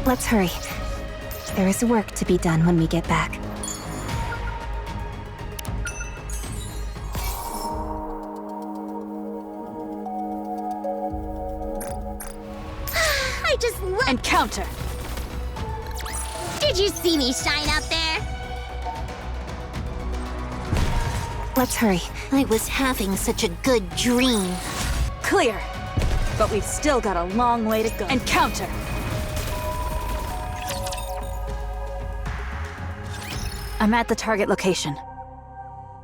Let's hurry. There is work to be done when we get back. I just love— Encounter! Did you see me shine out there? Let's hurry. I was having such a good dream. Clear! But we've still got a long way to go. Encounter! I'm at the target location.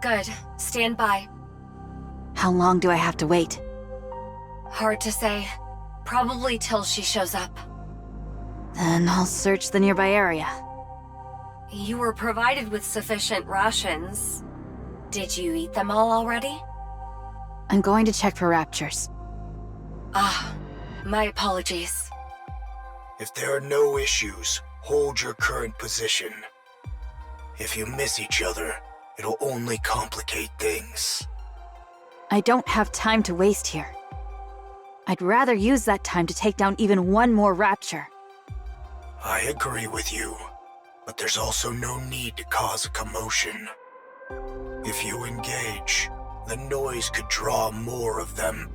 Good. Stand by. How long do I have to wait? Hard to say. Probably till she shows up. Then I'll search the nearby area. You were provided with sufficient rations. Did you eat them all already? I'm going to check for raptures. Ah, my apologies. If there are no issues, hold your current position. If you miss each other, it'll only complicate things. I don't have time to waste here. I'd rather use that time to take down even one more rapture. I agree with you, but there's also no need to cause a commotion. If you engage, the noise could draw more of them.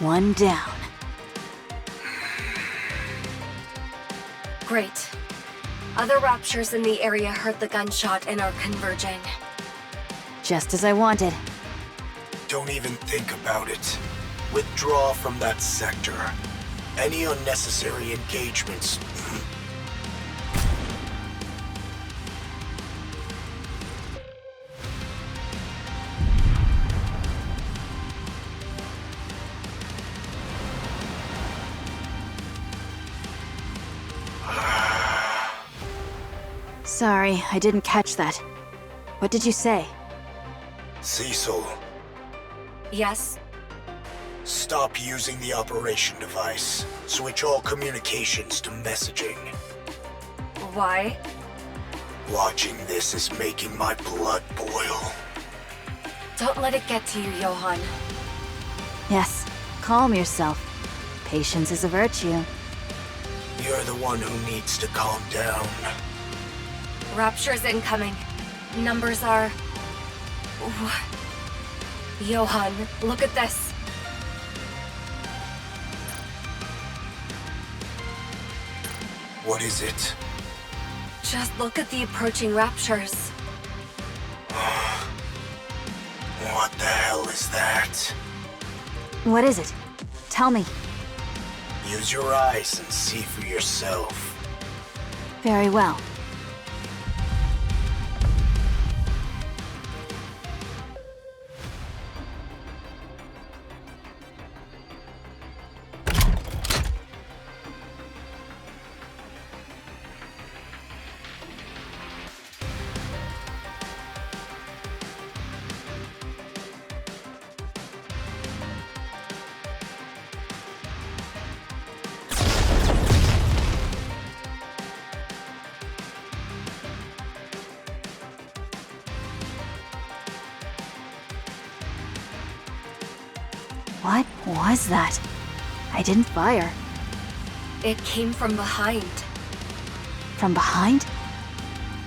One down. Great. Other raptures in the area heard the gunshot and are converging. Just as I wanted. Don't even think about it. Withdraw from that sector. Any unnecessary engagements. Sorry, I didn't catch that. What did you say? Cecil, Yes? stop using the operation device. Switch all communications to messaging. Why? Watching this is making my blood boil. Don't let it get to you, Johan. Yes, calm yourself. Patience is a virtue. You're the one who needs to calm down. Rapture's incoming. Numbers are... Johan, look at this. What is it? Just look at the approaching raptures. What the hell is that? What is it? Tell me. Use your eyes and see for yourself. Very well. What was that? I didn't fire. It came from behind. From behind?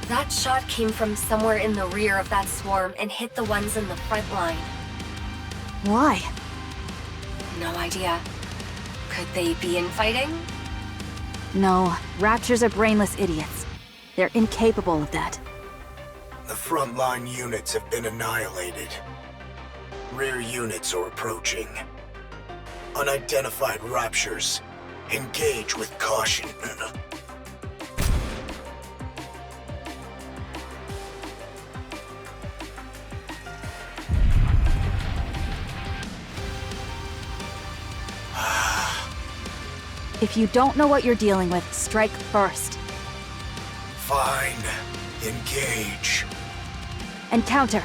That shot came from somewhere in the rear of that swarm and hit the ones in the front line. Why? No idea. Could they be infighting? No, raptures are brainless idiots. They're incapable of that. The frontline units have been annihilated. Rear units are approaching. Unidentified raptures. Engage with caution. If you don't know what you're dealing with, strike first. Fine. Engage. Encounter.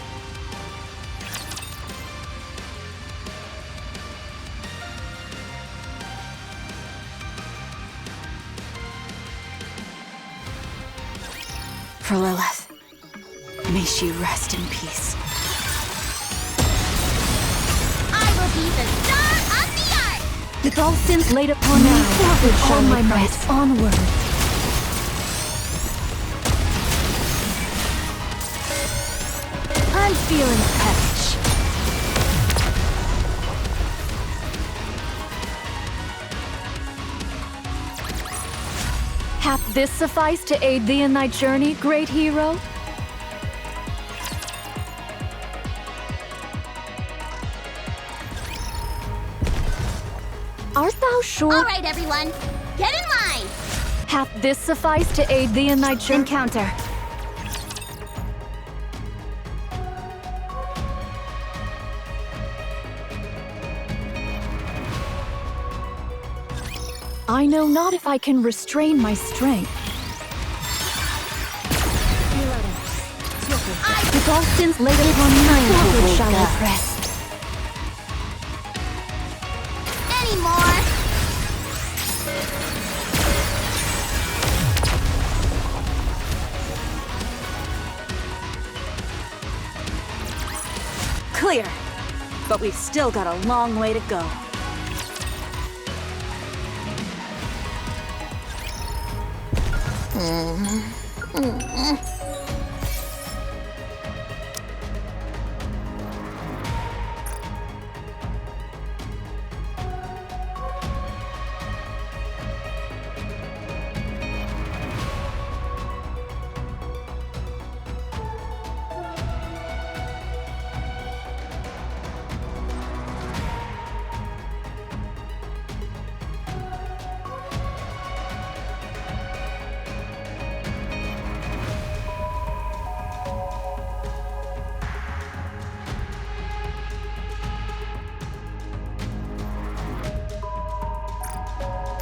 For Lilith. May she rest in peace. I will be the star of the art! With all sins laid upon me, forward shall I press. Onward. I'm feeling peckish. Hath this suffice to aid thee in thy journey, great hero? Art thou sure? All right, everyone, get in line! Hath this suffice to aid thee in thy journey? Encounter. I know not if I can restrain my strength. With all sins laid upon me, forward shall I press. Any more? Clear. But we've still got a long way to go.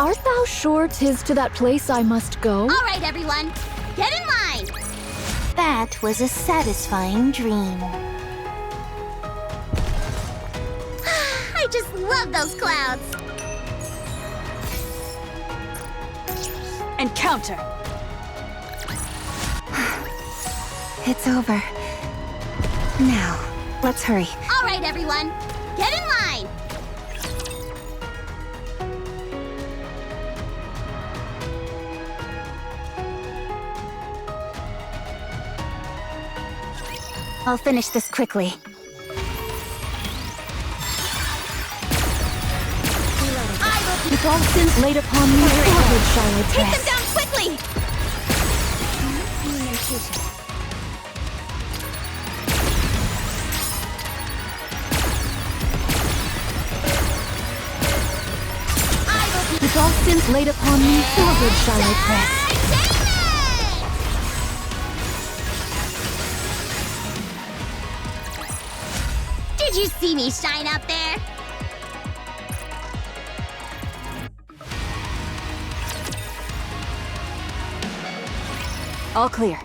Art thou sure 'tis to that place I must go? All right, everyone, get in line! That was a satisfying dream. I just love those clouds! Encounter! It's over. Now, let's hurry. All right, everyone, get in line! I'll finish this quickly. With all sins laid upon me, forward shall I Take them press. down quickly! With all sins laid upon me, forward shall I press. Did you see me shine up there? All clear.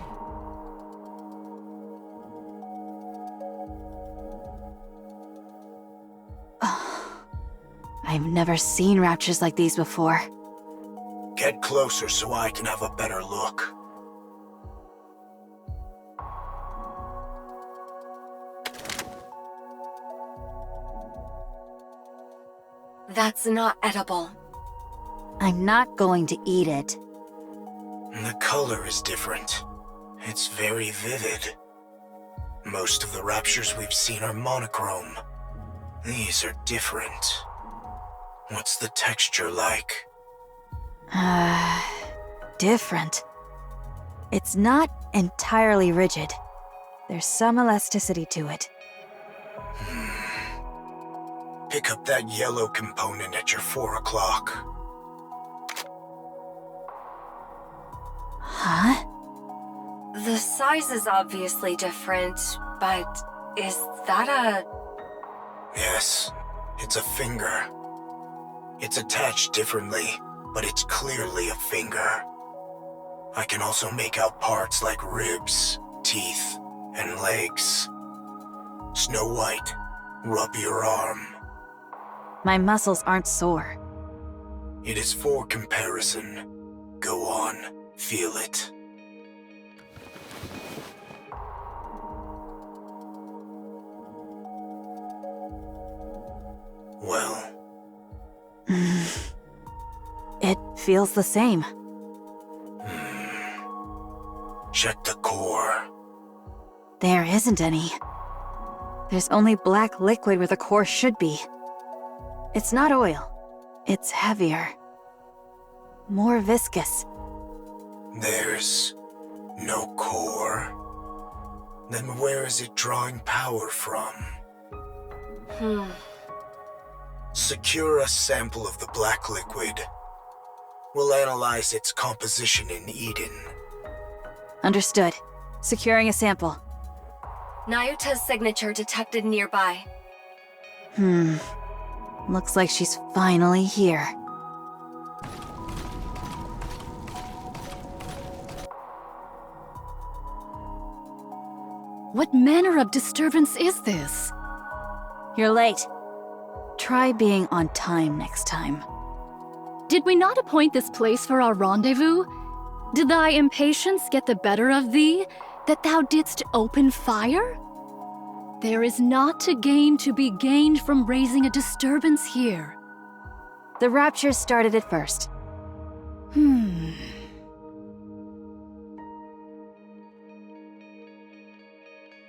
I've never seen raptures like these before. Get closer so I can have a better look. That's not edible. I'm not going to eat it. The color is different. It's very vivid. Most of the raptures we've seen are monochrome. These are different. What's the texture like? Different. It's not entirely rigid. There's some elasticity to it. Pick up that yellow component at your 4 o'clock. Huh? The size is obviously different, but is that a... Yes, it's a finger. It's attached differently, but it's clearly a finger. I can also make out parts like ribs, teeth, and legs. Snow White, rub your arm. My muscles aren't sore. It is for comparison. Go on, feel it. It feels the same. Check the core. There isn't any. There's only black liquid where the core should be. It's not oil. It's heavier. More viscous. There's no core. Then where is it drawing power from? Secure a sample of the black liquid. We'll analyze its composition in Eden. Understood. Securing a sample. Nayuta's signature detected nearby. Looks like she's finally here. What manner of disturbance is this? You're late. Try being on time next time. Did we not appoint this place for our rendezvous? Did thy impatience get the better of thee, that thou didst open fire? There is not a gain to be gained from raising a disturbance here. The raptures started it first.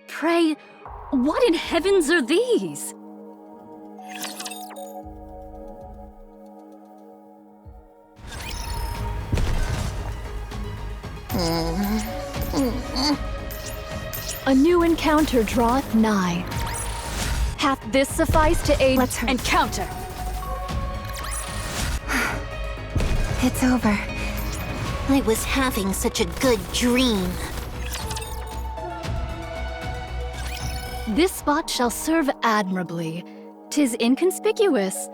Pray, what in heavens are these? A new encounter draweth nigh. Hath this sufficed to aid? Let's hurry. Encounter! It's over. I was having such a good dream. This spot shall serve admirably. 'Tis inconspicuous,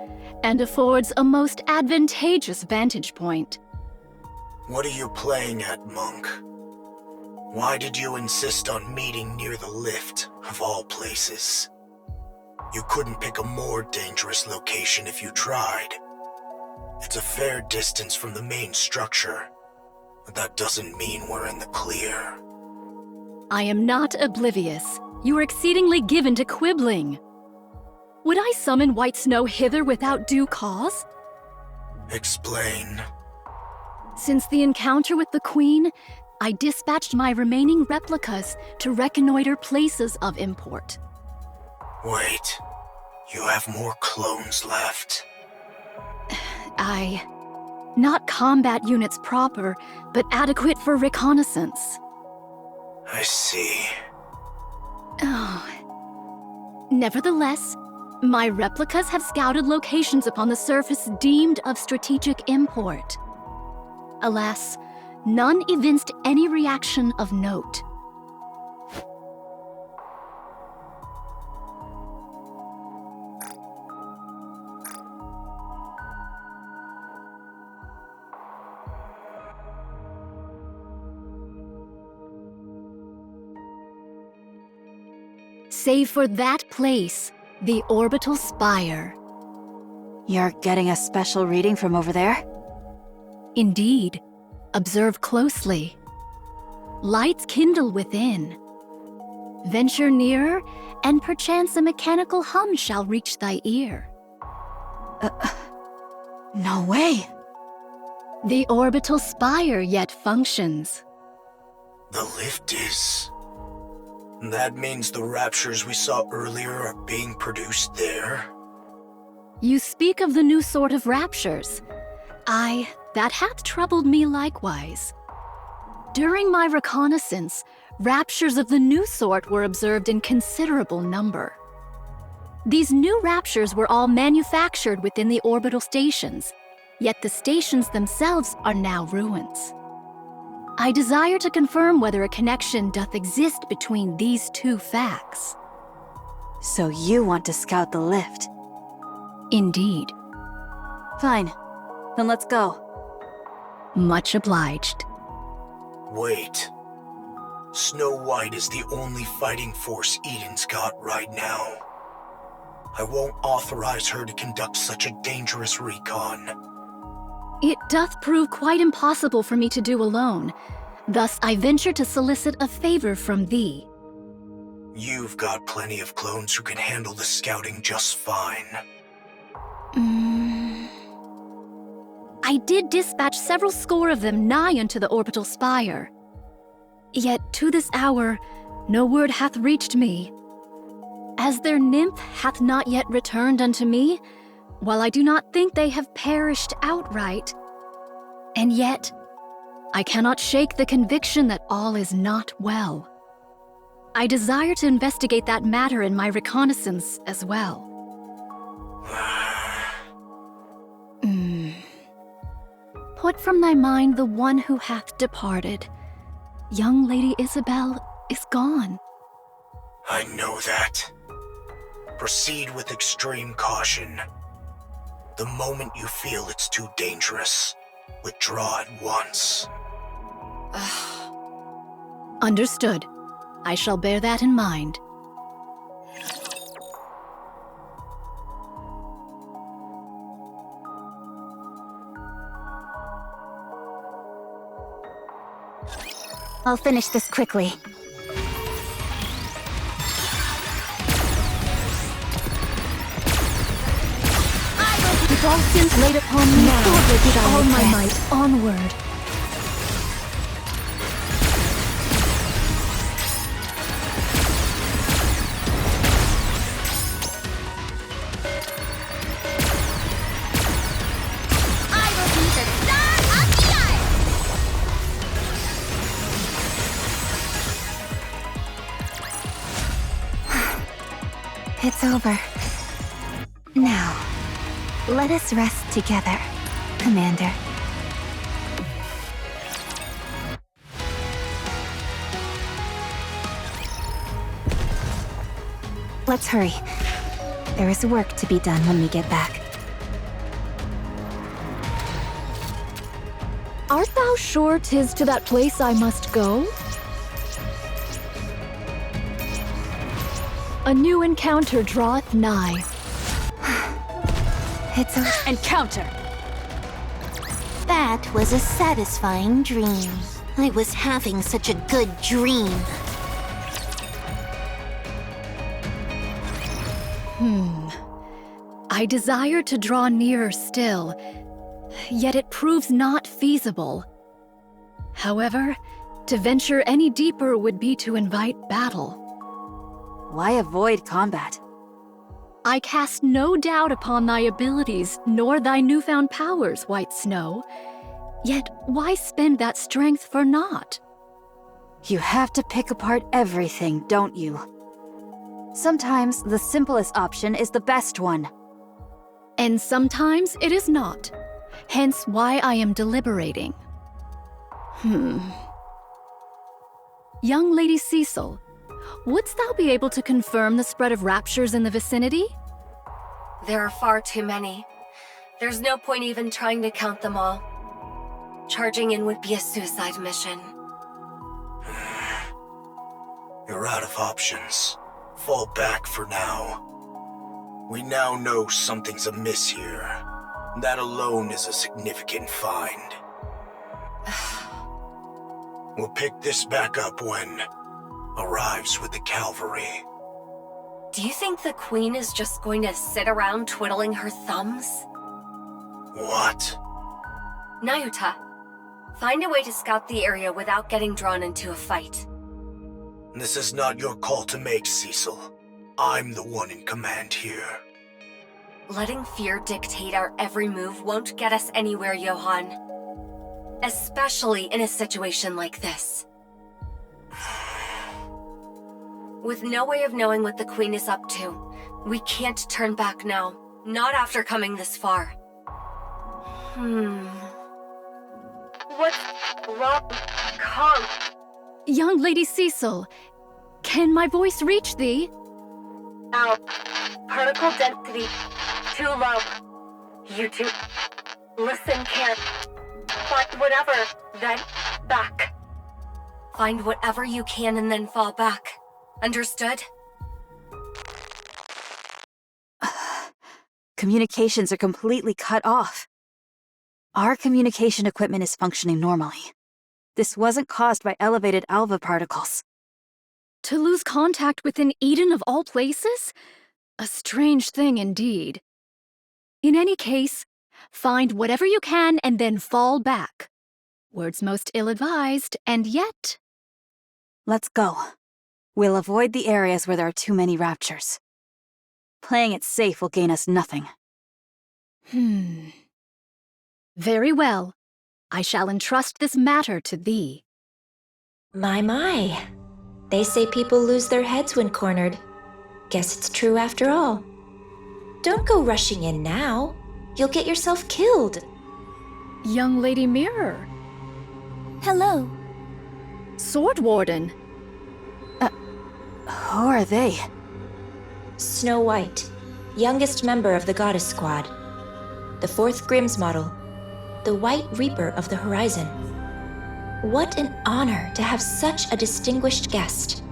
and affords a most advantageous vantage point. What are you playing at, Monk? Why did you insist on meeting near the lift, of all places? You couldn't pick a more dangerous location if you tried. It's a fair distance from the main structure, but that doesn't mean we're in the clear. I am not oblivious. You are exceedingly given to quibbling. Would I summon White Snow hither without due cause? Explain. Since the encounter with the Queen, I dispatched my remaining replicas to reconnoiter places of import. Wait, you have more clones left. Not combat units proper, but adequate for reconnaissance. I see. Nevertheless, my replicas have scouted locations upon the surface deemed of strategic import. Alas, none evinced any reaction of note. Save for that place, the orbital spire. You're getting a special reading from over there? Indeed. Observe closely. Lights kindle within. Venture nearer, and perchance a mechanical hum shall reach thy ear. No way! The orbital spire yet functions. The lift is... That means the raptures we saw earlier are being produced there? You speak of the new sort of raptures. Aye, that hath troubled me likewise. During my reconnaissance, raptures of the new sort were observed in considerable number. These new raptures were all manufactured within the orbital stations, yet the stations themselves are now ruins. I desire to confirm whether a connection doth exist between these two facts. So you want to scout the lift? Indeed. Fine. Then let's go. Much obliged. Wait. Snow White is the only fighting force Eden's got right now. I won't authorize her to conduct such a dangerous recon. It doth prove quite impossible for me to do alone. Thus I venture to solicit a favor from thee. You've got plenty of clones who can handle the scouting just fine. I did dispatch several score of them nigh unto the orbital spire. Yet to this hour, no word hath reached me. As their nymph hath not yet returned unto me, while I do not think they have perished outright. And yet, I cannot shake the conviction that all is not well. I desire to investigate that matter in my reconnaissance as well. Put from thy mind the one who hath departed. Young Lady Isabel is gone. I know that. Proceed with extreme caution. The moment you feel it's too dangerous, withdraw at once. Understood. I shall bear that in mind. I'll finish this quickly. With all sins laid upon me, Now, with all my rest. might, onward. I will be the star of the art! It's over. Now, let us rest together, Commander. Let's hurry. There is work to be done when we get back. Art thou sure 'tis to that place I must go? A new encounter draweth nigh. It's a... Encounter! That was a satisfying dream. I was having such a good dream. I desire to draw nearer still, yet it proves not feasible. However, to venture any deeper would be to invite battle. Why avoid combat? I cast no doubt upon thy abilities, nor thy newfound powers, White Snow. Yet why spend that strength for naught? You have to pick apart everything, don't you? Sometimes the simplest option is the best one. And sometimes it is not. Hence why I am deliberating. Young Lady Cecil, wouldst thou be able to confirm the spread of raptures in the vicinity? There are far too many. There's no point even trying to count them all. Charging in would be a suicide mission. You're out of options. Fall back for now. We now know something's amiss here. That alone is a significant find. We'll pick this back up when arrives with the cavalry. Do you think the Queen is just going to sit around twiddling her thumbs? What? Nayuta, find a way to scout the area without getting drawn into a fight. This is not your call to make, Cecil. I'm the one in command here. Letting fear dictate our every move won't get us anywhere, Johann. Especially in a situation like this. With no way of knowing what the Queen is up to, we can't turn back now. Not after coming this far. What's wrong, Kong? Young Lady Cecil, can my voice reach thee? Out. Particle density too low. You two, listen, can't. Find whatever, then back. Find whatever you can and then fall back. Understood? Communications are completely cut off. Our communication equipment is functioning normally. This wasn't caused by elevated alpha particles. To lose contact within Eden of all places? A strange thing indeed. In any case, Find whatever you can and then fall back. Words most ill-advised, and yet... Let's go. We'll avoid the areas where there are too many raptures. Playing it safe will gain us nothing. Very well. I shall entrust this matter to thee. My. They say people lose their heads when cornered. Guess it's true after all. Don't go rushing in now. You'll get yourself killed. Young Lady Mirror. Hello. Sword Warden. Who are they? Snow White, youngest member of the Goddess Squad. The 4th Grimm's model. The White Reaper of the Horizon. What an honor to have such a distinguished guest.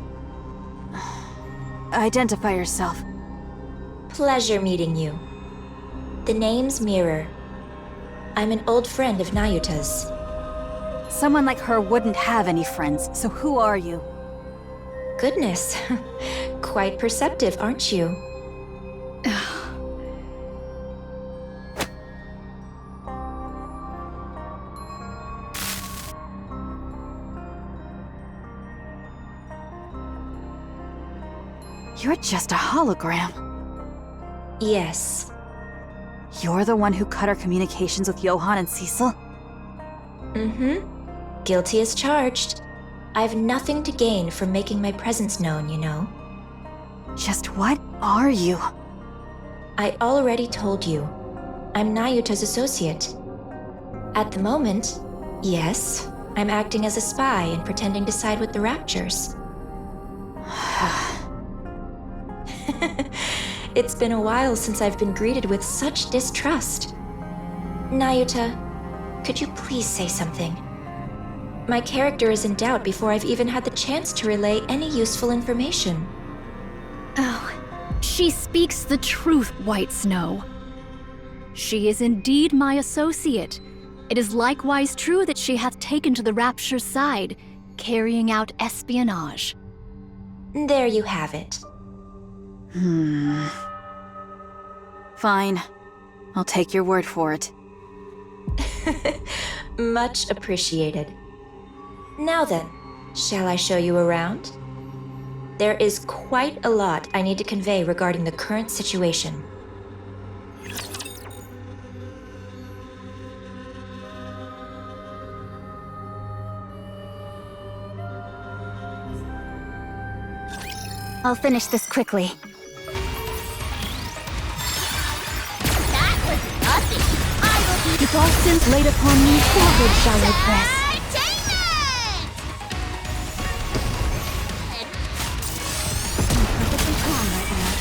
Identify yourself. Pleasure meeting you. The name's Mirror. I'm an old friend of Nayuta's. Someone like her wouldn't have any friends, so who are you? Goodness, quite perceptive, aren't you? You're just a hologram. Yes. You're the one who cut our communications with Johann and Cecil? Mm-hmm. Guilty as charged. I've nothing to gain from making my presence known, you know. Just what are you? I already told you. I'm Nayuta's associate. At the moment, yes, I'm acting as a spy and pretending to side with the Raptures. It's been a while since I've been greeted with such distrust. Nayuta, could you please say something? My character is in doubt before I've even had the chance to relay any useful information. Oh, she speaks the truth, White Snow. She is indeed my associate. It is likewise true that she hath taken to the Rapture's side, carrying out espionage. There you have it. Fine. I'll take your word for it. Much appreciated. Now then, shall I show you around? There is quite a lot I need to convey regarding the current situation. I'll finish this quickly. That was nothing. I will be If all sins laid upon me, forward shall I press. entertainment! Perfectly calm right now.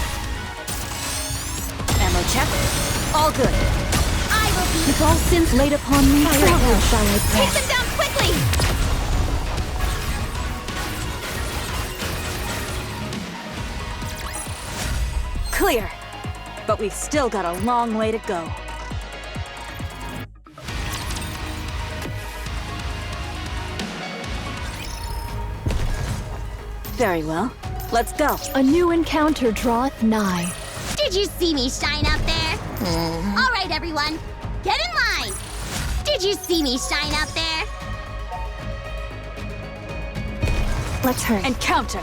Ammo check. All good. I will be If all sins laid upon me, forward shall I take press. them down quickly! Clear! But we've still got a long way to go. Very well. Let's go. A new encounter draweth nigh. Did you see me shine out there? All right, everyone, get in line. Did you see me shine out there? Let's hurry. Encounter!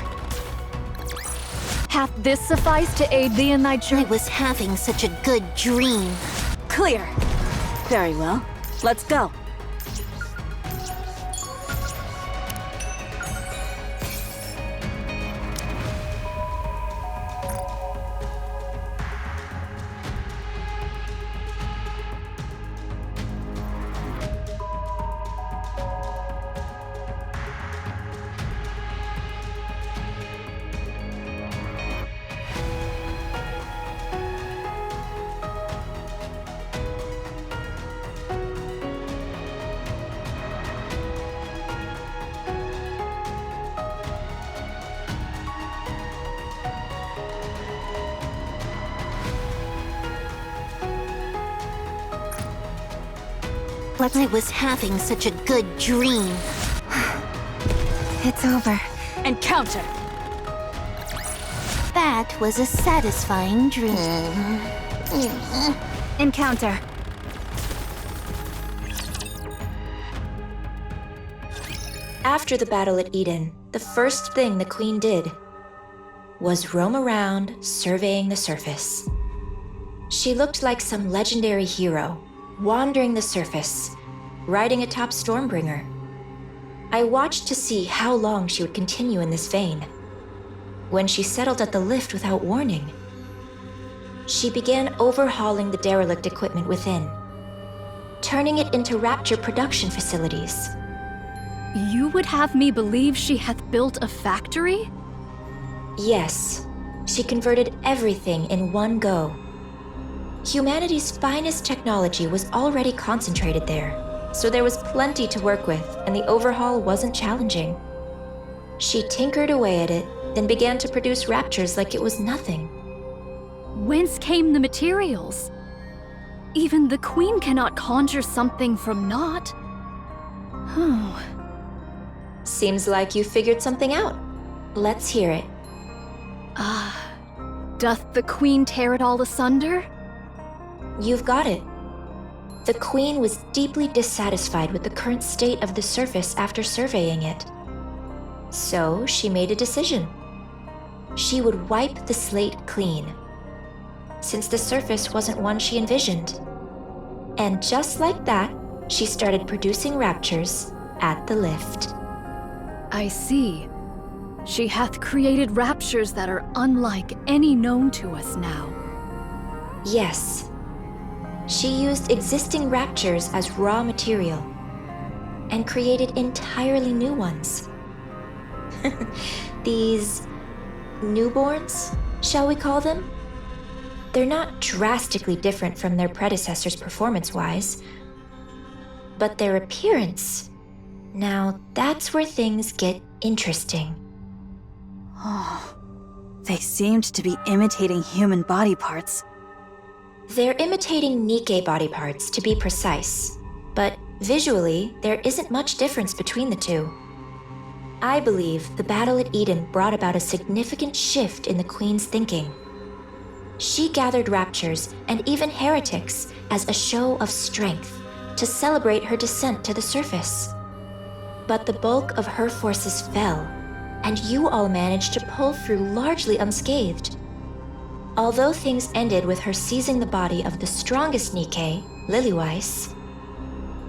Hath this sufficed to aid thee in thy I journey? was having such a good dream. Clear! Very well. Let's go. I was having such a good dream. It's over. Encounter! That was a satisfying dream. Encounter. After the battle at Eden, the first thing the Queen did was roam around, surveying the surface. She looked like some legendary hero, wandering the surface, riding atop Stormbringer. I watched to see how long she would continue in this vein. When she settled at the lift without warning, she began overhauling the derelict equipment within, turning it into Rapture production facilities. You would have me believe she hath built a factory? Yes, she converted everything in one go. Humanity's finest technology was already concentrated there, so there was plenty to work with, and the overhaul wasn't challenging. She tinkered away at it, then began to produce raptures like it was nothing. Whence came the materials? Even the Queen cannot conjure something from naught. Oh. Seems like you figured something out. Let's hear it. Doth the Queen tear it all asunder? You've got it. The Queen was deeply dissatisfied with the current state of the surface after surveying it. So she made a decision. She would wipe the slate clean, since the surface wasn't one she envisioned. And just like that, she started producing raptures at the lift. I see. She hath created raptures that are unlike any known to us now. Yes. She used existing raptures as raw material and created entirely new ones. These newborns, shall we call them? They're not drastically different from their predecessors performance-wise, but their appearance, now that's where things get interesting. Oh, they seemed to be imitating human body parts. They're imitating Nikke body parts, to be precise, but visually, there isn't much difference between the two. I believe the battle at Eden brought about a significant shift in the Queen's thinking. She gathered raptures and even heretics as a show of strength to celebrate her descent to the surface. But the bulk of her forces fell, and you all managed to pull through largely unscathed. Although things ended with her seizing the body of the strongest Nikke, Lilyweiss,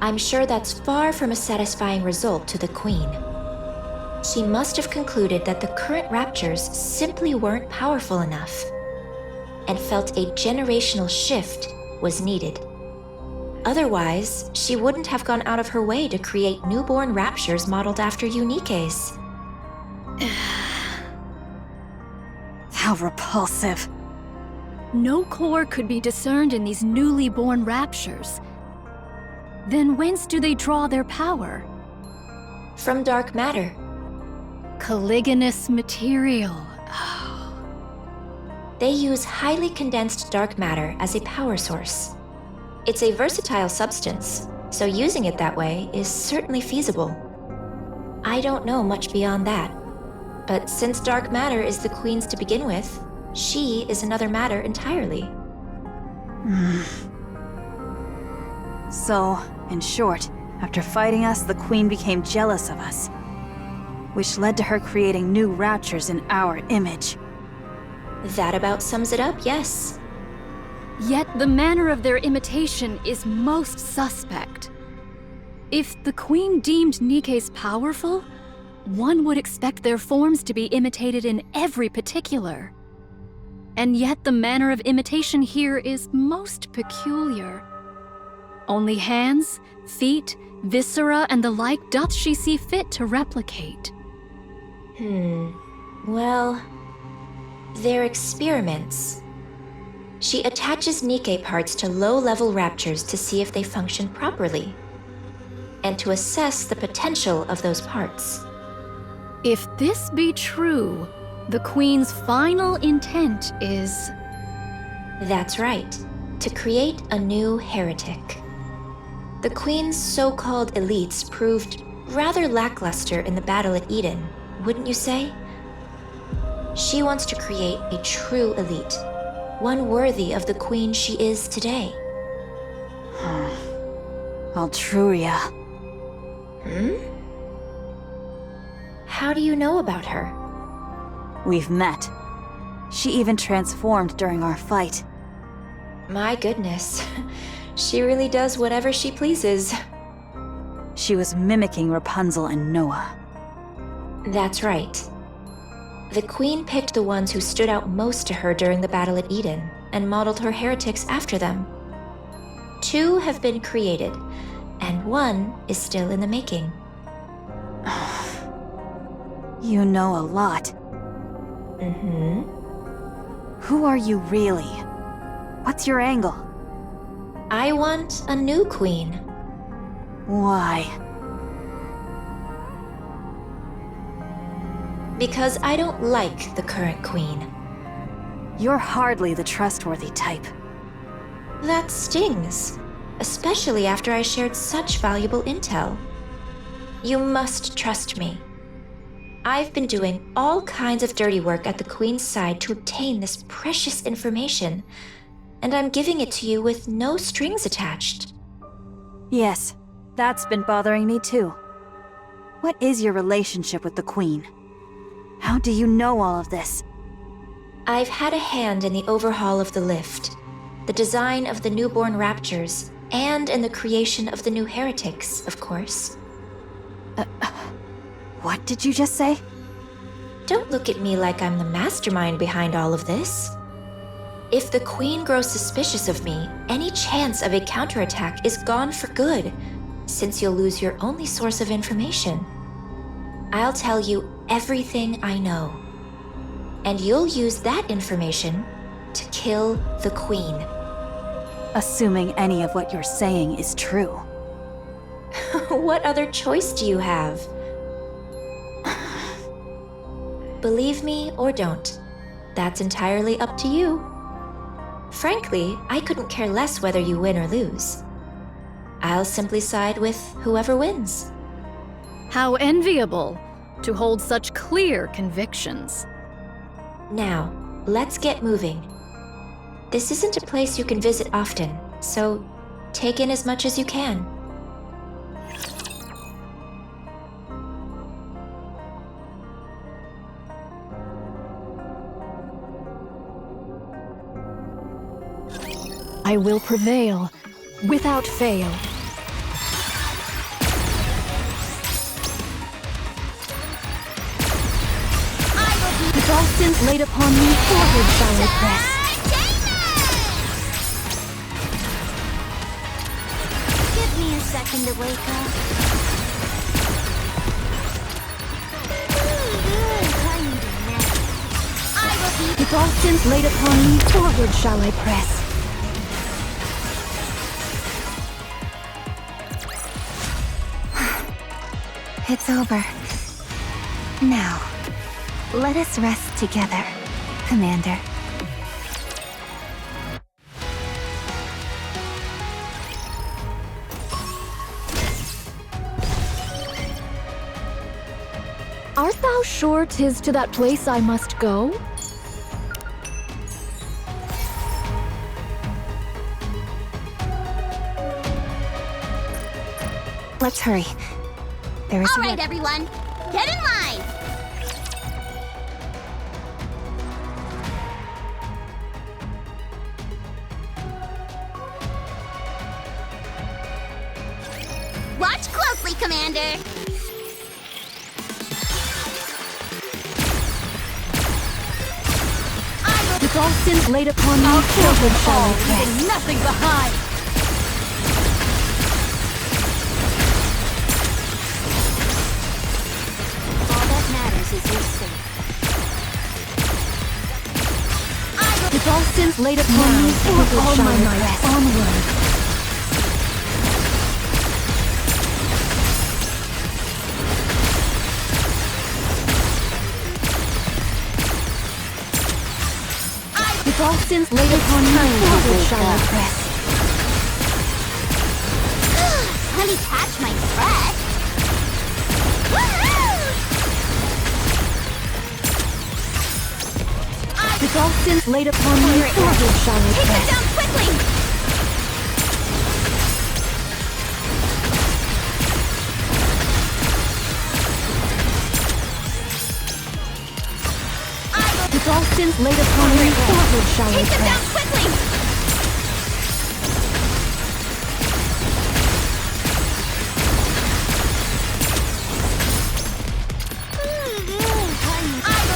I'm sure that's far from a satisfying result to the Queen. She must have concluded that the current raptures simply weren't powerful enough, and felt a generational shift was needed. Otherwise, she wouldn't have gone out of her way to create newborn raptures modeled after Nikkes. How repulsive. No core could be discerned in these newly born raptures. Then whence do they draw their power? From dark matter. Caliginous material. They use highly condensed dark matter as a power source. It's a versatile substance, so using it that way is certainly feasible. I don't know much beyond that, but since dark matter is the Queen's to begin with, she is another matter entirely. So, in short, after fighting us, the Queen became jealous of us, which led to her creating new raptures in our image. That about sums it up, yes. Yet the manner of their imitation is most suspect. If the Queen deemed Nikkes powerful, one would expect their forms to be imitated in every particular. And yet the manner of imitation here is most peculiar. Only hands, feet, viscera, and the like doth she see fit to replicate. Well, they're experiments. She attaches Nikke parts to low-level raptures to see if they function properly, and to assess the potential of those parts. If this be true, the Queen's final intent is... That's right, to create a new heretic. The Queen's so-called elites proved rather lackluster in the battle at Eden, wouldn't you say? She wants to create a true elite, one worthy of the Queen she is today. Altruria. How do you know about her? We've met. She even transformed during our fight. My goodness. She really does whatever she pleases. She was mimicking Rapunzel and Noah. That's right. The Queen picked the ones who stood out most to her during the battle at Eden, and modeled her heretics after them. 2 have been created, and 1 is still in the making. You know a lot. Mm-hmm. Who are you really? What's your angle? I want a new queen. Why? Because I don't like the current queen. You're hardly the trustworthy type. That stings, especially after I shared such valuable intel. You must trust me. I've been doing all kinds of dirty work at the Queen's side to obtain this precious information, and I'm giving it to you with no strings attached. Yes, that's been bothering me too. What is your relationship with the Queen? How do you know all of this? I've had a hand in the overhaul of the lift, the design of the newborn raptures, and in the creation of the new heretics, of course. What did you just say? Don't look at me like I'm the mastermind behind all of this. If the Queen grows suspicious of me, any chance of a counterattack is gone for good, since you'll lose your only source of information. I'll tell you everything I know, and you'll use that information to kill the Queen. Assuming any of what you're saying is true. What other choice do you have? Believe me or don't. That's entirely up to you. Frankly, I couldn't care less whether you win or lose. I'll simply side with whoever wins. How enviable to hold such clear convictions. Now, let's get moving. This isn't a place you can visit often, so take in as much as you can. I will prevail, without fail. With all sins laid upon me, forward shall I press. Give me a second to wake up. I will be. With all sins laid upon me, forward shall I press. It's over. Now, let us rest together, Commander. Art thou sure 'tis to that place I must go? Let's hurry. There is All right, everyone, get in line. Watch closely, Commander. With all sins laid upon me, forward shall I press. Leaving nothing behind. All that matters is your safety. With all sins laid upon me, forward all shall my I might, press. onward. With all sins laid upon me, forward shall I press. Let me catch my breath. With all sins laid upon me, forward shall I Take them press. down quickly. sins laid upon me, forward shall we Take them down press. quickly!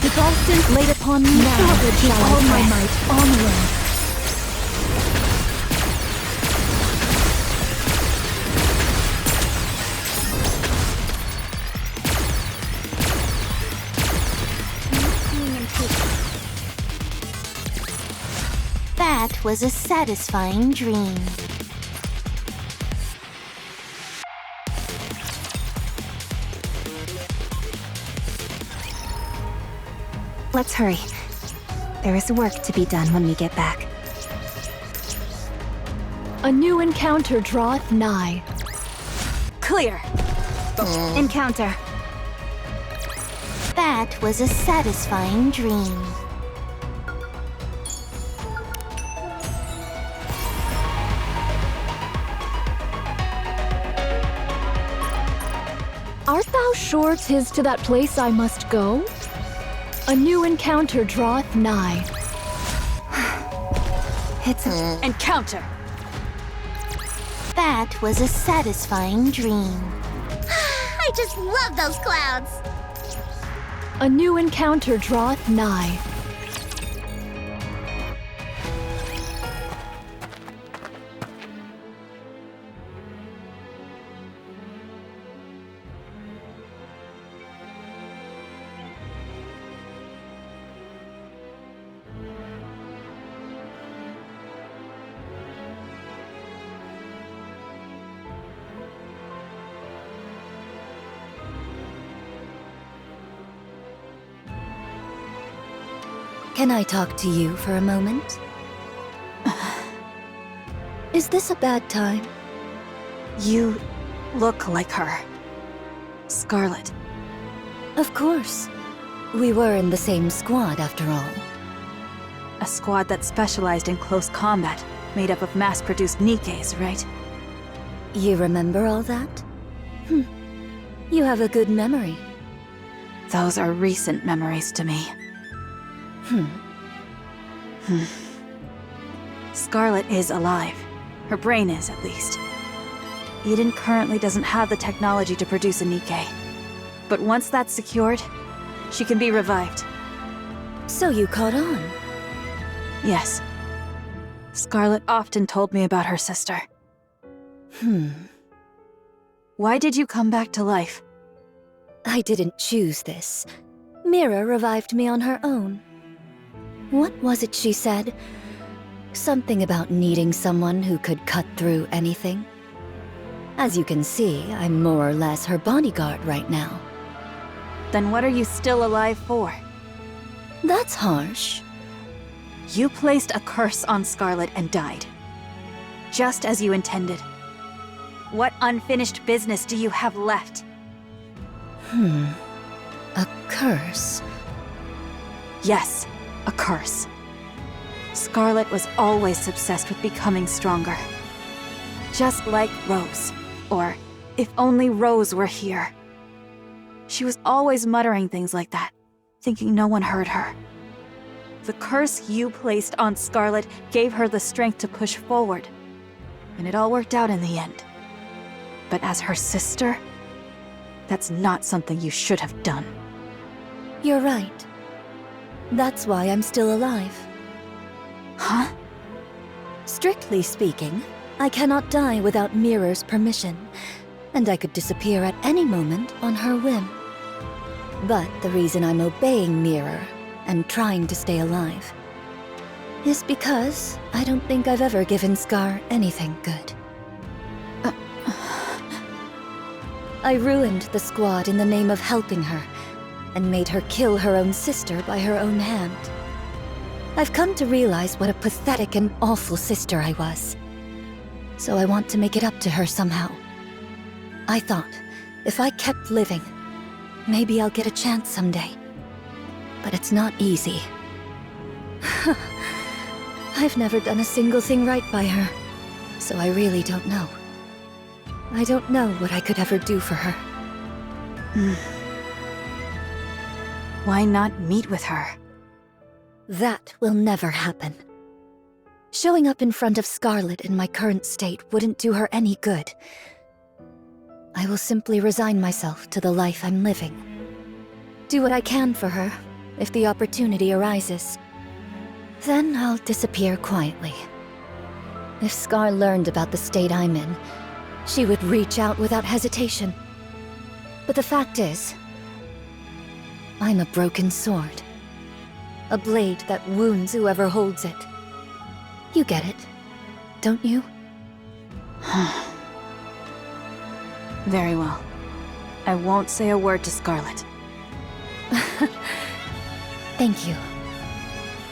With all sins laid upon me, forward shall all my might, onward. That was a satisfying dream. Let's hurry. There is work to be done when we get back. A new encounter draweth nigh. Clear! Encounter. That was a satisfying dream. Art thou sure 'tis to that place I must go? A new encounter draweth nigh. It's Encounter! That was a satisfying dream. I just love those clouds! A new encounter draweth nigh. Can I talk to you for a moment? Is this a bad time? You look like her. Scarlet. Of course. We were in the same squad after all. A squad that specialized in close combat, made up of mass-produced Nikkes, right? You remember all that? You have a good memory. Those are recent memories to me. Scarlet is alive. Her brain is, at least. Eden currently doesn't have the technology to produce a Nikke. But once that's secured, she can be revived. So you caught on. Yes. Scarlet often told me about her sister. Why did you come back to life? I didn't choose this. Mira revived me on her own. What was it she said? Something about needing someone who could cut through anything. As you can see, I'm more or less her bodyguard right now. Then what are you still alive for? That's harsh. You placed a curse on Scarlet and died. Just as you intended. What unfinished business do you have left? A curse. Yes, a curse. Scarlet was always obsessed with becoming stronger. Just like Rose. Or, if only Rose were here. She was always muttering things like that, thinking no one heard her. The curse you placed on Scarlet gave her the strength to push forward, and it all worked out in the end. But as her sister, that's not something you should have done. You're right. That's why I'm still alive. Huh? Strictly speaking, I cannot die without Mirror's permission, and I could disappear at any moment on her whim. But the reason I'm obeying Mirror and trying to stay alive is because I don't think I've ever given Scar anything good. I ruined the squad in the name of helping her, and made her kill her own sister by her own hand. I've come to realize what a pathetic and awful sister I was. So I want to make it up to her somehow. I thought, if I kept living, maybe I'll get a chance someday. But it's not easy. I've never done a single thing right by her, so I really don't know. I don't know what I could ever do for her. Why not meet with her? That will never happen. Showing up in front of Scarlet in my current state wouldn't do her any good. I will simply resign myself to the life I'm living. Do what I can for her, if the opportunity arises. Then I'll disappear quietly. If Scar learned about the state I'm in, she would reach out without hesitation. But the fact is, I'm a broken sword. A blade that wounds whoever holds it. You get it, don't you? Very well. I won't say a word to Scarlet. Thank you.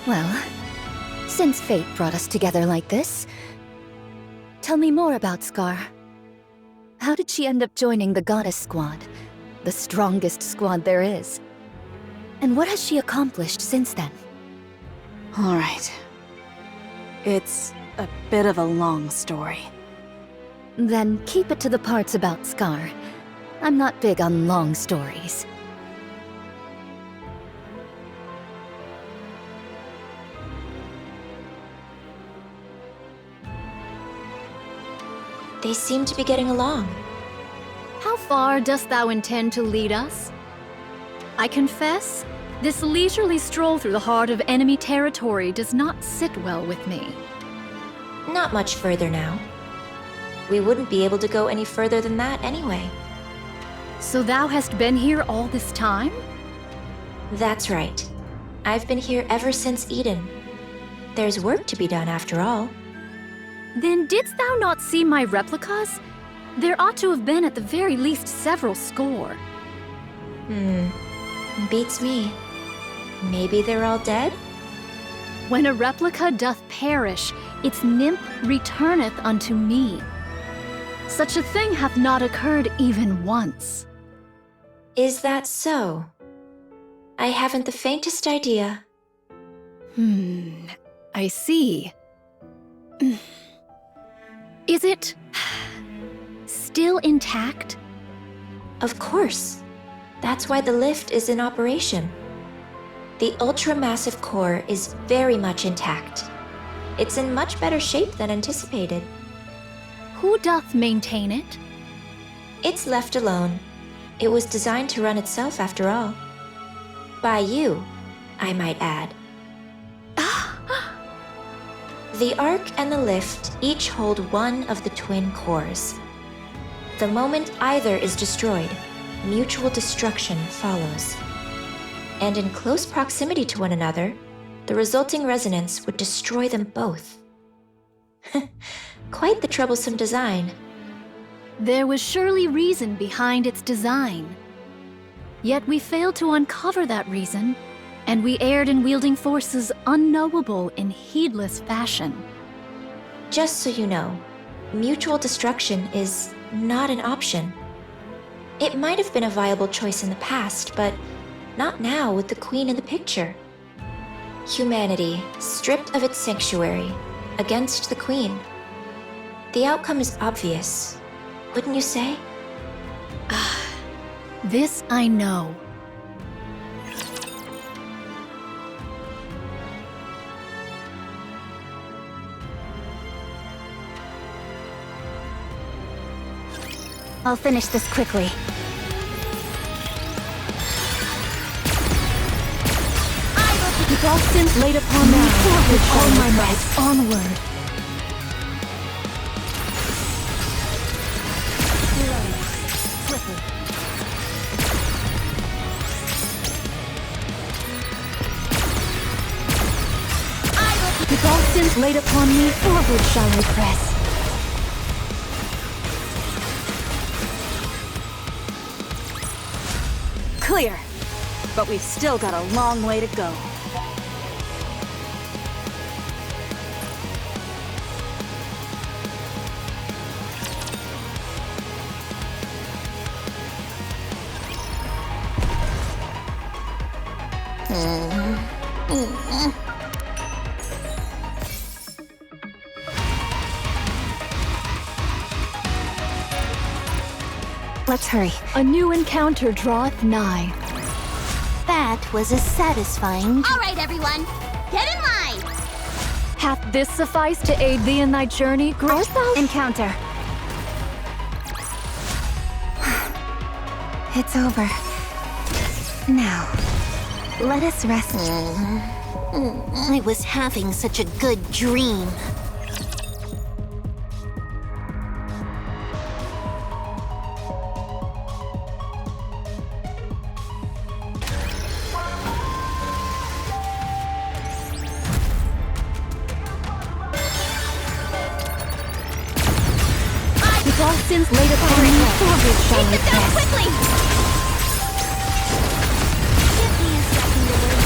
Well, since fate brought us together like this, tell me more about Scar. How did she end up joining the Goddess Squad? The strongest squad there is. And what has she accomplished since then? All right. It's a bit of a long story. Then keep it to the parts about Scar. I'm not big on long stories. They seem to be getting along. How far dost thou intend to lead us? I confess, this leisurely stroll through the heart of enemy territory does not sit well with me. Not much further now. We wouldn't be able to go any further than that anyway. So thou hast been here all this time? That's right. I've been here ever since Eden. There's work to be done after all. Then didst thou not see my replicas? There ought to have been at the very least several score. Beats me. Maybe they're all dead? When a replica doth perish, its nymph returneth unto me. Such a thing hath not occurred even once. Is that so? I haven't the faintest idea. I see. Is it still intact? Of course. That's why the lift is in operation. The ultra-massive core is very much intact. It's in much better shape than anticipated. Who doth maintain it? It's left alone. It was designed to run itself after all. By you, I might add. The Ark and the Lift each hold one of the twin cores. The moment either is destroyed, mutual destruction follows. And in close proximity to one another, the resulting resonance would destroy them both. Quite the troublesome design. There was surely reason behind its design. Yet we failed to uncover that reason, and we erred in wielding forces unknowable in heedless fashion. Just so you know, mutual destruction is not an option. It might have been a viable choice in the past, but not now with the Queen in the picture. Humanity, stripped of its sanctuary, against the Queen. The outcome is obvious, wouldn't you say? This I know. I'll finish this quickly. With all sins laid upon me, with all my might, onward. With all sins laid upon me, forward shall I press. Clear! But we've still got a long way to go. Let's hurry. A new encounter draweth nigh. That was a satisfying... All right, everyone. Get in line! Hath this sufficed to aid thee in thy journey, great thou? Encounter. It's over. Now, let us rest. I was having such a good dream. With all sins laid upon me, forward shall I Take them down press. quickly! Give me a second to wait.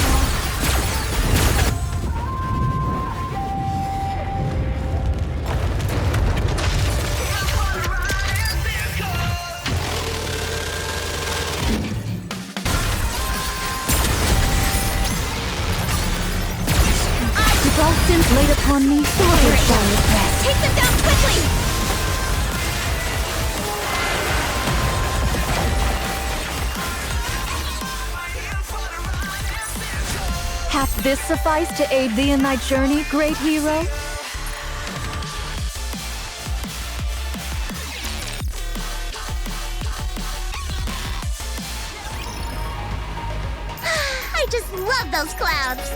With all sins laid upon me, forward shall I press. Take them down quickly! Hath this sufficed to aid thee in thy journey, great hero? I just love those clouds!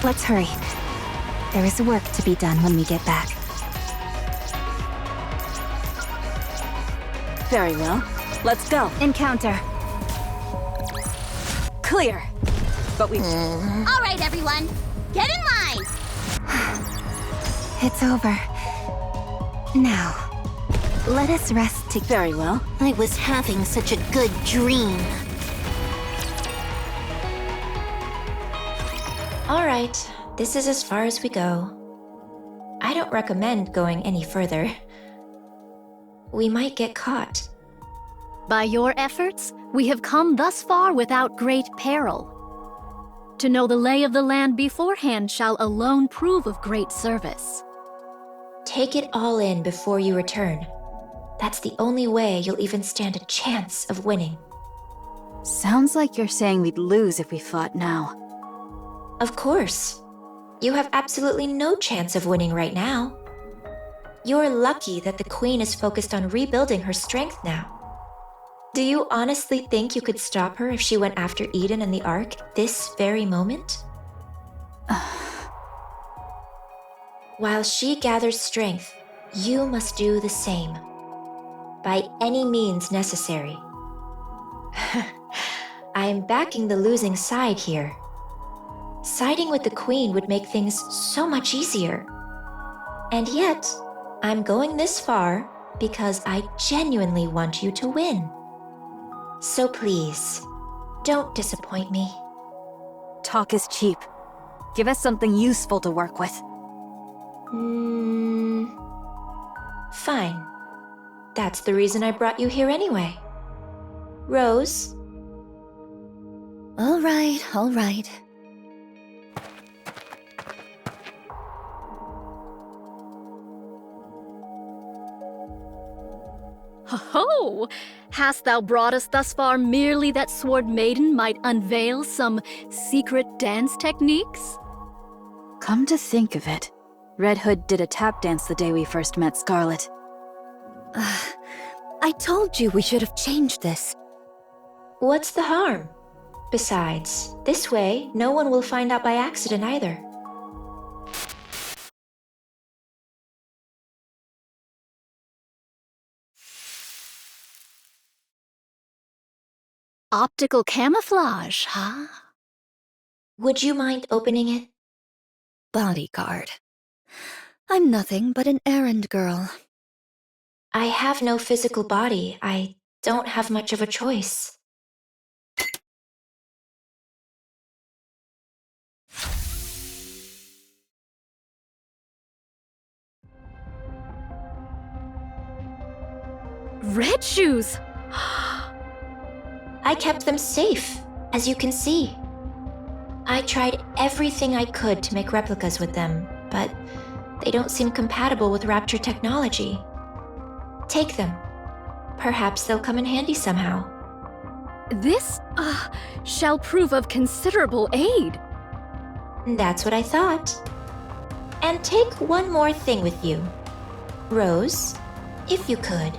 Let's hurry. There is work to be done when we get back. Very well. Let's go. Encounter. Clear. But we... All right, everyone, get in line! It's over. Now, let us rest to... Very well. I was having such a good dream. All right, this is as far as we go. I don't recommend going any further. We might get caught. By your efforts, we have come thus far without great peril. To know the lay of the land beforehand shall alone prove of great service. Take it all in before you return. That's the only way you'll even stand a chance of winning. Sounds like you're saying we'd lose if we fought now. Of course. You have absolutely no chance of winning right now. You're lucky that the Queen is focused on rebuilding her strength now. Do you honestly think you could stop her if she went after Eden and the Ark this very moment? While she gathers strength, you must do the same. By any means necessary. I am backing the losing side here. Siding with the Queen would make things so much easier. And yet, I'm going this far because I genuinely want you to win. So please, don't disappoint me. Talk is cheap. Give us something useful to work with. Fine. That's the reason I brought you here anyway. Rose? All right, all right. Ho-ho! Hast thou brought us thus far merely that Sword Maiden might unveil some secret dance techniques? Come to think of it, Red Hood did a tap dance the day we first met Scarlet. I told you we should have changed this. What's the harm? Besides, this way, no one will find out by accident either. Optical camouflage, huh? Would you mind opening it? Bodyguard. I'm nothing but an errand girl. I have no physical body. I don't have much of a choice. Red shoes! I kept them safe, as you can see. I tried everything I could to make replicas with them, but they don't seem compatible with Rapture technology. Take them. Perhaps they'll come in handy somehow. This, shall prove of considerable aid. That's what I thought. And take one more thing with you. Rose, if you could.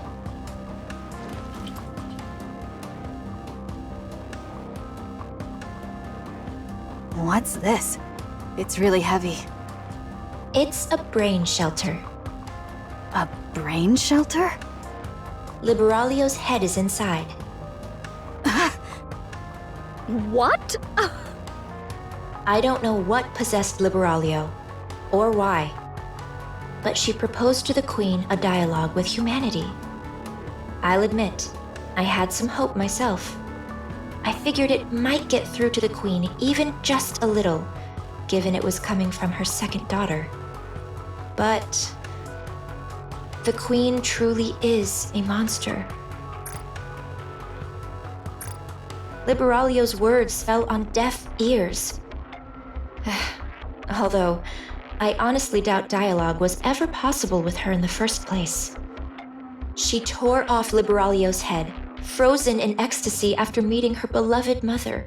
What's this? It's really heavy. It's a brain shelter. A brain shelter? Liberalio's head is inside. What? I don't know what possessed Liberalio, or why, but she proposed to the Queen a dialogue with humanity. I'll admit, I had some hope myself. I figured it might get through to the Queen even just a little, given it was coming from her second daughter. But the Queen truly is a monster. Liberalio's words fell on deaf ears. Although, I honestly doubt dialogue was ever possible with her in the first place. She tore off Liberalio's head, frozen in ecstasy after meeting her beloved mother.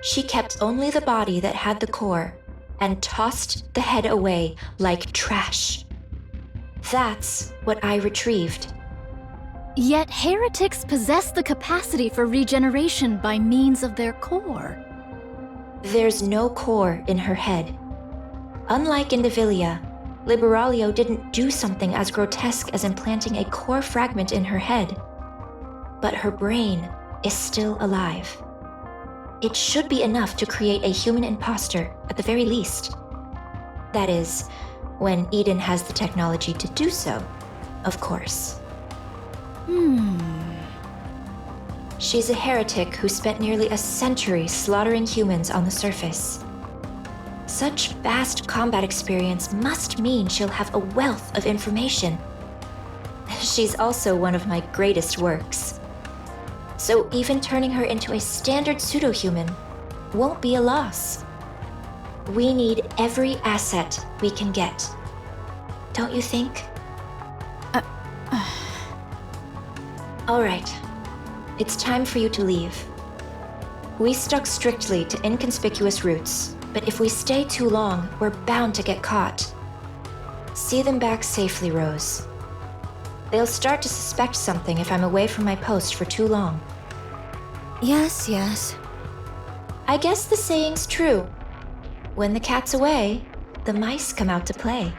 She kept only the body that had the core, and tossed the head away like trash. That's what I retrieved. Yet heretics possess the capacity for regeneration by means of their core. There's no core in her head. Unlike in Devilia, Liberalio didn't do something as grotesque as implanting a core fragment in her head. But her brain is still alive. It should be enough to create a human imposter, at the very least. That is, when Eden has the technology to do so, of course. She's a heretic who spent nearly a century slaughtering humans on the surface. Such vast combat experience must mean she'll have a wealth of information. She's also one of my greatest works. So even turning her into a standard pseudo-human won't be a loss. We need every asset we can get. Don't you think? All right. It's time for you to leave. We stuck strictly to inconspicuous routes, but if we stay too long, we're bound to get caught. See them back safely, Rose. They'll start to suspect something if I'm away from my post for too long. Yes, yes. I guess the saying's true. When the cat's away, the mice come out to play.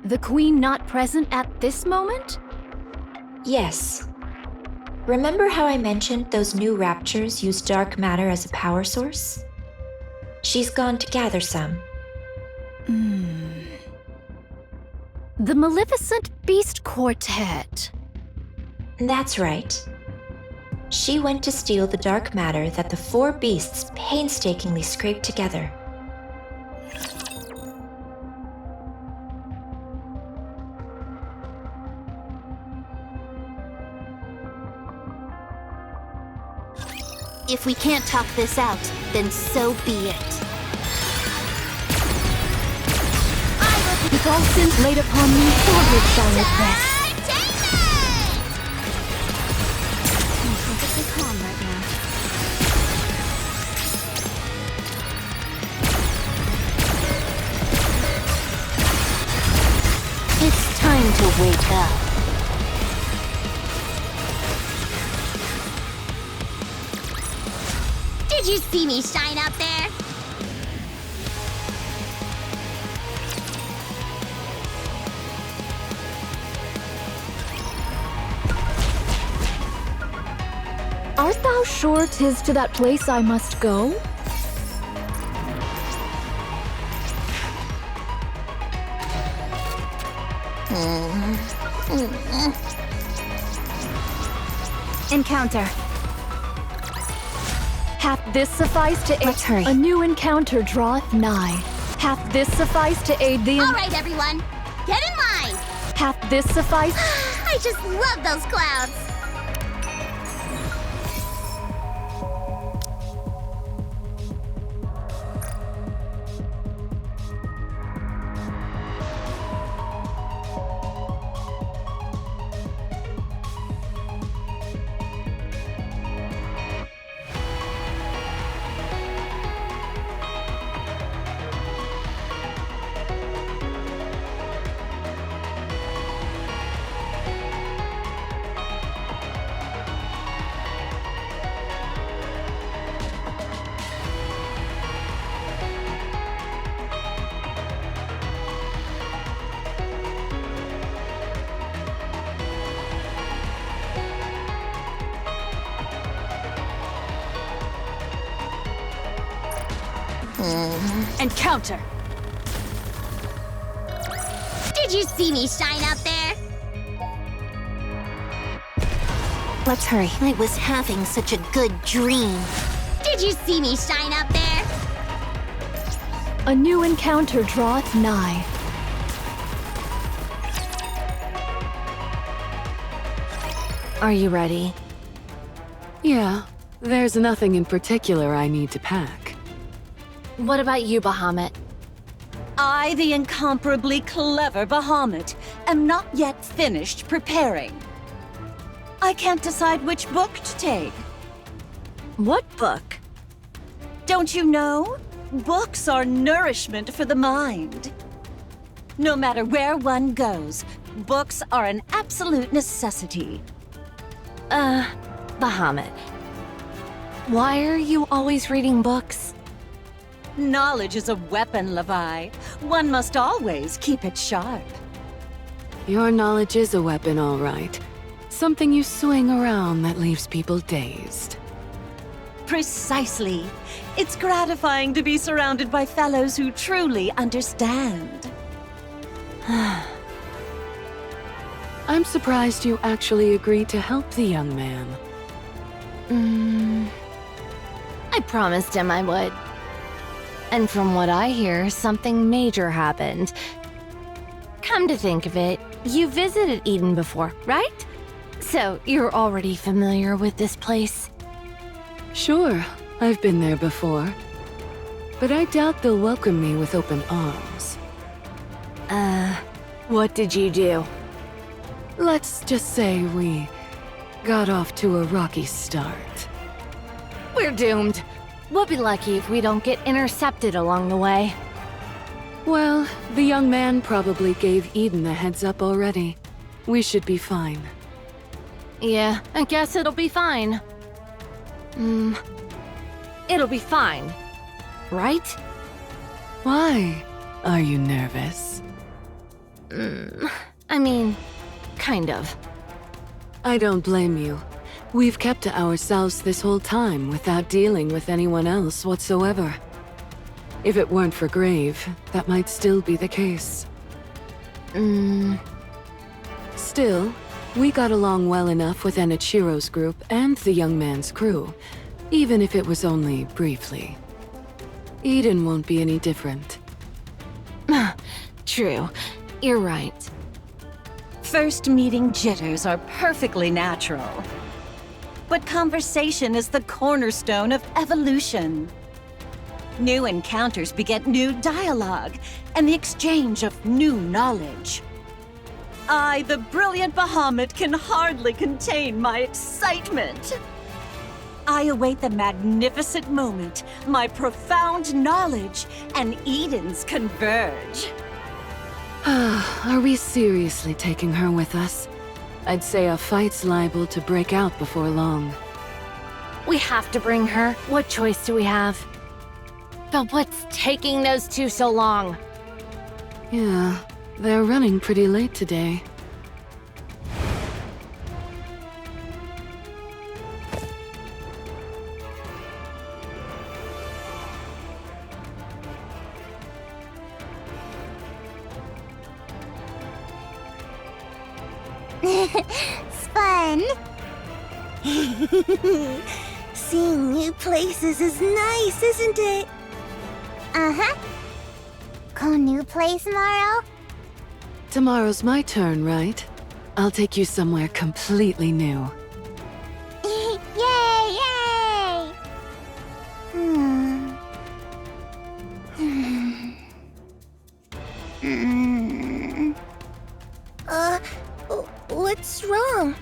The Queen not present at this moment? Yes. Remember how I mentioned those new raptures use dark matter as a power source? She's gone to gather some. The Maleficent Beast Quartet. That's right. She went to steal the dark matter that the four beasts painstakingly scraped together. If we can't talk this out, then so be it. If all sins laid upon me, forward shall it rest. Perfectly calm right now. It's time to wake up. Did you see me shine up there? Art thou sure 'tis to that place I must go? Encounter. Hath this suffice to aid? Let's hurry. A new encounter draweth nigh. Hath this suffice to aid thee? All right, everyone, get in line. Hath this suffice? I just love those clouds! Encounter! Did you see me shine up there? Let's hurry. I was having such a good dream. Did you see me shine up there? A new encounter draweth nigh. Are you ready? Yeah, there's nothing in particular I need to pack. What about you, Bahamut? I, the incomparably clever Bahamut, am not yet finished preparing. I can't decide which book to take. What book? Don't you know? Books are nourishment for the mind. No matter where one goes, books are an absolute necessity. Bahamut. Why are you always reading books? Knowledge is a weapon, Levi. One must always keep it sharp. Your knowledge is a weapon, all right. Something you swing around that leaves people dazed. Precisely. It's gratifying to be surrounded by fellows who truly understand. I'm surprised you actually agreed to help the young man. I promised him I would. And from what I hear, something major happened. Come to think of it, you visited Eden before, right? So you're already familiar with this place? Sure, I've been there before. But I doubt they'll welcome me with open arms. What did you do? Let's just say we got off to a rocky start. We're doomed. We'll be lucky if we don't get intercepted along the way. Well, the young man probably gave Eden a heads up already. We should be fine. Yeah, I guess it'll be fine. It'll be fine. Right? Why? Are you nervous? I mean, kind of. I don't blame you. We've kept to ourselves this whole time without dealing with anyone else whatsoever. If it weren't for Grave, that might still be the case. Still, we got along well enough with Enichiro's group and the young man's crew, even if it was only briefly. Eden won't be any different. True. You're right. First meeting jitters are perfectly natural. But conversation is the cornerstone of evolution. New encounters beget new dialogue and the exchange of new knowledge. I, the brilliant Bahamut, can hardly contain my excitement. I await the magnificent moment my profound knowledge and Edens converge. Are we seriously taking her with us? I'd say a fight's liable to break out before long. We have to bring her. What choice do we have? But what's taking those two so long? Yeah, they're running pretty late today. It's fun. Seeing new places is nice, isn't it? Uh-huh. Go new place tomorrow? Tomorrow's my turn, right? I'll take you somewhere completely new. Yay! Yay! What's wrong?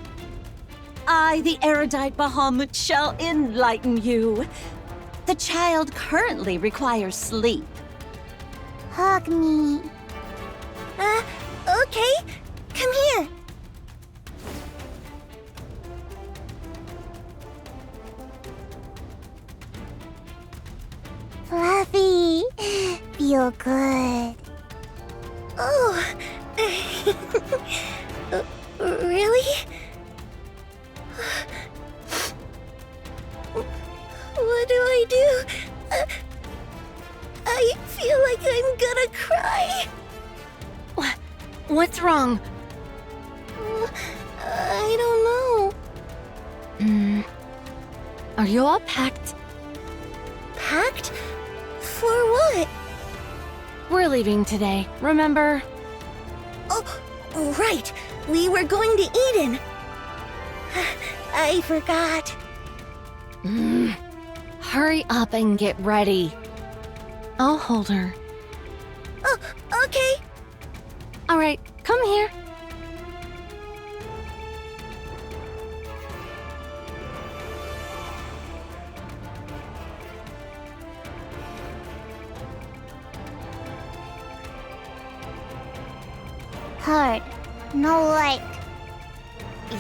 I, the erudite Bahamut, shall enlighten you. The child currently requires sleep. Hug me. Okay. Come here. Fluffy. Feel good. Oh. Really? What do I do? I feel like I'm gonna cry. What's wrong? I don't know. Are you all packed? Packed? For what? We're leaving today, remember? Oh, right. We were going to Eden. I forgot. Hurry up and get ready. I'll hold her. Oh, okay. All right, come here. Hard. No like.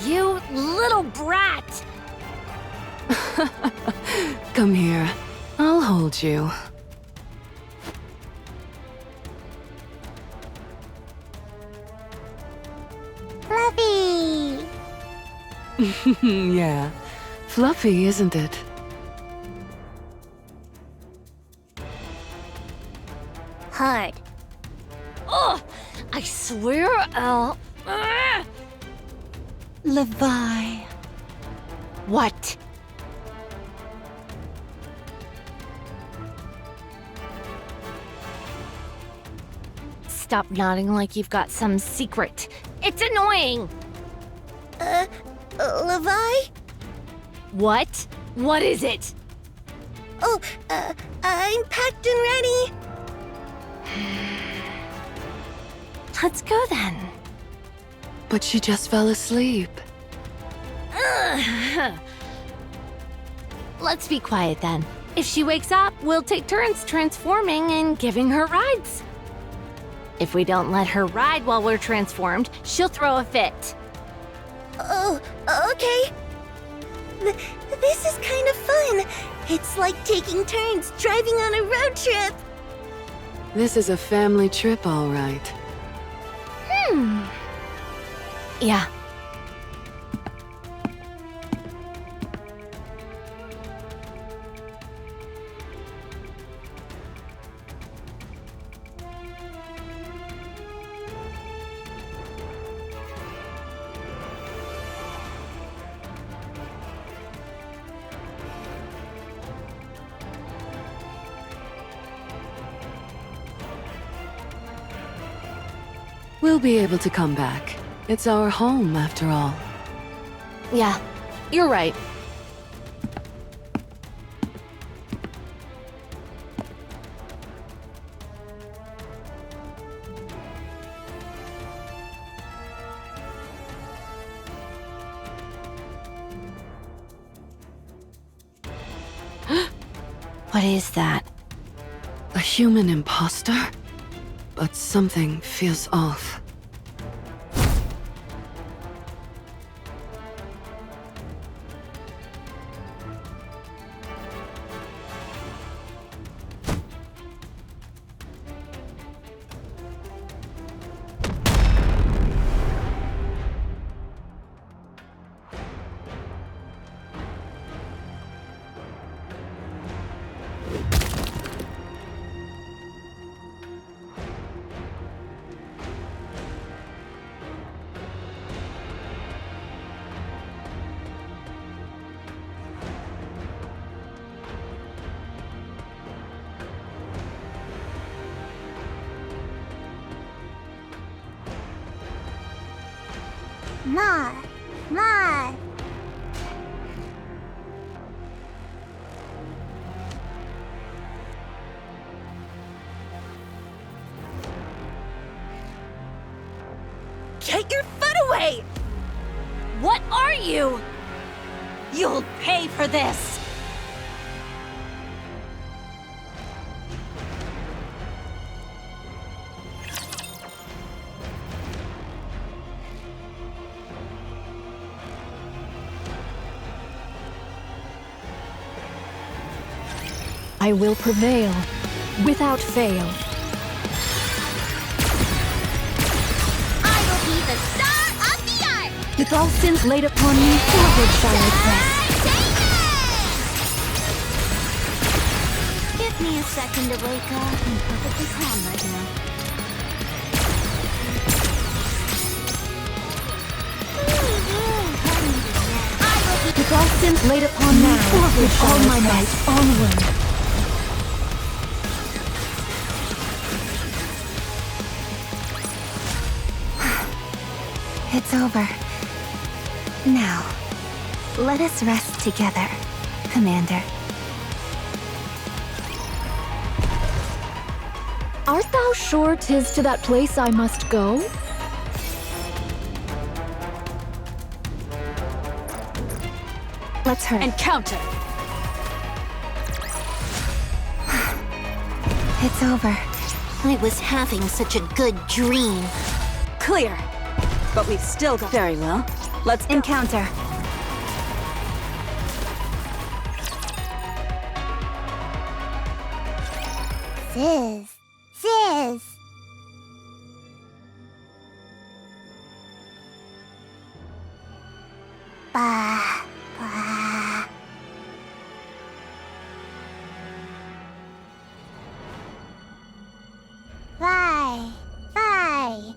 You little brat! Come here. I'll hold you. Fluffy! Yeah. Fluffy, isn't it? Hard. Oh, I swear I'll... Levi. What? Stop nodding like you've got some secret. It's annoying! Levi? What? What is it? Oh, I'm packed and ready. Let's go then. But she just fell asleep. Ugh. Let's be quiet then. If she wakes up, we'll take turns transforming and giving her rides. If we don't let her ride while we're transformed, she'll throw a fit. Oh, okay. This is kind of fun. It's like taking turns driving on a road trip. This is a family trip, all right. Yeah. We'll be able to come back. It's our home, after all. Yeah, you're right. What is that? A human imposter? But something feels off. Ma. Ma. Get your foot away! What are you? You'll pay for this! I will prevail, without fail. I will be the star of the art! With all sins laid upon me, forward shall I press. Give me a second to wake up. I'm perfectly calm right now. With all sins laid upon me, forward shall I press. Onward. It's over. Now, let us rest together, Commander. Art thou sure 'tis to that place I must go? Let's hurry. Encounter! It's over. I was having such a good dream. Clear. But we've still got... Very well. Let's Encounter. Sis. Bah. Bye. Bye.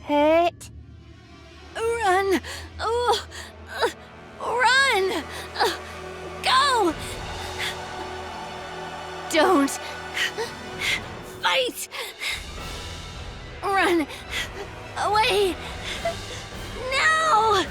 Hurt? Run! Run! Go! Don't fight! Run away! Now!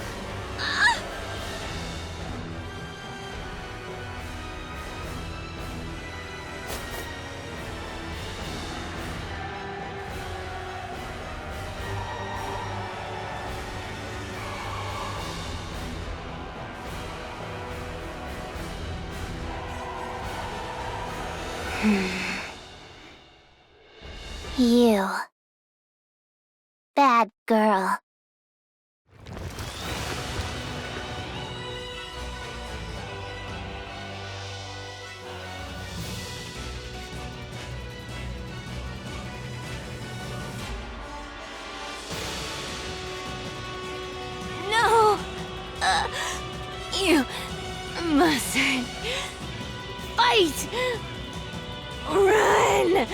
You. Bad girl. No! You mustn't fight! Run!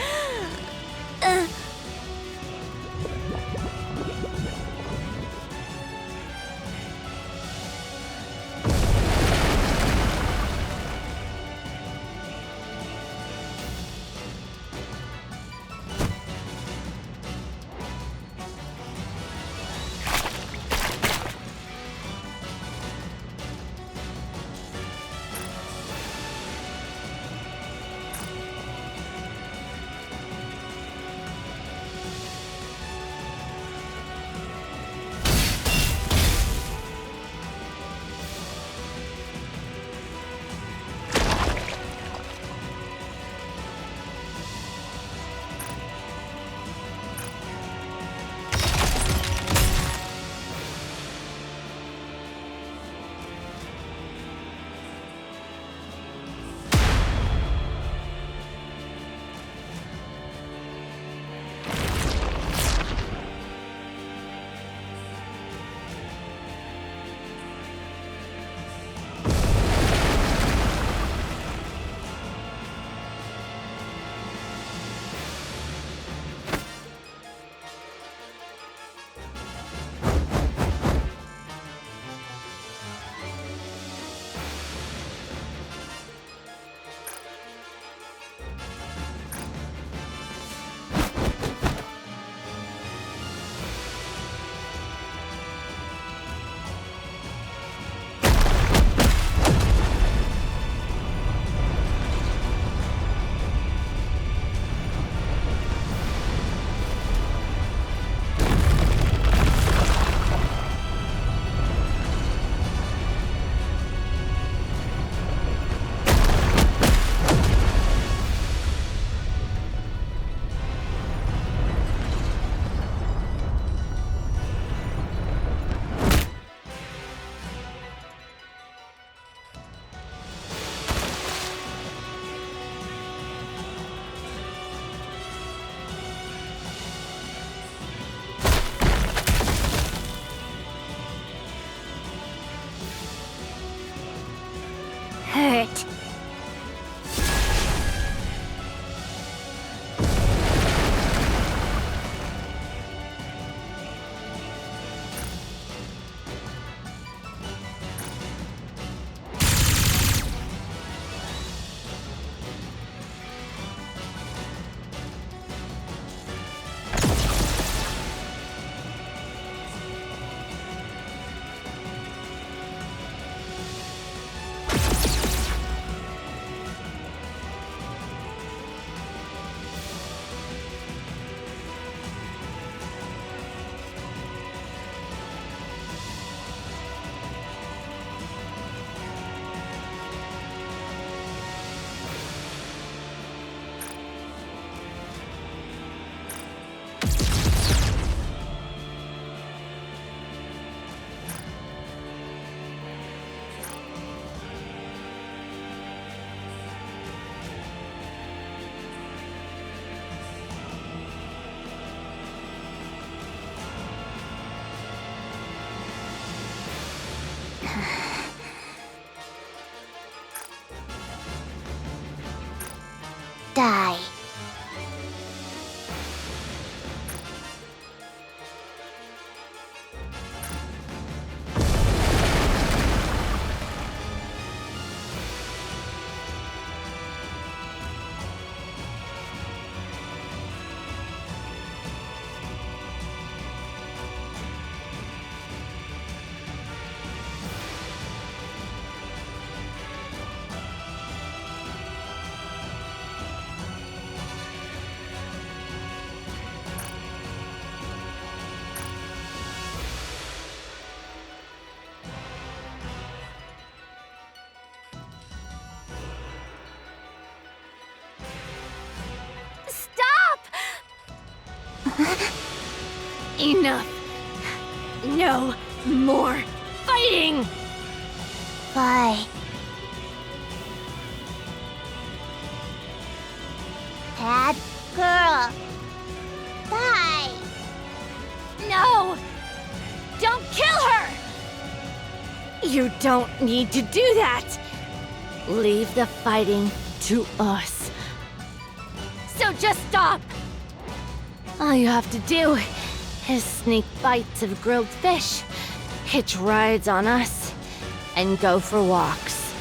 Enough. No more fighting! Bye. Bad girl. Bye. No! Don't kill her! You don't need to do that! Leave the fighting to us. So just stop! All you have to do is sneak bites of grilled fish, hitch rides on us, and go for walks.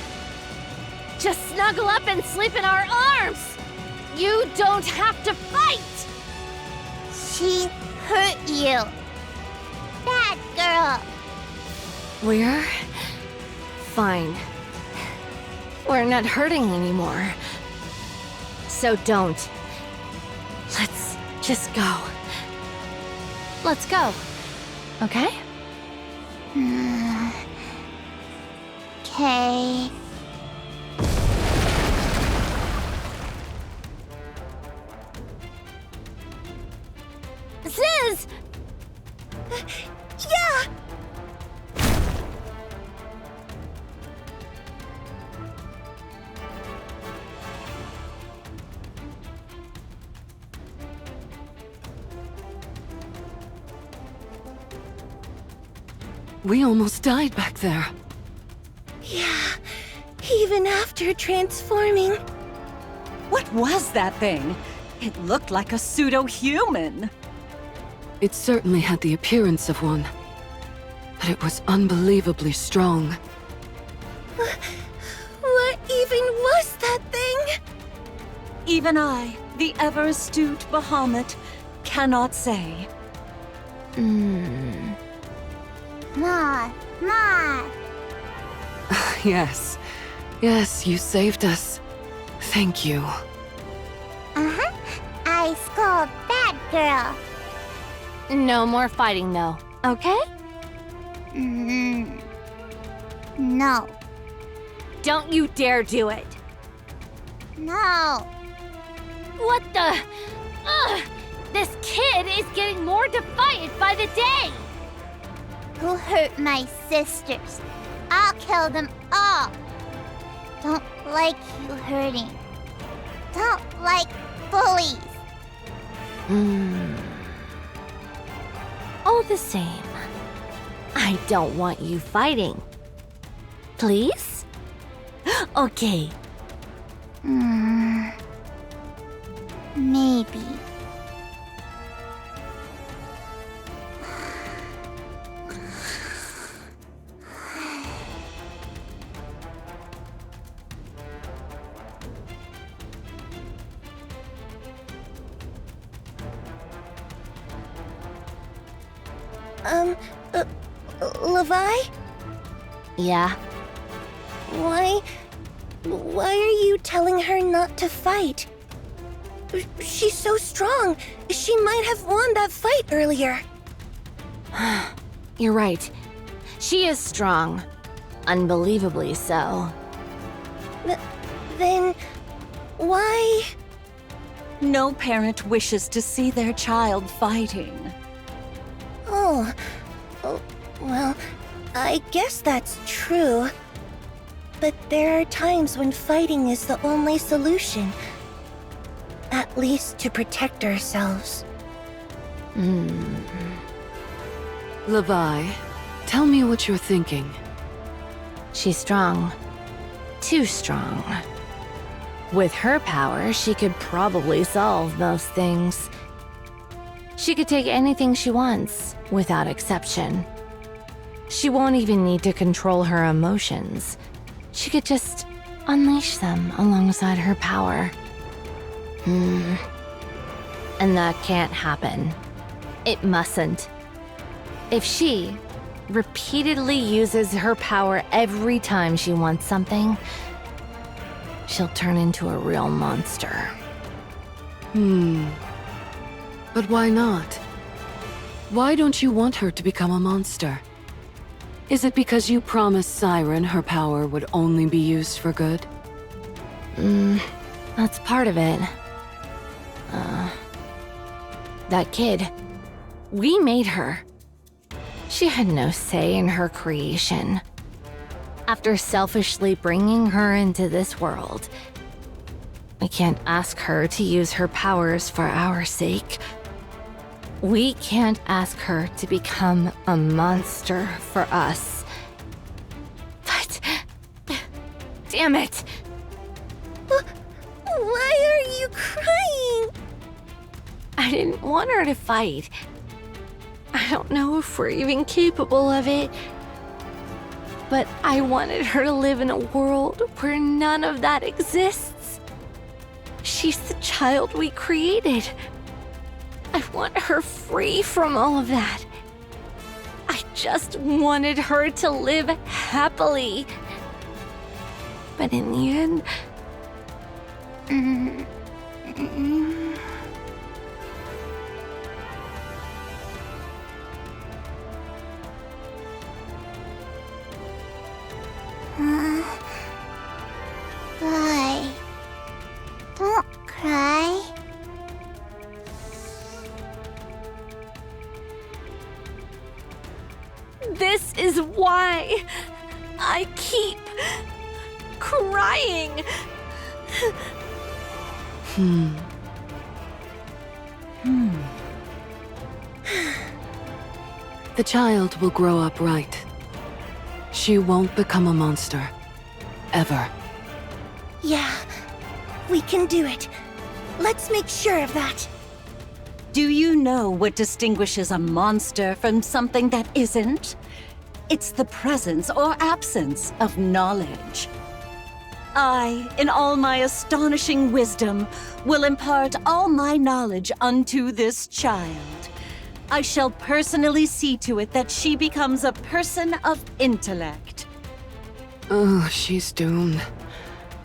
Just snuggle up and sleep in our arms! You don't have to fight! She hurt you. Bad girl. We're fine. We're not hurting anymore. So don't. Let's just go. Let's go. Okay? Okay. Ziz! Yeah! We almost died back there. Yeah. Even after transforming. What was that thing? It looked like a pseudo-human. It certainly had the appearance of one. But it was unbelievably strong. What even was that thing? Even I, the ever-astute Bahamut, cannot say. Ma. Yes. Yes, you saved us. Thank you. I scold bad girl. No more fighting, though. Okay? No. Don't you dare do it. No. What the? Ugh! This kid is getting more defiant by the day! Who hurt my sisters? I'll kill them all. Don't like you hurting. Don't like bullies. All the same, I don't want you fighting. Please? Okay. Maybe. Levi? Yeah? Why are you telling her not to fight? She's so strong. She might have won that fight earlier. You're right. She is strong. Unbelievably so. Then why? No parent wishes to see their child fighting. Oh, well, I guess that's true. But there are times when fighting is the only solution. At least to protect ourselves. Levi, tell me what you're thinking. She's strong. Too strong. With her power, she could probably solve most things. She could take anything she wants, without exception. She won't even need to control her emotions. She could just unleash them alongside her power. And that can't happen. It mustn't. If she repeatedly uses her power every time she wants something, she'll turn into a real monster. But why not? Why don't you want her to become a monster? Is it because you promised Siren her power would only be used for good? That's part of it. That kid. We made her. She had no say in her creation. After selfishly bringing her into this world, we can't ask her to use her powers for our sake. We can't ask her to become a monster for us. But... damn it! Why are you crying? I didn't want her to fight. I don't know if we're even capable of it. But I wanted her to live in a world where none of that exists. She's the child we created. I want her free from all of that. I just wanted her to live happily. But in the end... Why? Don't cry. This is why I keep crying. The child will grow up right. She won't become a monster. Ever. Yeah, we can do it. Let's make sure of that. Do you know what distinguishes a monster from something that isn't? It's the presence or absence of knowledge. I, in all my astonishing wisdom, will impart all my knowledge unto this child. I shall personally see to it that she becomes a person of intellect. Oh, she's doomed.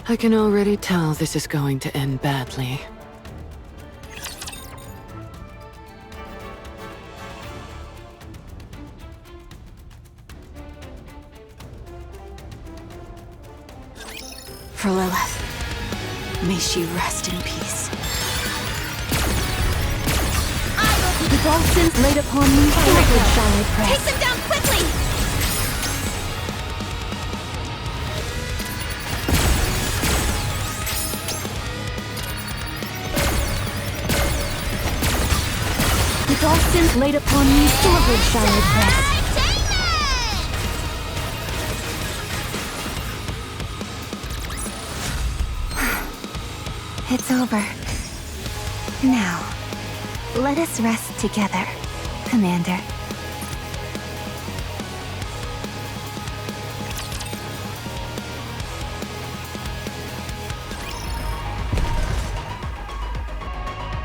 I can already tell this is going to end badly. For Lilith, may she rest in peace. The dark sins laid upon me, forward shall I press. Take them down quickly! The dark sins laid upon me, forward shall I press. It's over. Now, let us rest together, Commander.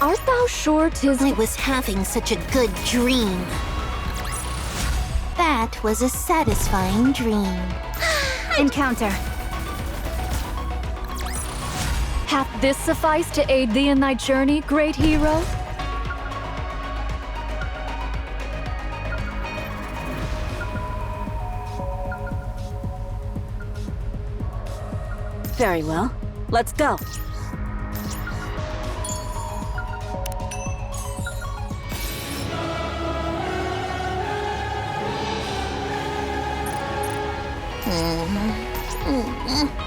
Art thou sure 'tis... I was having such a good dream. That was a satisfying dream. Encounter. Hath this sufficed to aid thee in thy journey, great hero? Very well. Let's go.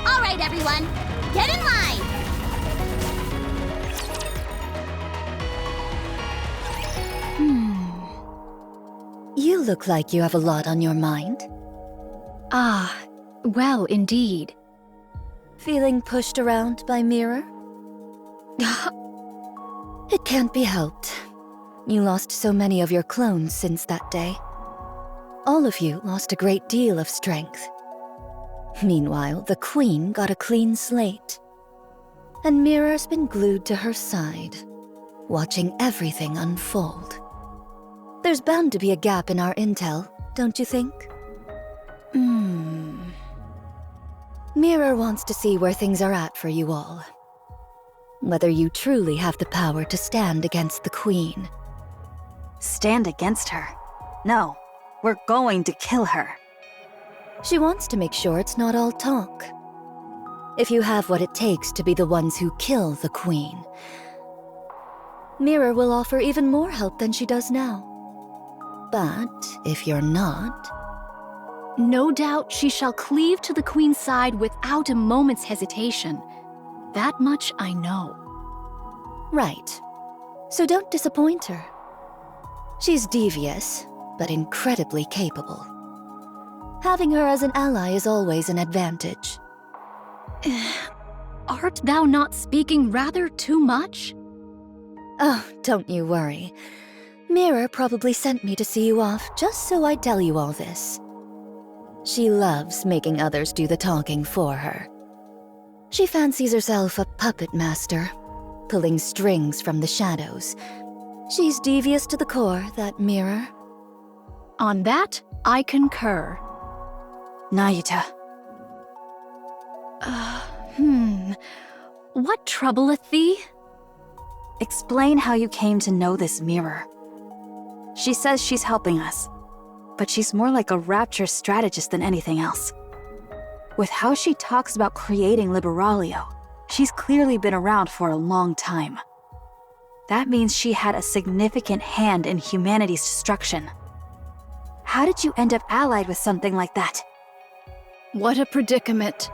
All right, everyone, get in line. You look like you have a lot on your mind. Ah, well, indeed. Feeling pushed around by Mirror? It can't be helped. You lost so many of your clones since that day. All of you lost a great deal of strength. Meanwhile, the Queen got a clean slate. And Mirror's been glued to her side, watching everything unfold. There's bound to be a gap in our intel, don't you think? Mirror wants to see where things are at for you all. Whether you truly have the power to stand against the Queen. Stand against her? No, we're going to kill her. She wants to make sure it's not all talk. If you have what it takes to be the ones who kill the Queen, Mirror will offer even more help than she does now. But if you're not... No doubt she shall cleave to the Queen's side without a moment's hesitation. That much I know. Right. So don't disappoint her. She's devious, but incredibly capable. Having her as an ally is always an advantage. Art thou not speaking rather too much? Oh, don't you worry. Mirror probably sent me to see you off just so I tell you all this. She loves making others do the talking for her. She fancies herself a puppet master, pulling strings from the shadows. She's devious to the core, that Mirror. On that, I concur. Nayuta. What troubleth thee? Explain how you came to know this Mirror. She says she's helping us, but she's more like a rapture strategist than anything else. With how she talks about creating Liberalio, she's clearly been around for a long time. That means she had a significant hand in humanity's destruction. How did you end up allied with something like that? What a predicament.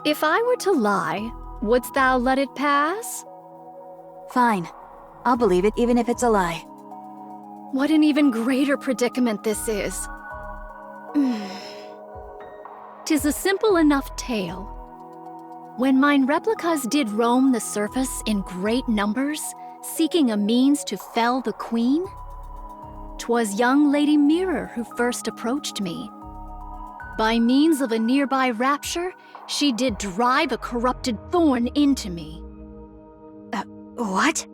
If I were to lie, wouldst thou let it pass? Fine. I'll believe it even if it's a lie. What an even greater predicament this is. 'Tis a simple enough tale. When mine replicas did roam the surface in great numbers, seeking a means to fell the Queen, 'twas young Lady Mirror who first approached me. By means of a nearby rapture, she did drive a corrupted thorn into me. What?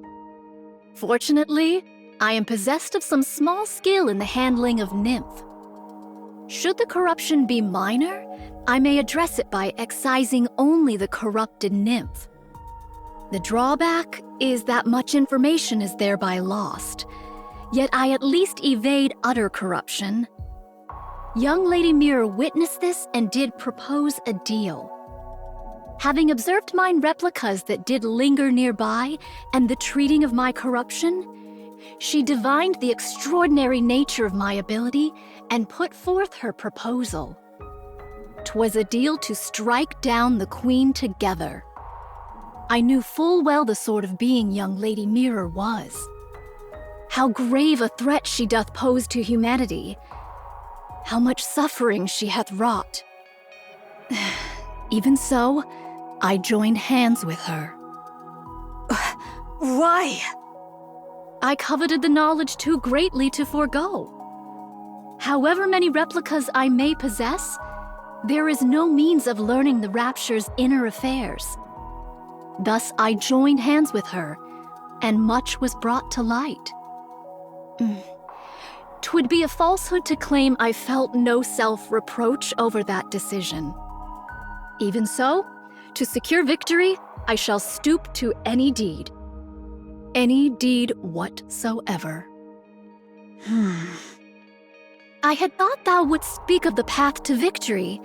Fortunately, I am possessed of some small skill in the handling of nymph. Should the corruption be minor, I may address it by excising only the corrupted nymph. The drawback is that much information is thereby lost, yet I at least evade utter corruption. Young Lady Mirror witnessed this and did propose a deal. Having observed mine replicas that did linger nearby and the treating of my corruption, she divined the extraordinary nature of my ability and put forth her proposal. 'Twas a deal to strike down the Queen together. I knew full well the sort of being young Lady Mirror was. How grave a threat she doth pose to humanity. How much suffering she hath wrought. Even so, I joined hands with her. Why? I coveted the knowledge too greatly to forego. However many replicas I may possess, there is no means of learning the Rapture's inner affairs. Thus I joined hands with her, and much was brought to light. 'Twould be a falsehood to claim I felt no self-reproach over that decision. Even so, to secure victory, I shall stoop to any deed. Any deed whatsoever. I had thought thou wouldst speak of the path to victory,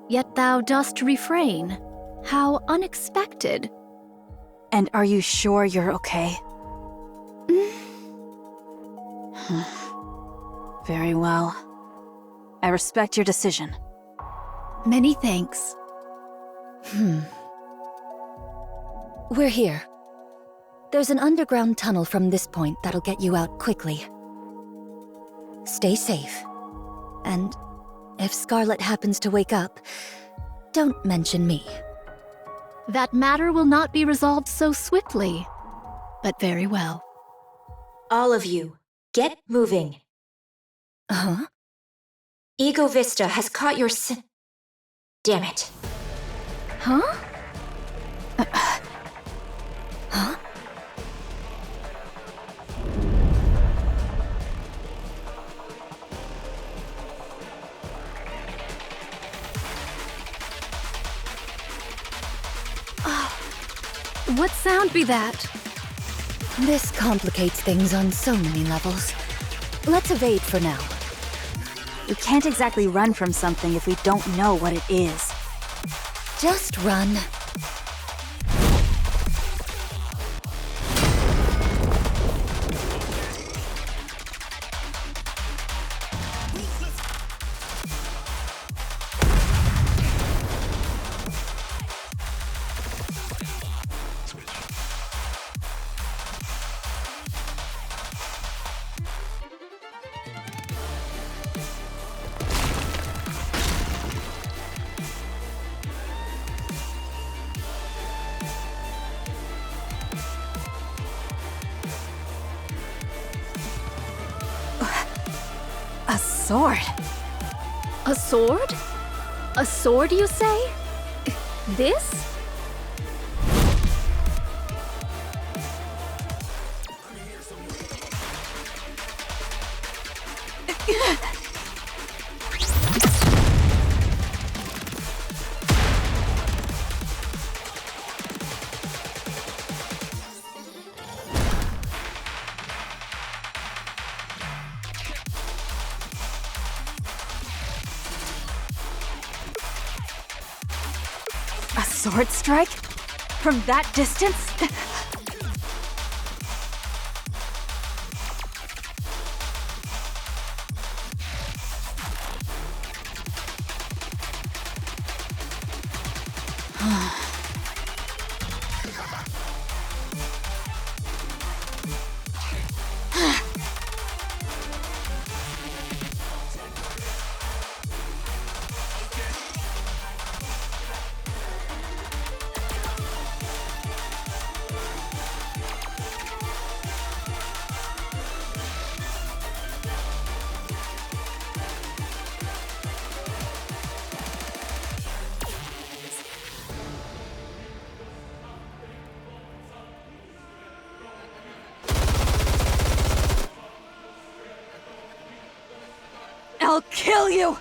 yet thou dost refrain. How unexpected. And are you sure you're okay? Very well. I respect your decision. Many thanks. We're here. There's an underground tunnel from this point that'll get you out quickly. Stay safe. And if Scarlet happens to wake up, don't mention me. That matter will not be resolved so swiftly, but very well. All of you, get moving. Huh? Ego Vista has caught your Damn it. Huh? Huh? What sound be that? This complicates things on so many levels. Let's evade for now. We can't exactly run from something if we don't know what it is. Just run. A sword. A sword? A sword, you say? This? A sword strike? From that distance? I'll kill you!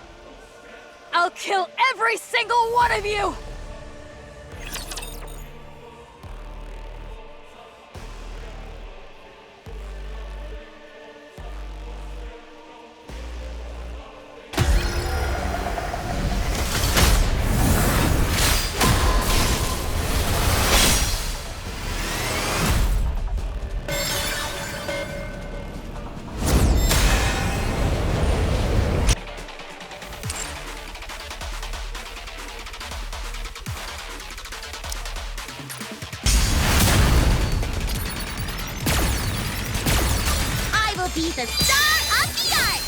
I'll kill every single one of you! Be the star of the art!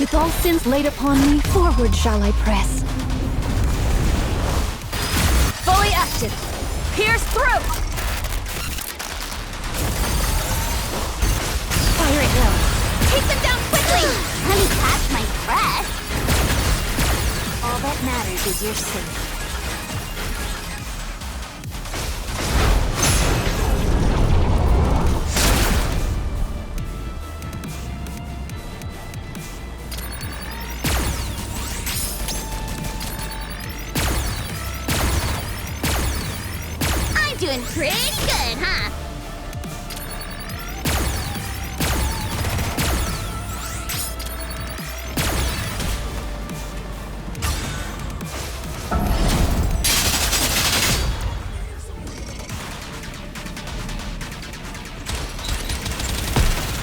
With all sins laid upon me, forward shall I press. Fully active! Pierce through! Fire at will. Take them down quickly! Let me catch my breath. All that matters is your safety. Doing pretty good, huh?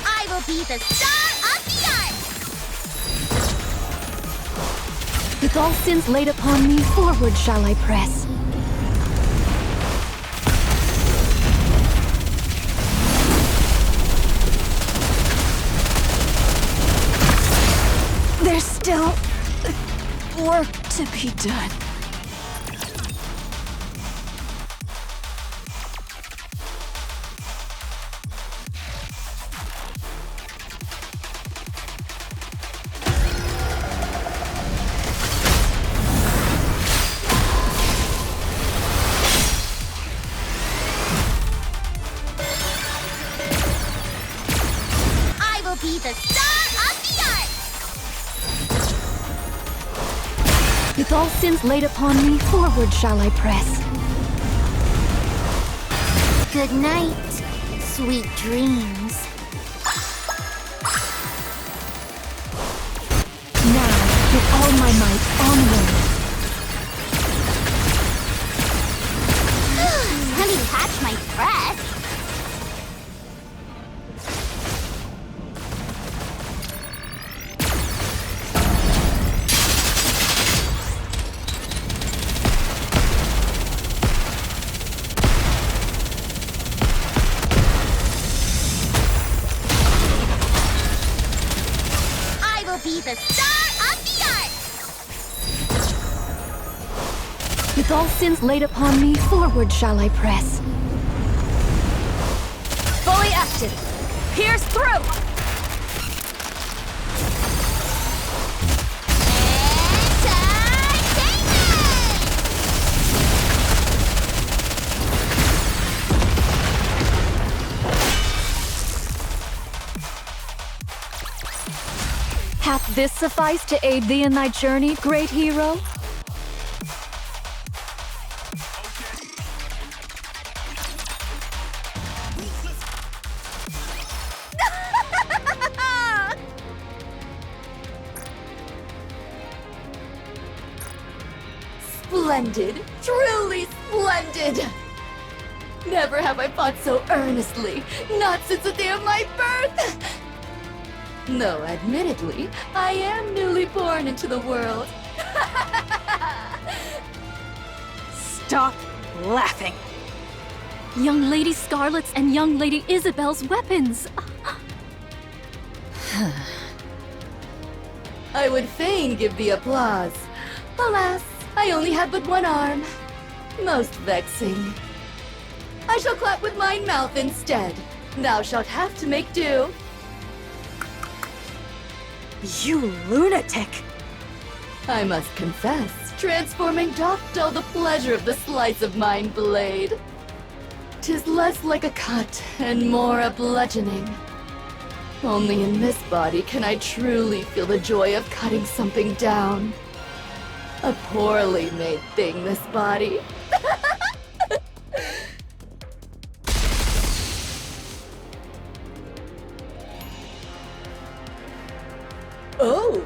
I will be the star of the art! With all sins laid upon me, forward shall I press. There's still work to be done. I will be the star of the art! With all sins laid upon me, forward shall I press. Good night, sweet dreams. Now, with all my might, onward. Let me catch my breath. Be the star of the art! With all sins laid upon me, forward shall I press. Fully active! Pierce through! Hath this sufficed to aid thee in thy journey, great hero? Splendid, truly splendid! Never have I fought so earnestly, not since the day of my birth! Though, admittedly, I am newly born into the world. Stop laughing. Young Lady Scarlet's and Young Lady Isabel's weapons! I would fain give thee applause. Alas, I only have but one arm. Most vexing. I shall clap with mine mouth instead. Thou shalt have to make do. You lunatic! I must confess, transforming doth dull the pleasure of the slice of mine blade. 'Tis less like a cut and more a bludgeoning. Only in this body can I truly feel the joy of cutting something down. A poorly made thing, this body. Oh!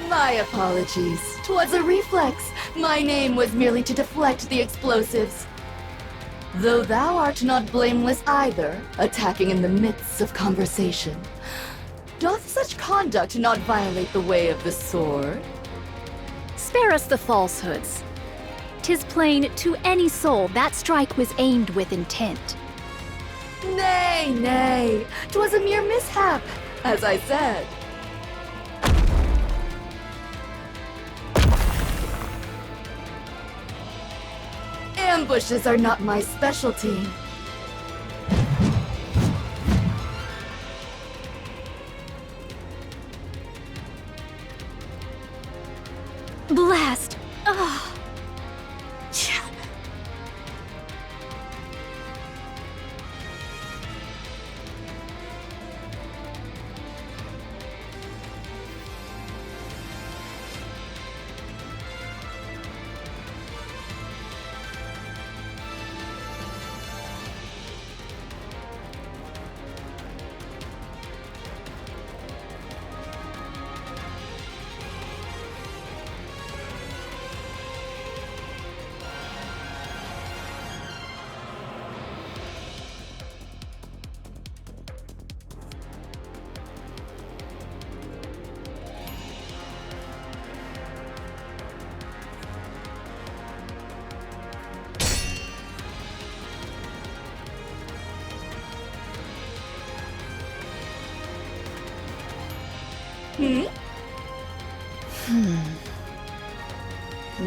My apologies. 'Twas a reflex. My name was merely to deflect the explosives. Though thou art not blameless either, attacking in the midst of conversation. Doth such conduct not violate the way of the sword? Spare us the falsehoods. 'Tis plain to any soul that strike was aimed with intent. Nay, nay, 'twas a mere mishap, as I said. Ambushes are not my specialty. Blast! Ugh.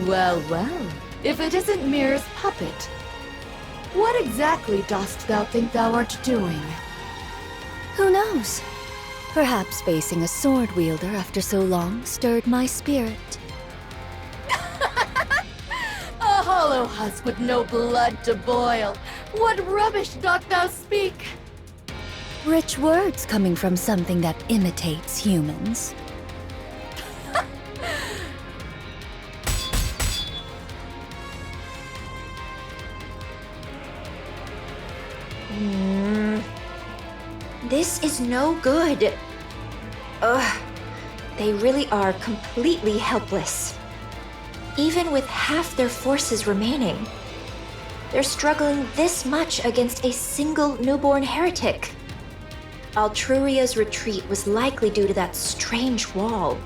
Well, well, if it isn't Mirror's puppet, what exactly dost thou think thou art doing? Who knows? Perhaps facing a sword wielder after so long stirred my spirit. A hollow husk with no blood to boil. What rubbish dost thou speak? Rich words coming from something that imitates humans. This is no good. Ugh. They really are completely helpless. Even with half their forces remaining. They're struggling this much against a single newborn heretic. Altruria's retreat was likely due to that strange wall.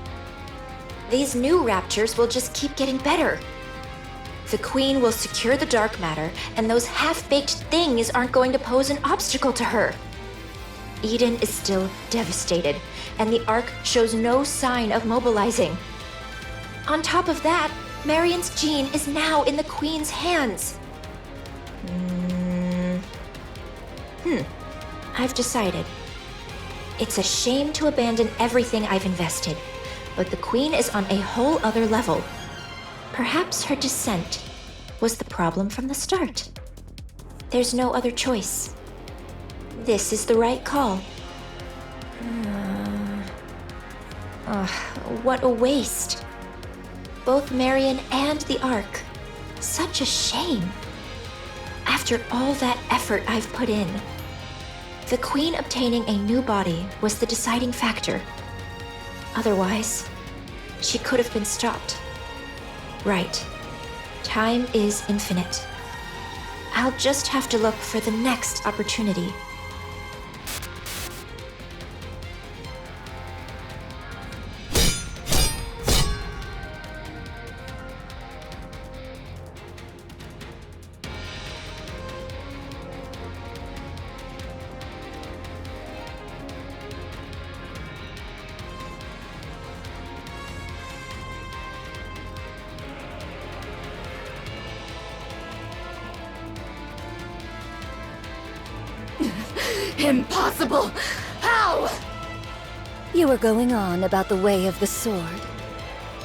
these new raptures will just keep getting better. The Queen will secure the dark matter, and those half-baked things aren't going to pose an obstacle to her. Eden is still devastated, and the Ark shows no sign of mobilizing. On top of that, Marion's gene is now in the Queen's hands. I've decided. It's a shame to abandon everything I've invested, but the Queen is on a whole other level. Perhaps her descent was the problem from the start. There's no other choice. This is the right call. What a waste. Both Marion and the Ark. Such a shame. After all that effort I've put in, the Queen obtaining a new body was the deciding factor. Otherwise, she could have been stopped. Right. Time is infinite. I'll just have to look for the next opportunity. Impossible! How? You were going on about the way of the sword.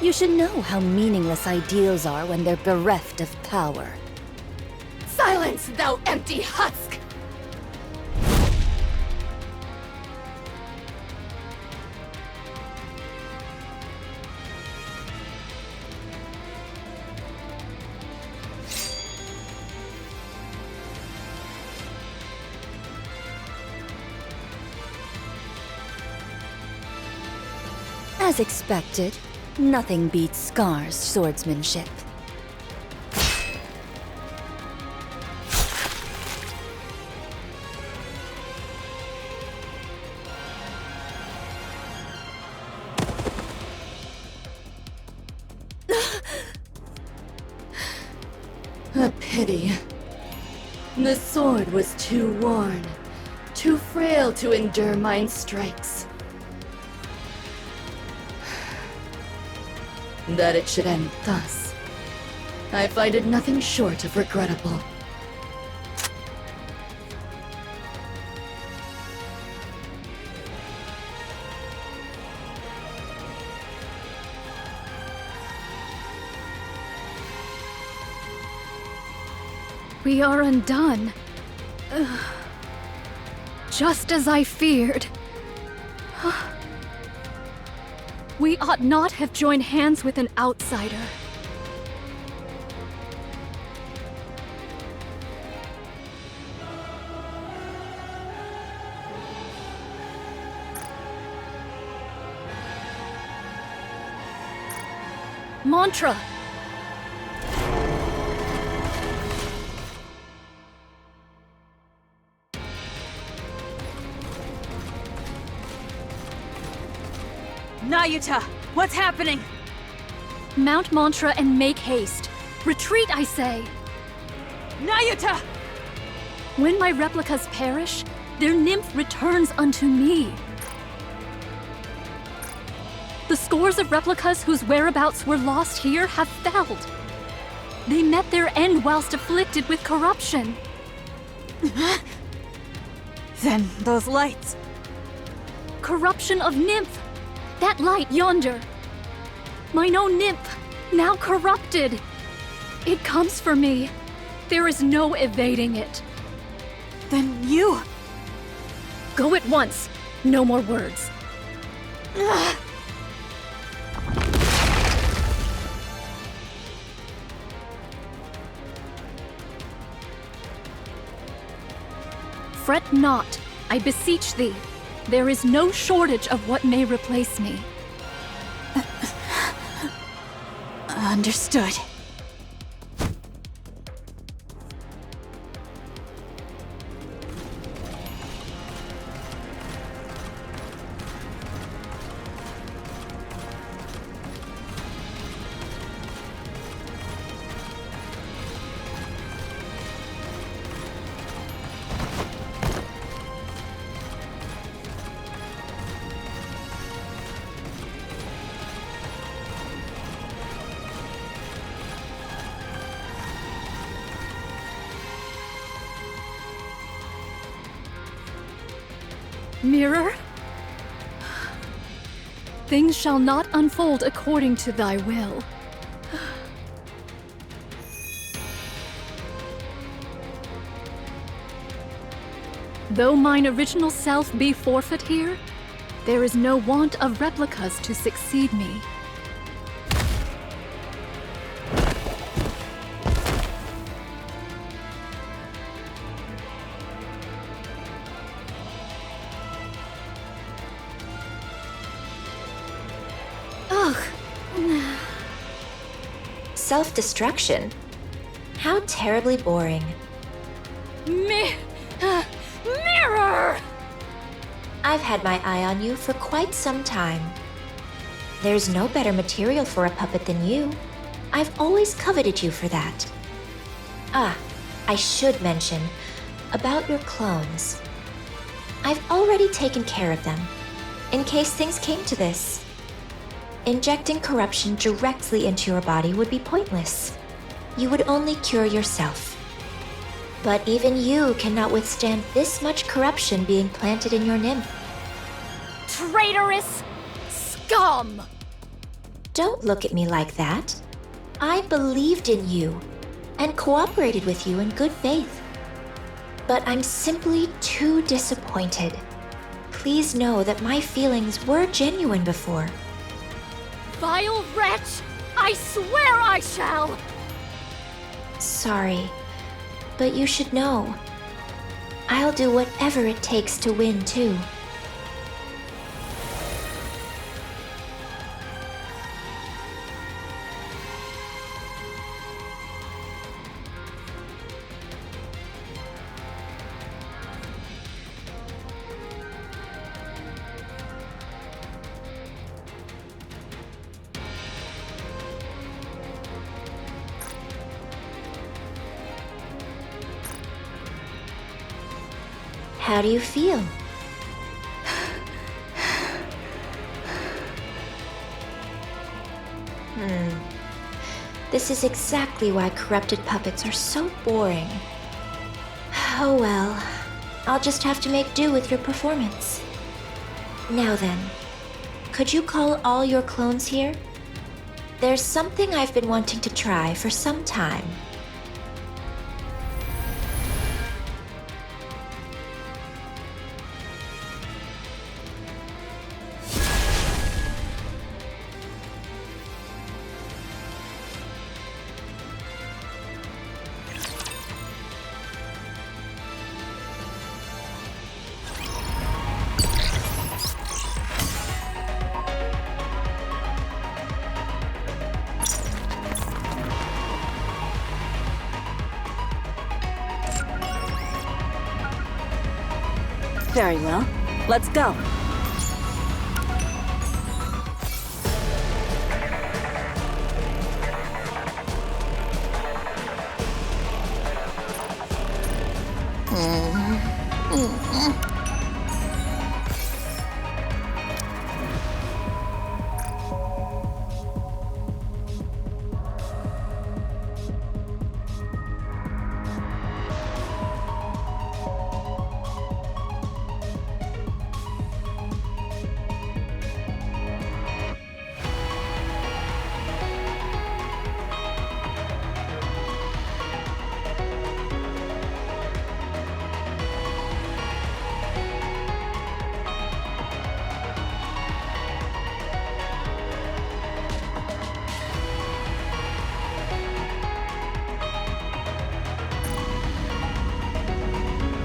You should know how meaningless ideals are when they're bereft of power. Silence, thou empty husk! As expected, nothing beats Scar's swordsmanship. A pity. The sword was too worn, too frail to endure mine strikes. That it should end thus, I find it nothing short of regrettable. We are undone. Just as I feared. We ought not have joined hands with an outsider. Mantra! Nayuta, what's happening? Mount Mantra and make haste. Retreat, I say! Nayuta! When my replicas perish, their nymph returns unto me. The scores of replicas whose whereabouts were lost here have failed. They met their end whilst afflicted with corruption. Then those lights. Corruption of nymph! That light yonder! Mine own nymph, now corrupted! It comes for me. There is no evading it. Then you... Go at once. No more words. Fret not, I beseech thee. There is no shortage of what may replace me. Understood. Mirror? Things shall not unfold according to thy will. Though mine original self be forfeit here, there is no want of replicas to succeed me. Ugh. Self-destruction? How terribly boring. Mirror! I've had my eye on you for quite some time. There's no better material for a puppet than you. I've always coveted you for that. Ah, I should mention about your clones. I've already taken care of them, in case things came to this. Injecting corruption directly into your body would be pointless. You would only cure yourself. But even you cannot withstand this much corruption being planted in your nymph. Traitorous scum! Don't look at me like that. I believed in you and cooperated with you in good faith. But I'm simply too disappointed. Please know that my feelings were genuine before. Vile wretch! I swear I shall! Sorry, but you should know. I'll do whatever it takes to win, too. How do you feel? This is exactly why corrupted puppets are so boring. Oh well, I'll just have to make do with your performance. Now then, could you call all your clones here? There's something I've been wanting to try for some time. Very well. Let's go.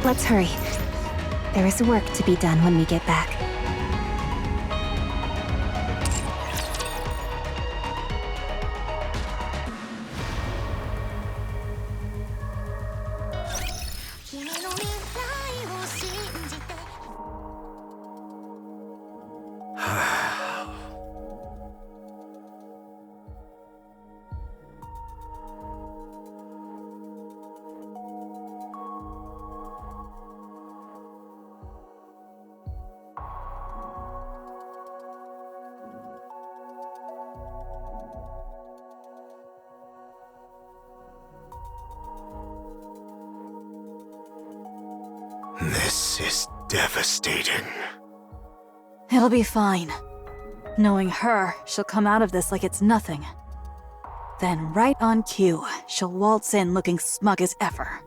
Let's hurry. There is work to be done when we get back. This is devastating. It'll be fine. Knowing her, she'll come out of this like it's nothing. Then, right on cue, she'll waltz in looking smug as ever.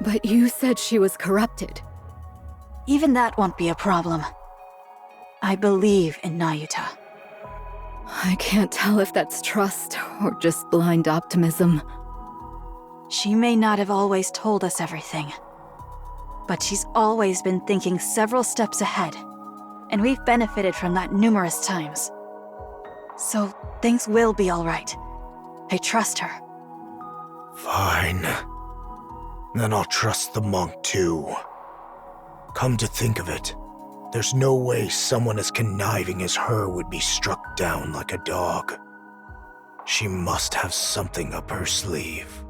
But you said she was corrupted. Even that won't be a problem. I believe in Nayuta. I can't tell if that's trust or just blind optimism. She may not have always told us everything, but she's always been thinking several steps ahead, and we've benefited from that numerous times. So things will be all right. I trust her. Fine. Then I'll trust the monk too. Come to think of it, there's no way someone as conniving as her would be struck down like a dog. She must have something up her sleeve.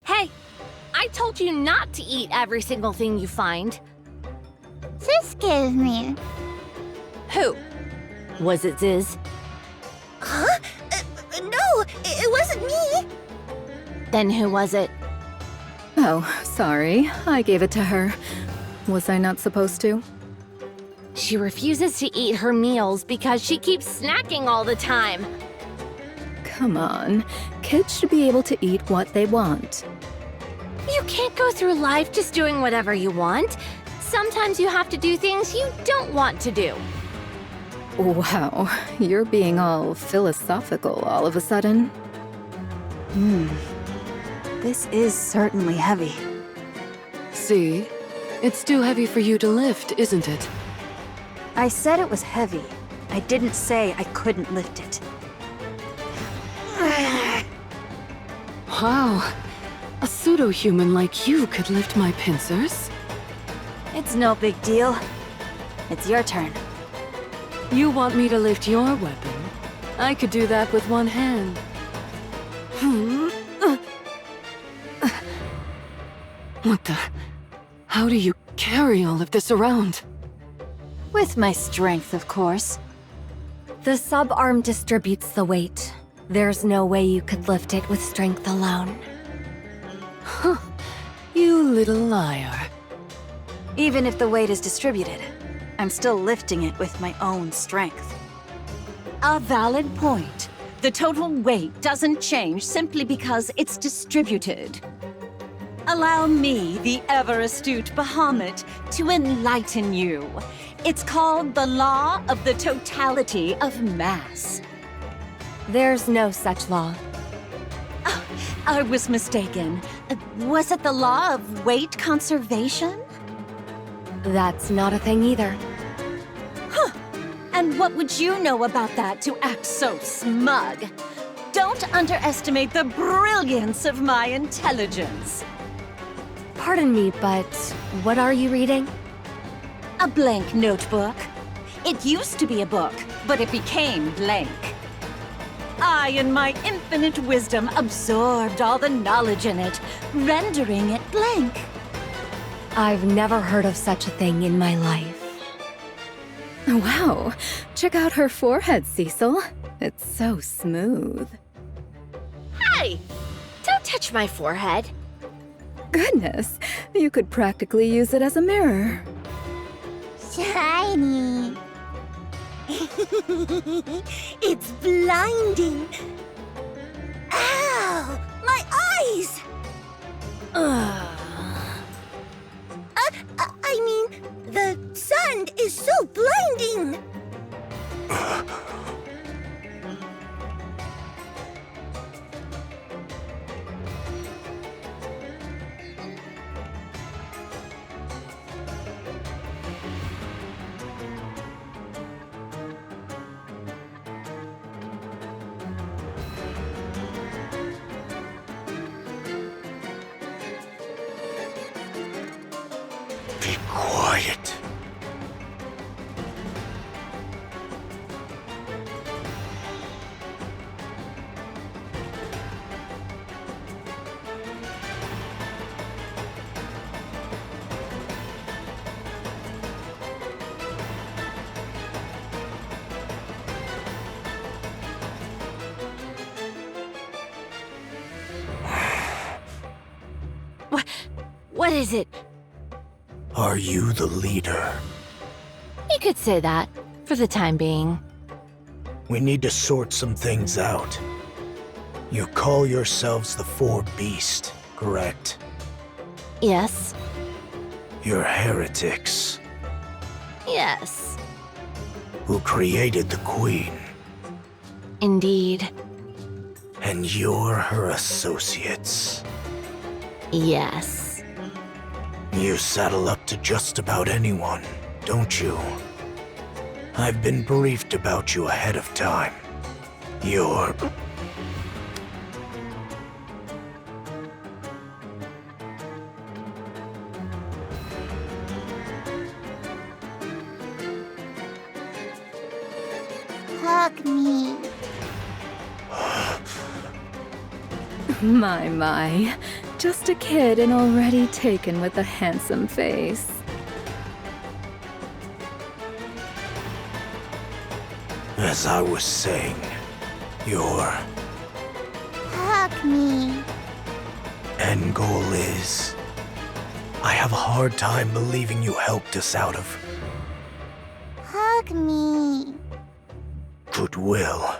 Hey, I told you not to eat every single thing you find. Excuse me. Who? Was it Ziz? Huh? No, it wasn't me. Then who was it? Oh, sorry. I gave it to her. Was I not supposed to? She refuses to eat her meals because she keeps snacking all the time. Come on. Kids should be able to eat what they want. You can't go through life just doing whatever you want. Sometimes you have to do things you don't want to do. Wow, you're being all philosophical all of a sudden. This is certainly heavy. See? It's too heavy for you to lift, isn't it? I said it was heavy. I didn't say I couldn't lift it. Wow. A pseudo-human like you could lift my pincers? It's no big deal. It's your turn. You want me to lift your weapon? I could do that with one hand. What the... How do you carry all of this around? With my strength, of course. The sub-arm distributes the weight. There's no way you could lift it with strength alone. Huh. You little liar. Even if the weight is distributed, I'm still lifting it with my own strength. A valid point. The total weight doesn't change simply because it's distributed. Allow me, the ever-astute Bahamut, to enlighten you. It's called the law of the totality of mass. There's no such law. Oh, I was mistaken. Was it the law of weight conservation? That's not a thing either. Huh. And what would you know about that to act so smug? Don't underestimate the brilliance of my intelligence. Pardon me, but what are you reading? A blank notebook. It used to be a book, but it became blank. I, in my infinite wisdom, absorbed all the knowledge in it, rendering it blank. I've never heard of such a thing in my life. Wow, check out her forehead, Cecil. It's so smooth. Hey! Don't touch my forehead. Goodness, you could practically use it as a mirror. Shiny. It's blinding. Ow! My eyes! I mean, the sun is so blinding! Be quiet. What is it? Are you the leader? You could say that, for the time being. We need to sort some things out. You call yourselves the Four Beast, correct? Yes. You're heretics Yes. who created the Queen, Indeed. and you're her associates. Yes. You saddle up to just about anyone, don't you? I've been briefed about you ahead of time. You're... Hug me. My. Just a kid and already taken with a handsome face. As I was saying, your Hug me. end goal is... I have a hard time believing you helped us out of Hug me. goodwill.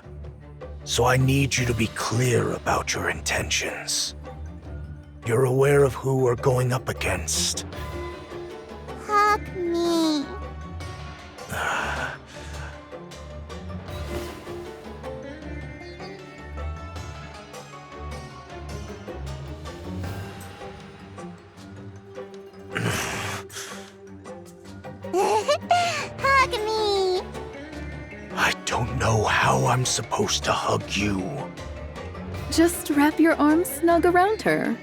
So I need you to be clear about your intentions. You're aware of who we're going up against. Hug me. Hug me. I don't know how I'm supposed to hug you. Just wrap your arms snug around her.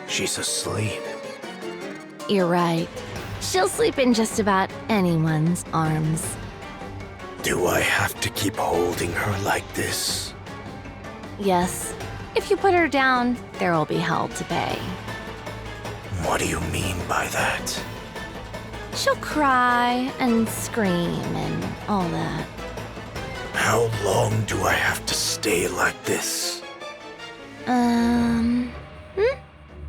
She's asleep. You're right. She'll sleep in just about anyone's arms. Do I have to keep holding her like this? Yes. If you put her down, there will be hell to pay. What do you mean by that? She'll cry and scream and all that. How long do I have to stay like this?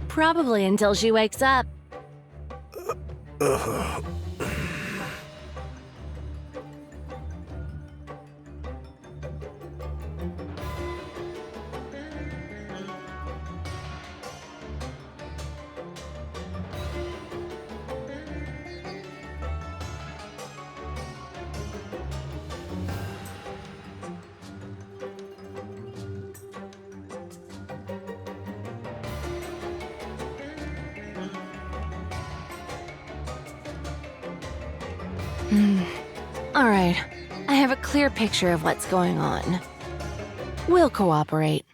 Probably until she wakes up. All right. I have a clear picture of what's going on. We'll cooperate.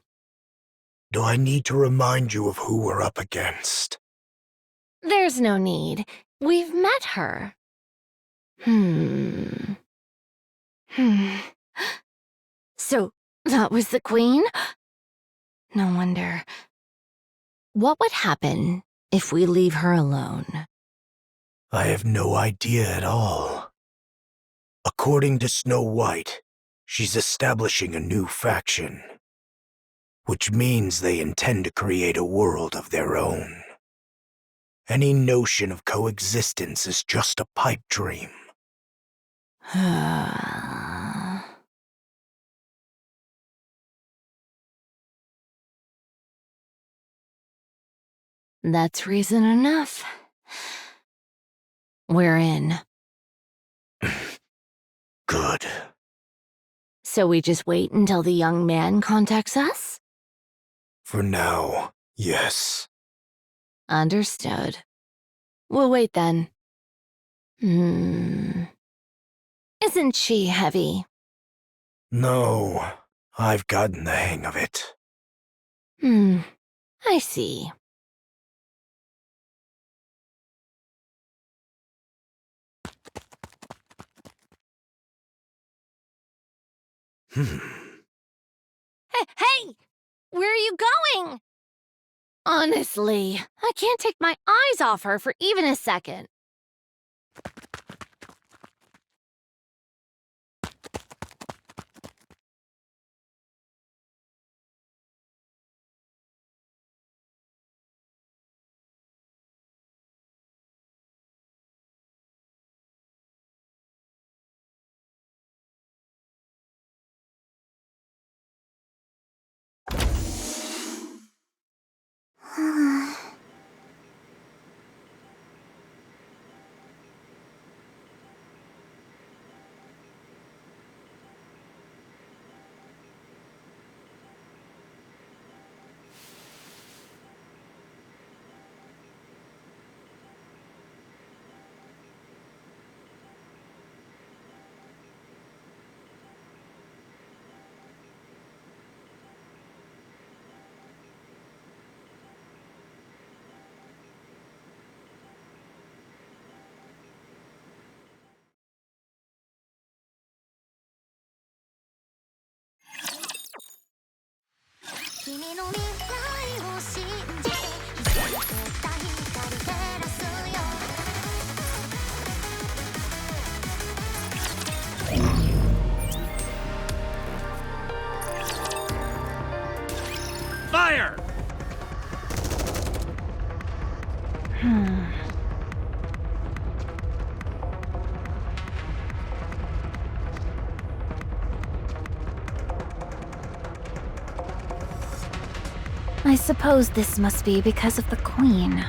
Do I need to remind you of who we're up against? There's no need. We've met her. So, that was the queen? No wonder. What would happen if we leave her alone? I have no idea at all. According to Snow White, she's establishing a new faction. Which means they intend to create a world of their own. Any notion of coexistence is just a pipe dream. That's reason enough. We're in. Good. So we just wait until the young man contacts us? For now, yes. Understood. We'll wait then. Isn't she heavy? No, I've gotten the hang of it. I see. Hey! Where are you going? Honestly, I can't take my eyes off her for even a second. Fire! I suppose this must be because of the queen.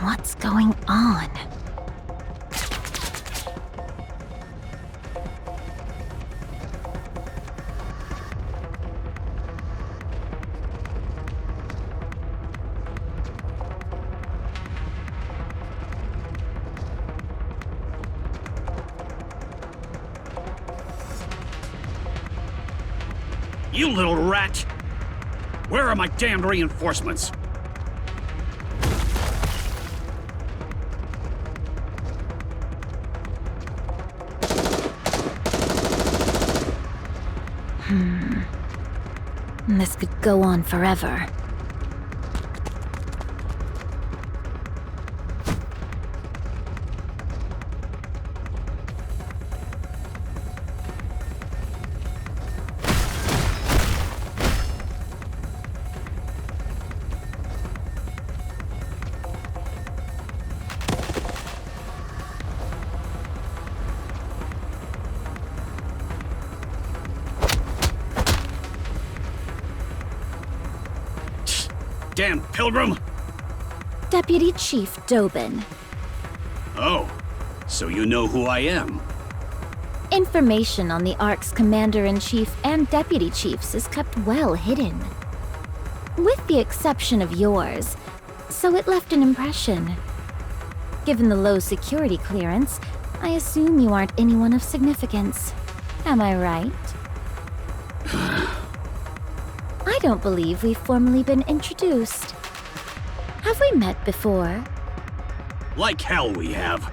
What's going on? You little rat! Where are my damned reinforcements? This could go on forever. Damn pilgrim! Deputy Chief Dobin. Oh, so you know who I am. Information on the Ark's Commander-in-Chief and Deputy Chiefs is kept well hidden. With the exception of yours, so it left an impression. Given the low security clearance, I assume you aren't anyone of significance. Am I right? I don't believe we've formally been introduced. Have we met before? Like hell we have.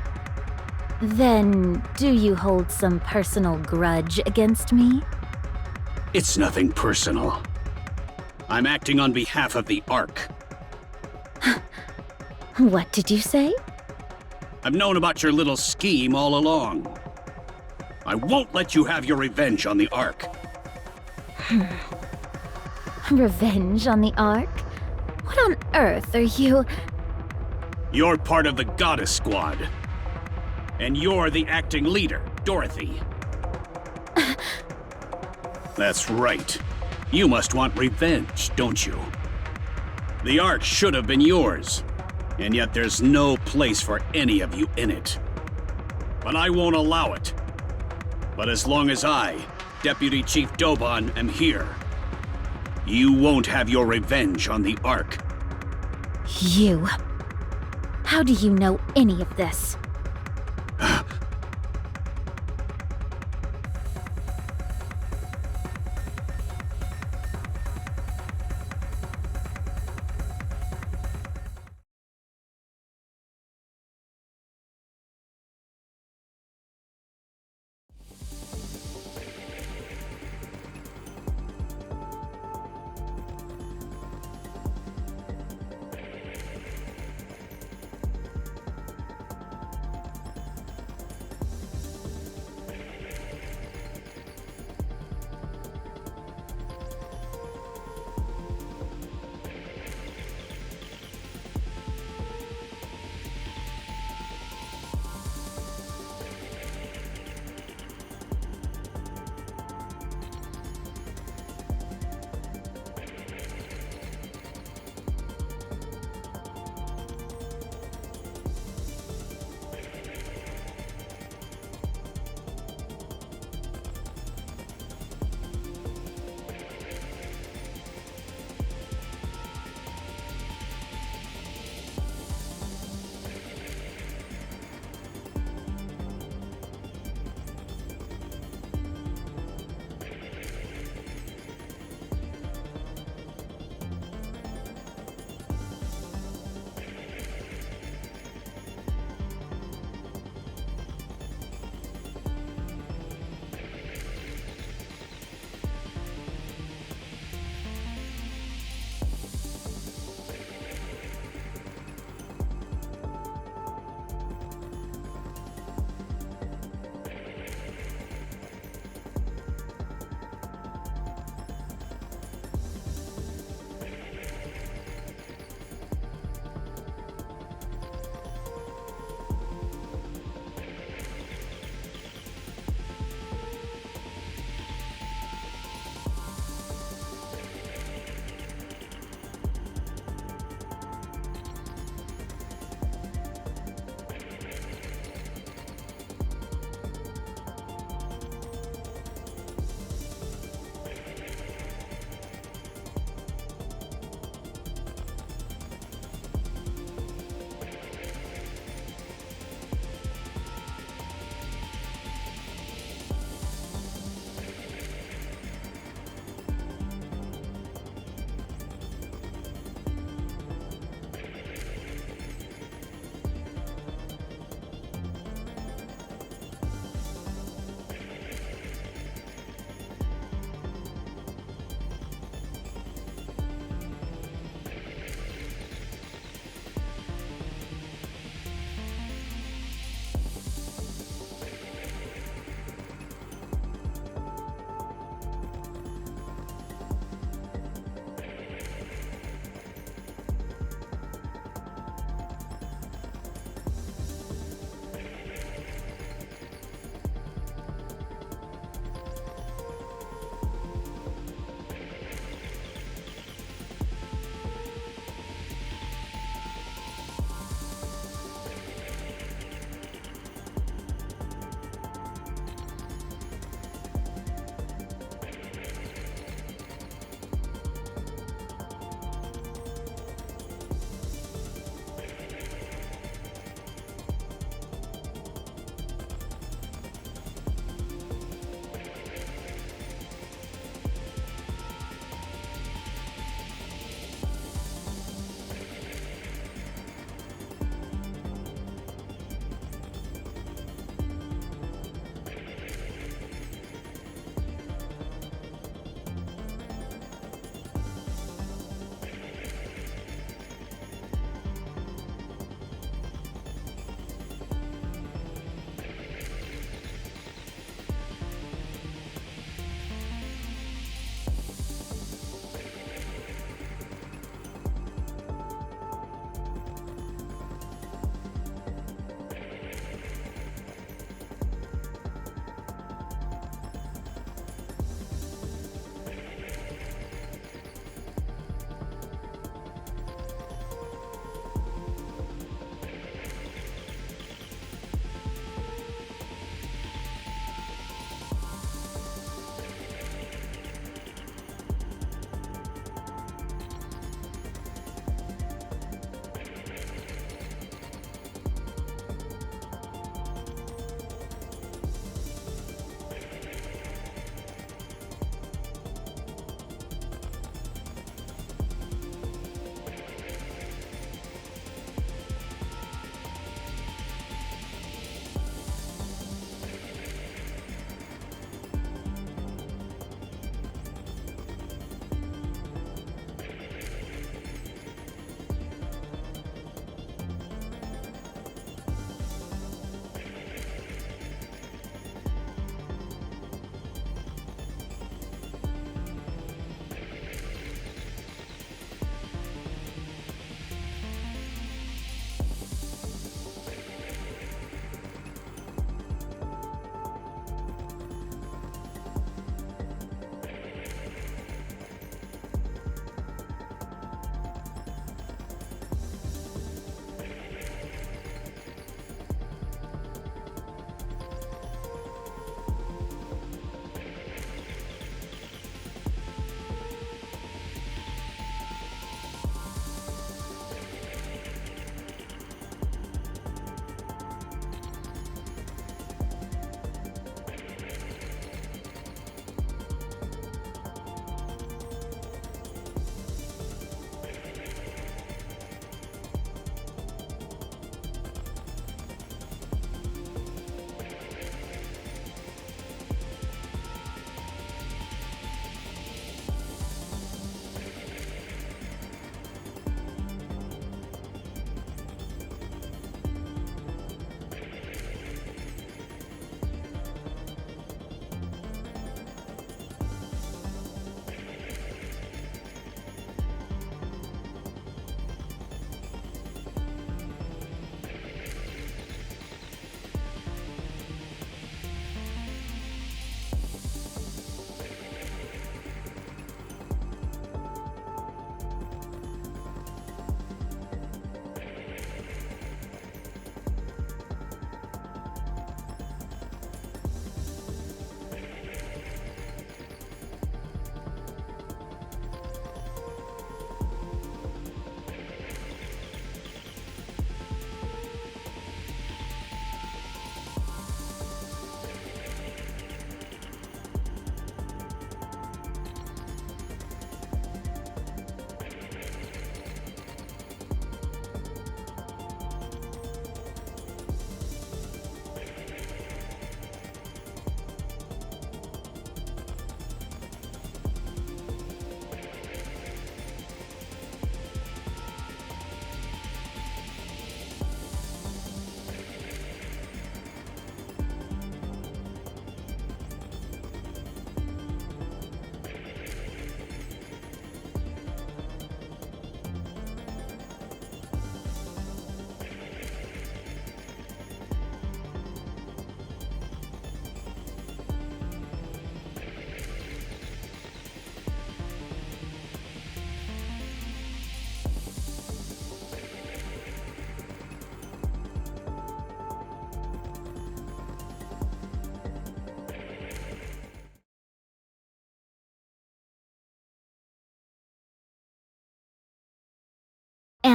Then, do you hold some personal grudge against me? It's nothing personal. I'm acting on behalf of the Ark. What did you say? I've known about your little scheme all along. I won't let you have your revenge on the Ark. Revenge on the Ark? What on earth are you... You're part of the Goddess Squad. And you're the acting leader, Dorothy. That's right. You must want revenge, don't you? The Ark should have been yours, and yet there's no place for any of you in it. But I won't allow it. But as long as I, Deputy Chief Dobon, am here, you won't have your revenge on the Ark. You... How do you know any of this?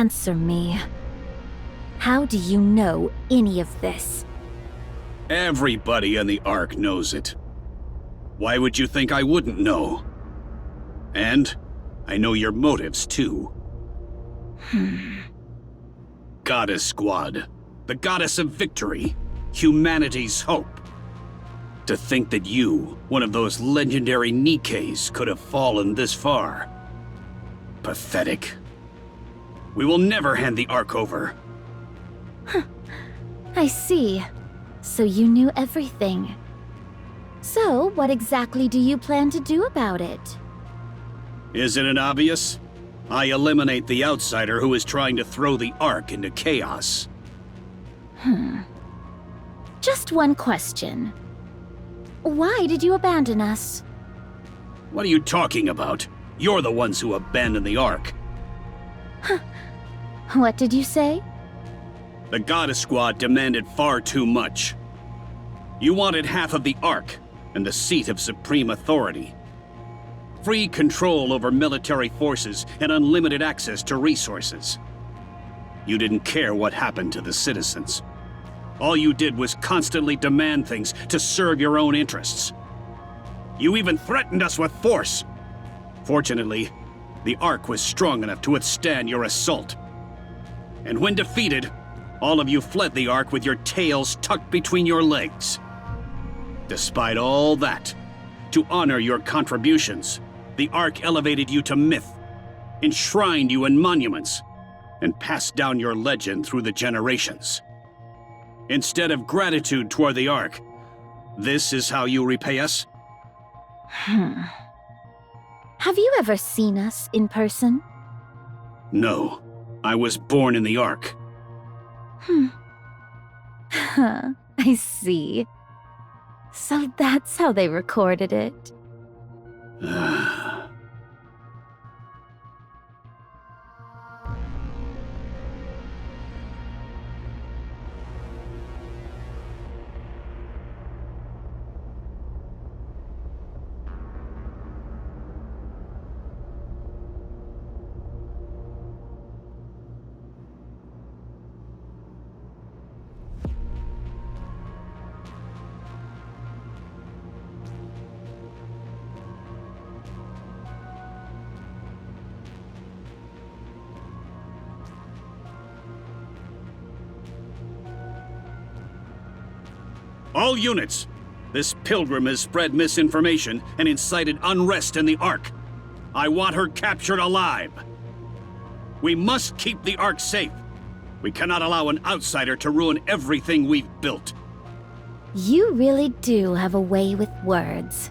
Answer me. How do you know any of this? Everybody in the Ark knows it. Why would you think I wouldn't know? And I know your motives, too. Goddess Squad. The goddess of victory. Humanity's hope. To think that you, one of those legendary Nikkes, could have fallen this far. Pathetic. We will never hand the Ark over. I see. So you knew everything. So, what exactly do you plan to do about it? Isn't it obvious? I eliminate the outsider who is trying to throw the Ark into chaos. Just one question. Why did you abandon us? What are you talking about? You're the ones who abandoned the Ark. What did you say? The Goddess Squad demanded far too much. You wanted half of the Ark and the seat of supreme authority. Free control over military forces and unlimited access to resources. You didn't care what happened to the citizens. All you did was constantly demand things to serve your own interests. You even threatened us with force. Fortunately, the Ark was strong enough to withstand your assault. And when defeated, all of you fled the Ark with your tails tucked between your legs. Despite all that, to honor your contributions, the Ark elevated you to myth, enshrined you in monuments, and passed down your legend through the generations. Instead of gratitude toward the Ark, this is how you repay us? Have you ever seen us in person? No. I was born in the Ark. I see. So that's how they recorded it. All units! This pilgrim has spread misinformation and incited unrest in the Ark. I want her captured alive. We must keep the Ark safe. We cannot allow an outsider to ruin everything we've built. You really do have a way with words.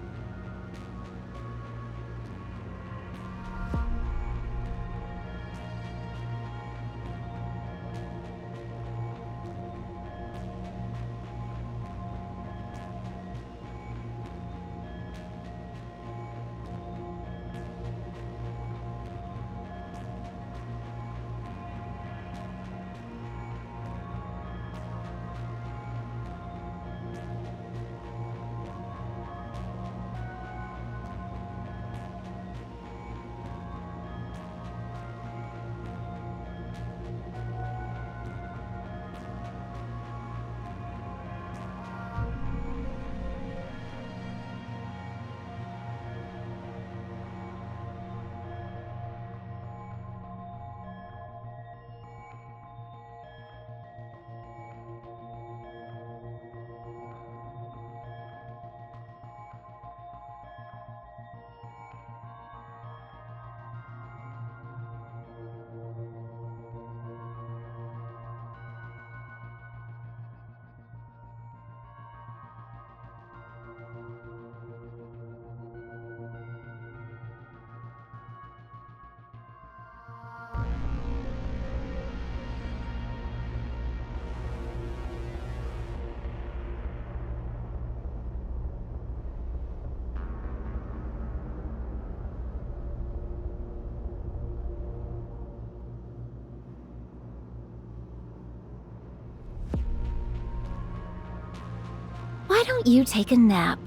Why don't you take a nap?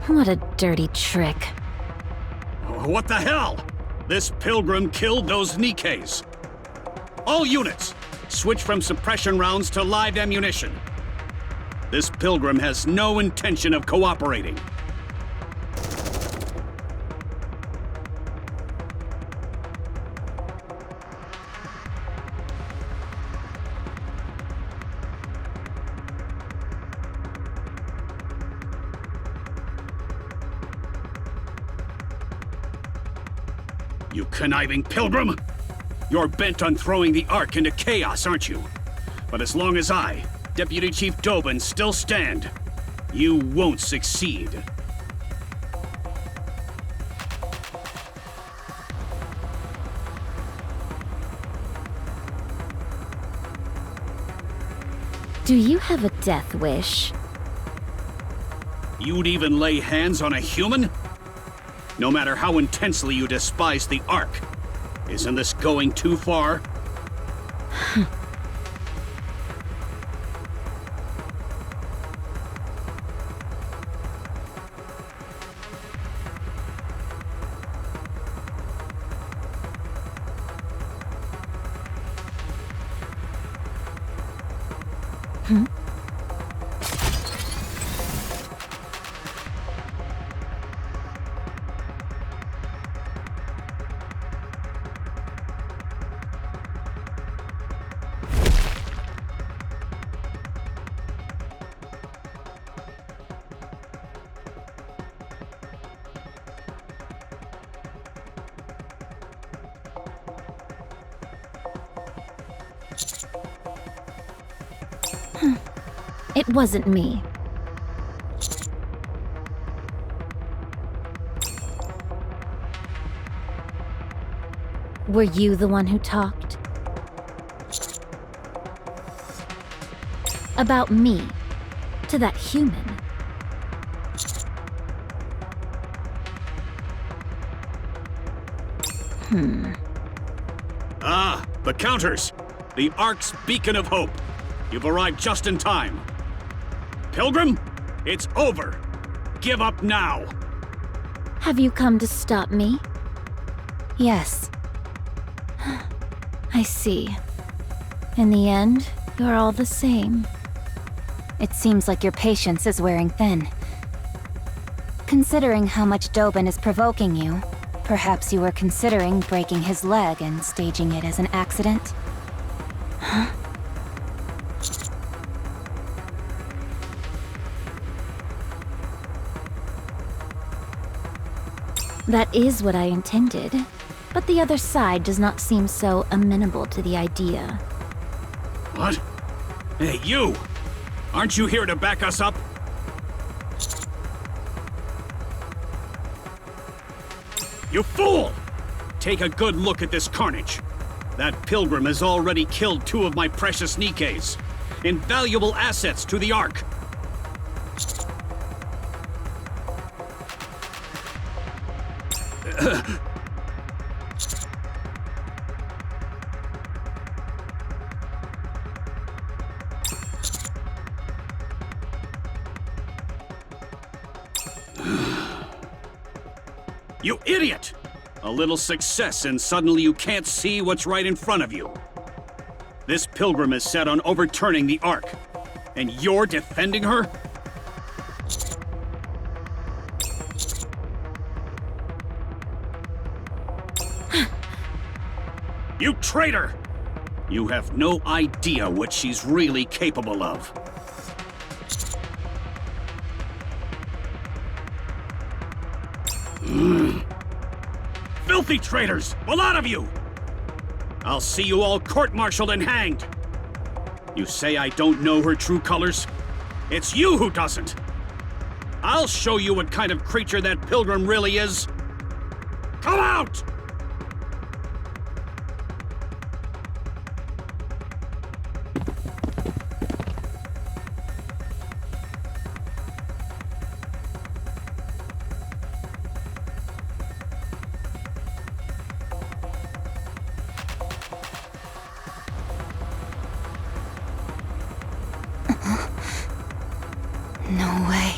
What a dirty trick. What the hell? This pilgrim killed those Nikkes. All units, switch from suppression rounds to live ammunition. This pilgrim has no intention of cooperating. You conniving pilgrim! You're bent on throwing the Ark into chaos, aren't you? But as long as I, Deputy Chief Dobin, still stand, you won't succeed. Do you have a death wish? You'd even lay hands on a human? No matter how intensely you despise the Ark, isn't this going too far? It wasn't me. Were you the one who talked? About me, to that human? Ah, the counters! The Ark's beacon of hope. You've arrived just in time. Pilgrim, it's over. Give up now. Have you come to stop me? Yes. I see. In the end, you're all the same. It seems like your patience is wearing thin. Considering how much Dobin is provoking you, perhaps you were considering breaking his leg and staging it as an accident? Huh? That is what I intended, but the other side does not seem so amenable to the idea. What? Hey, you! Aren't you here to back us up? You fool! Take a good look at this carnage. That pilgrim has already killed 2 of my precious Nikkes. Invaluable assets to the Ark. You idiot! A little success and suddenly you can't see what's right in front of you. This pilgrim is set on overturning the Ark, and you're defending her? You traitor! You have no idea what she's really capable of. Filthy traitors! A lot of you! I'll see you all court-martialed and hanged! You say I don't know her true colors? It's you who doesn't! I'll show you what kind of creature that pilgrim really is! Come out! No way.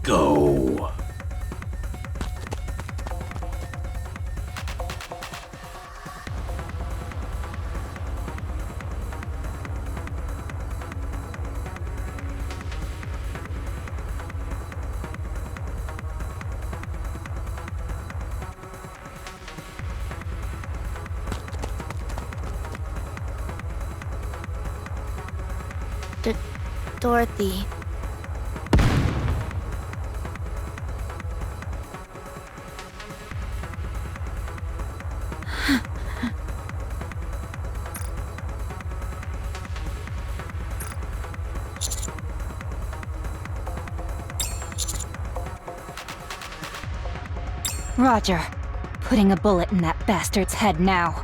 Go. Dorothy. Roger. Putting a bullet in that bastard's head now.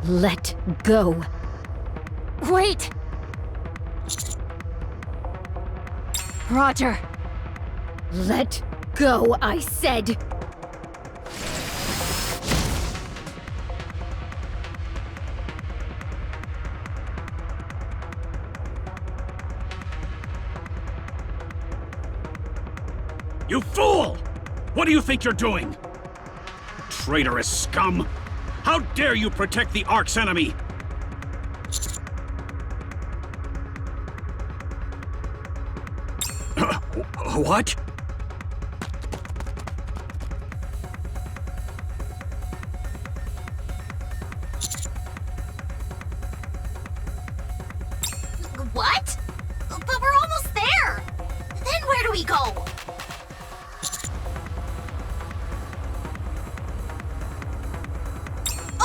Let go. Wait! Roger! Let go, I said! You fool! What do you think you're doing? Traitorous scum! How dare you protect the Ark's enemy? What? we go!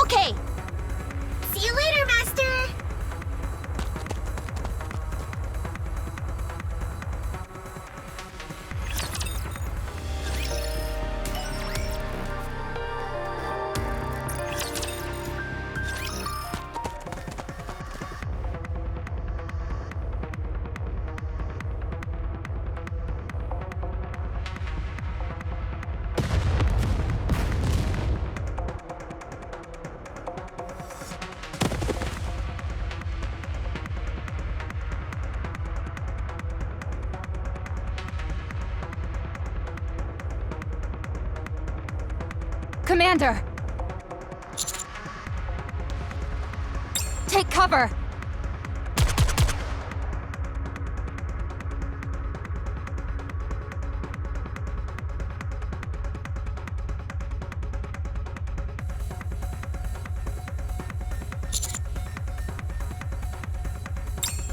Okay! See you later, Master! Commander! Take cover!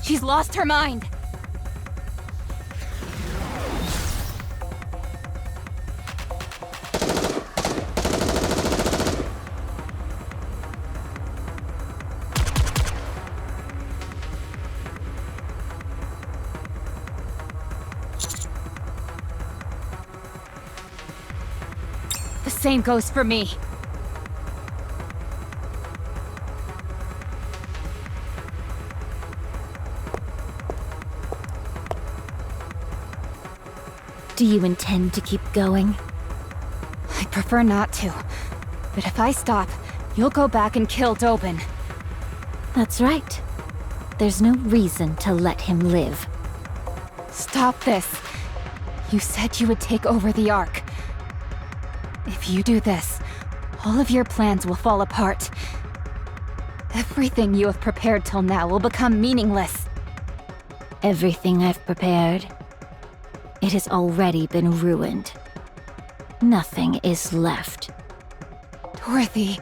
She's lost her mind! The same goes for me. Do you intend to keep going? I prefer not to. But if I stop, you'll go back and kill Dobin. That's right. There's no reason to let him live. Stop this. You said you would take over the Ark. If you do this, all of your plans will fall apart. Everything you have prepared till now will become meaningless. Everything I've prepared, it has already been ruined. Nothing is left. Dorothy,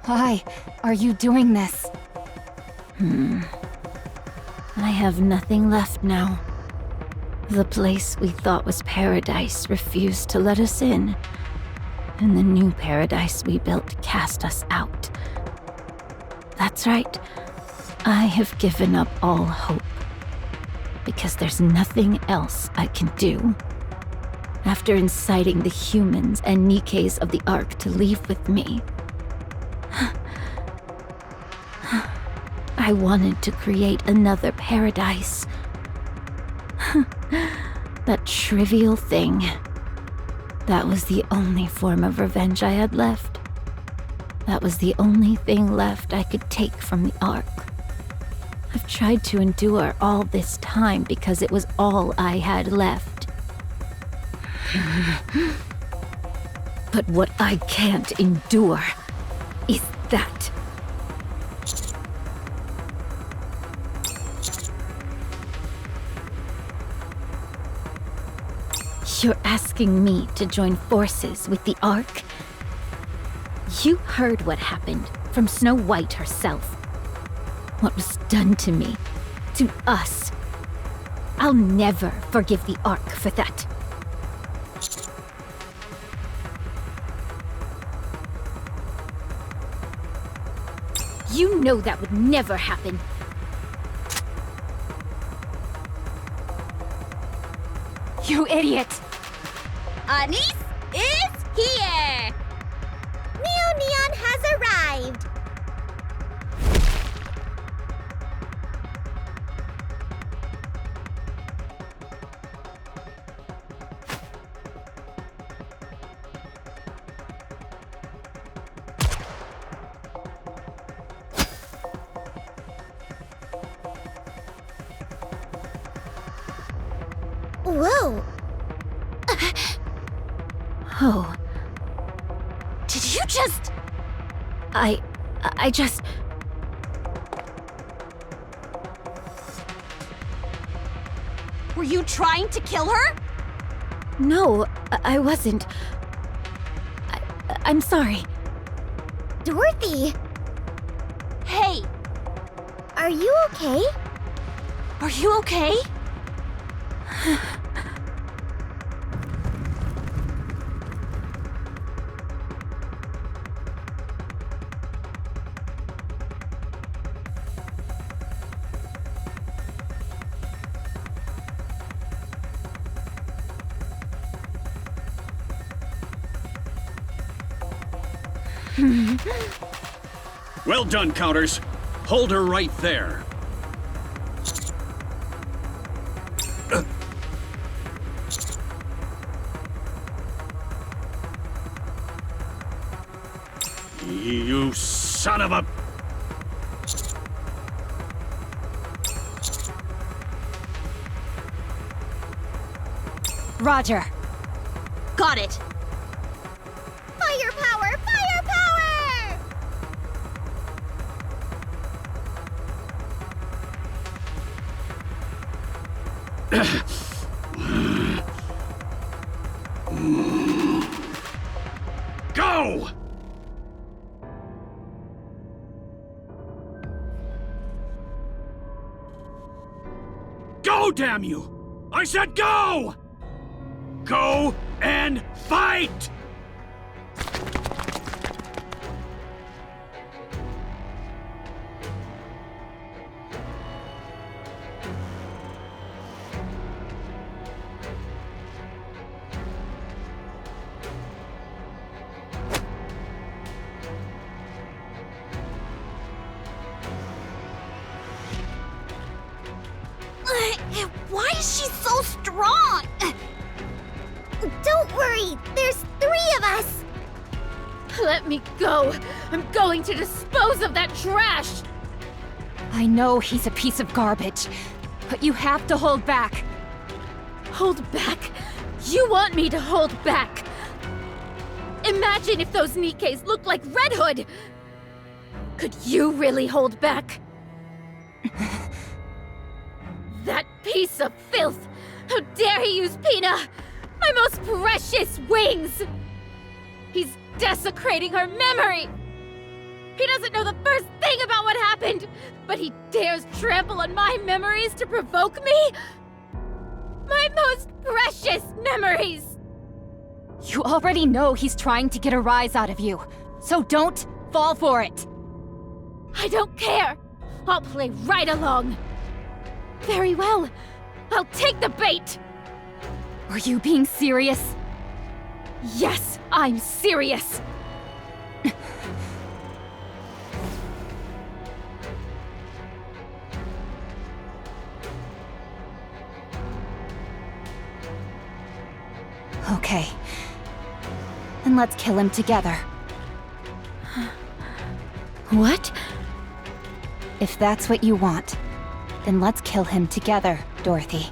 why are you doing this? I have nothing left now. The place we thought was paradise refused to let us in. And the new paradise we built cast us out. That's right. I have given up all hope. Because there's nothing else I can do. After inciting the humans and Nikkes of the Ark to leave with me, I wanted to create another paradise. That trivial thing. That was the only form of revenge I had left. That was the only thing left I could take from the Ark. I've tried to endure all this time because it was all I had left. But what I can't endure is that. You're asking me to join forces with the Ark? You heard what happened from Snow White herself. What was done to me, to us. I'll never forgive the Ark for that. You know that would never happen. You idiot! Anise is here! Neo Neon has arrived! Whoa! Oh, Did you just... I just... Were you trying to kill her? No, I wasn't. I'm sorry. Dorothy! Hey! Are you okay? Are you okay? Well done, Counters. Hold her right there. You son of a... Roger. Got it. Firepower! Firepower! Go! Go, damn you! I said go! Go and fight! Why is she so strong? Don't worry, there's 3 of us. Let me go! I'm going to dispose of that trash! I know he's a piece of garbage, but you have to hold back. Hold back? You want me to hold back? Imagine if those Nikkes looked like Red Hood! Could you really hold back? That piece of filth! How dare he use Pina! My most precious wings! He's desecrating her memory! He doesn't know the first thing about what happened, but he dares trample on my memories to provoke me? My most precious memories! You already know he's trying to get a rise out of you, so don't fall for it. I don't care! I'll play right along! Very well. I'll take the bait! Are you being serious? Yes, I'm serious! Okay. Then let's kill him together. What? If that's what you want, then let's kill him together, Dorothy.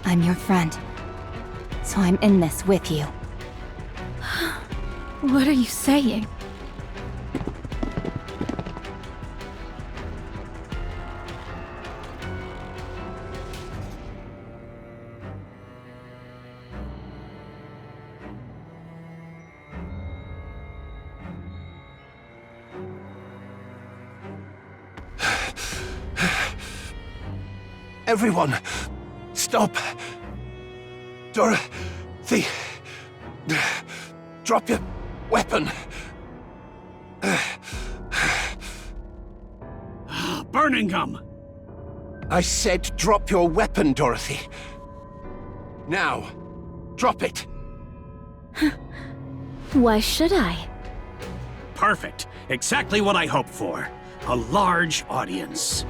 I'm your friend, so I'm in this with you. What are you saying? Everyone, stop. Dorothy, drop your weapon. Burning gum! I said drop your weapon, Dorothy. Now, drop it. Why should I? Perfect. Exactly what I hoped for. A large audience.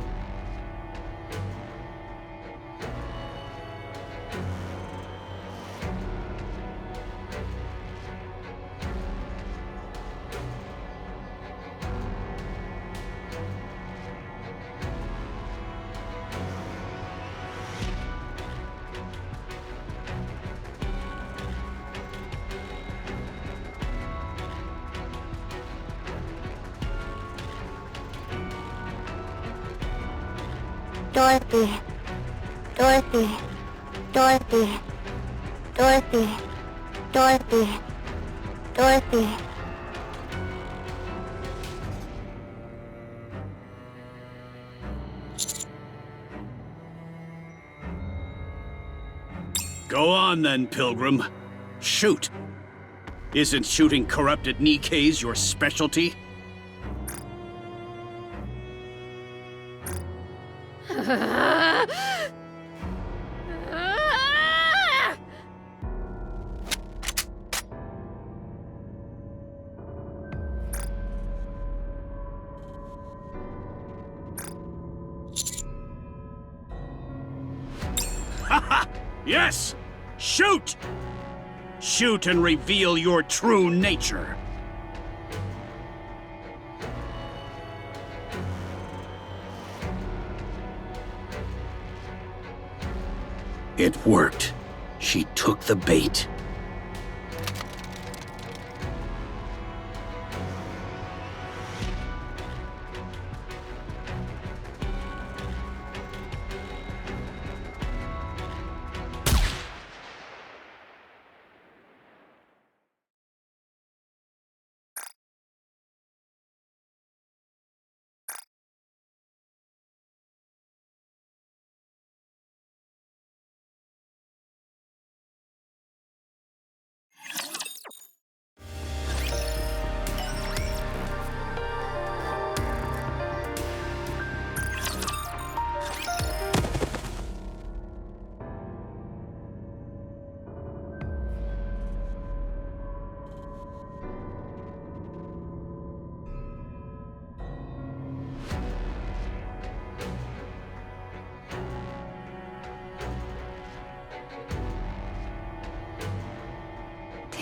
Dorothy. Dorothy. Dorothy. Dorothy. Dorothy. Dorothy. Go on then, Pilgrim. Shoot. Isn't shooting corrupted Nikkes your specialty? Yes! Shoot! Shoot and reveal your true nature. It worked. She took the bait.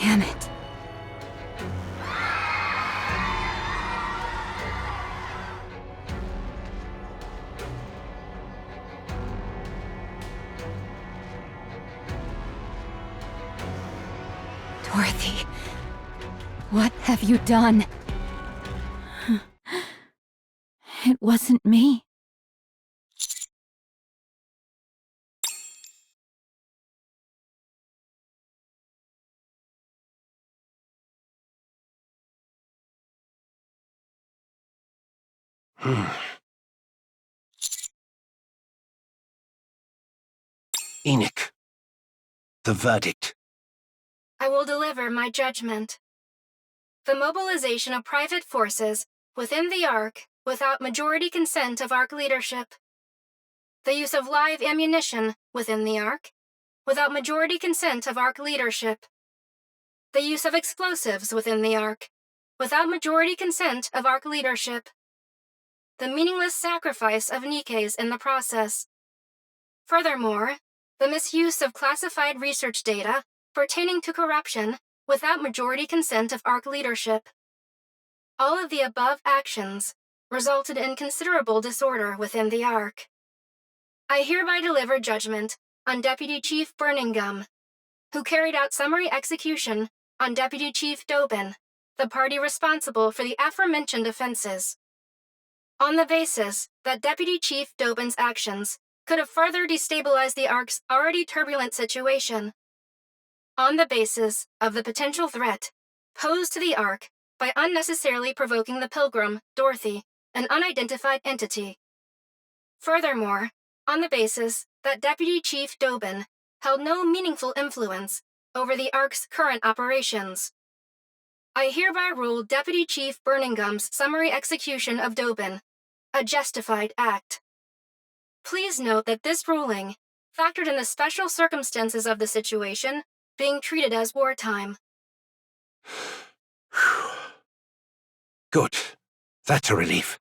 Damn it. Dorothy, what have you done? It wasn't me. Enoch, the verdict. I will deliver my judgment. The mobilization of private forces within the Ark without majority consent of Ark leadership. The use of live ammunition within the Ark without majority consent of Ark leadership. The use of explosives within the Ark without majority consent of Ark leadership. The meaningless sacrifice of Nikkes in the process. Furthermore, the misuse of classified research data pertaining to corruption without majority consent of Ark leadership. All of the above actions resulted in considerable disorder within the Ark. I hereby deliver judgment on Deputy Chief Burningham, who carried out summary execution on Deputy Chief Dobin, the party responsible for the aforementioned offenses. On the basis that Deputy Chief Dobin's actions could have further destabilized the Ark's already turbulent situation. On the basis of the potential threat posed to the Ark by unnecessarily provoking the Pilgrim, Dorothy, an unidentified entity. Furthermore, on the basis that Deputy Chief Dobin held no meaningful influence over the Ark's current operations. I hereby rule Deputy Chief Burningham's summary execution of Dobin a justified act. Please note that this ruling factored in the special circumstances of the situation being treated as wartime. Good. That's a relief.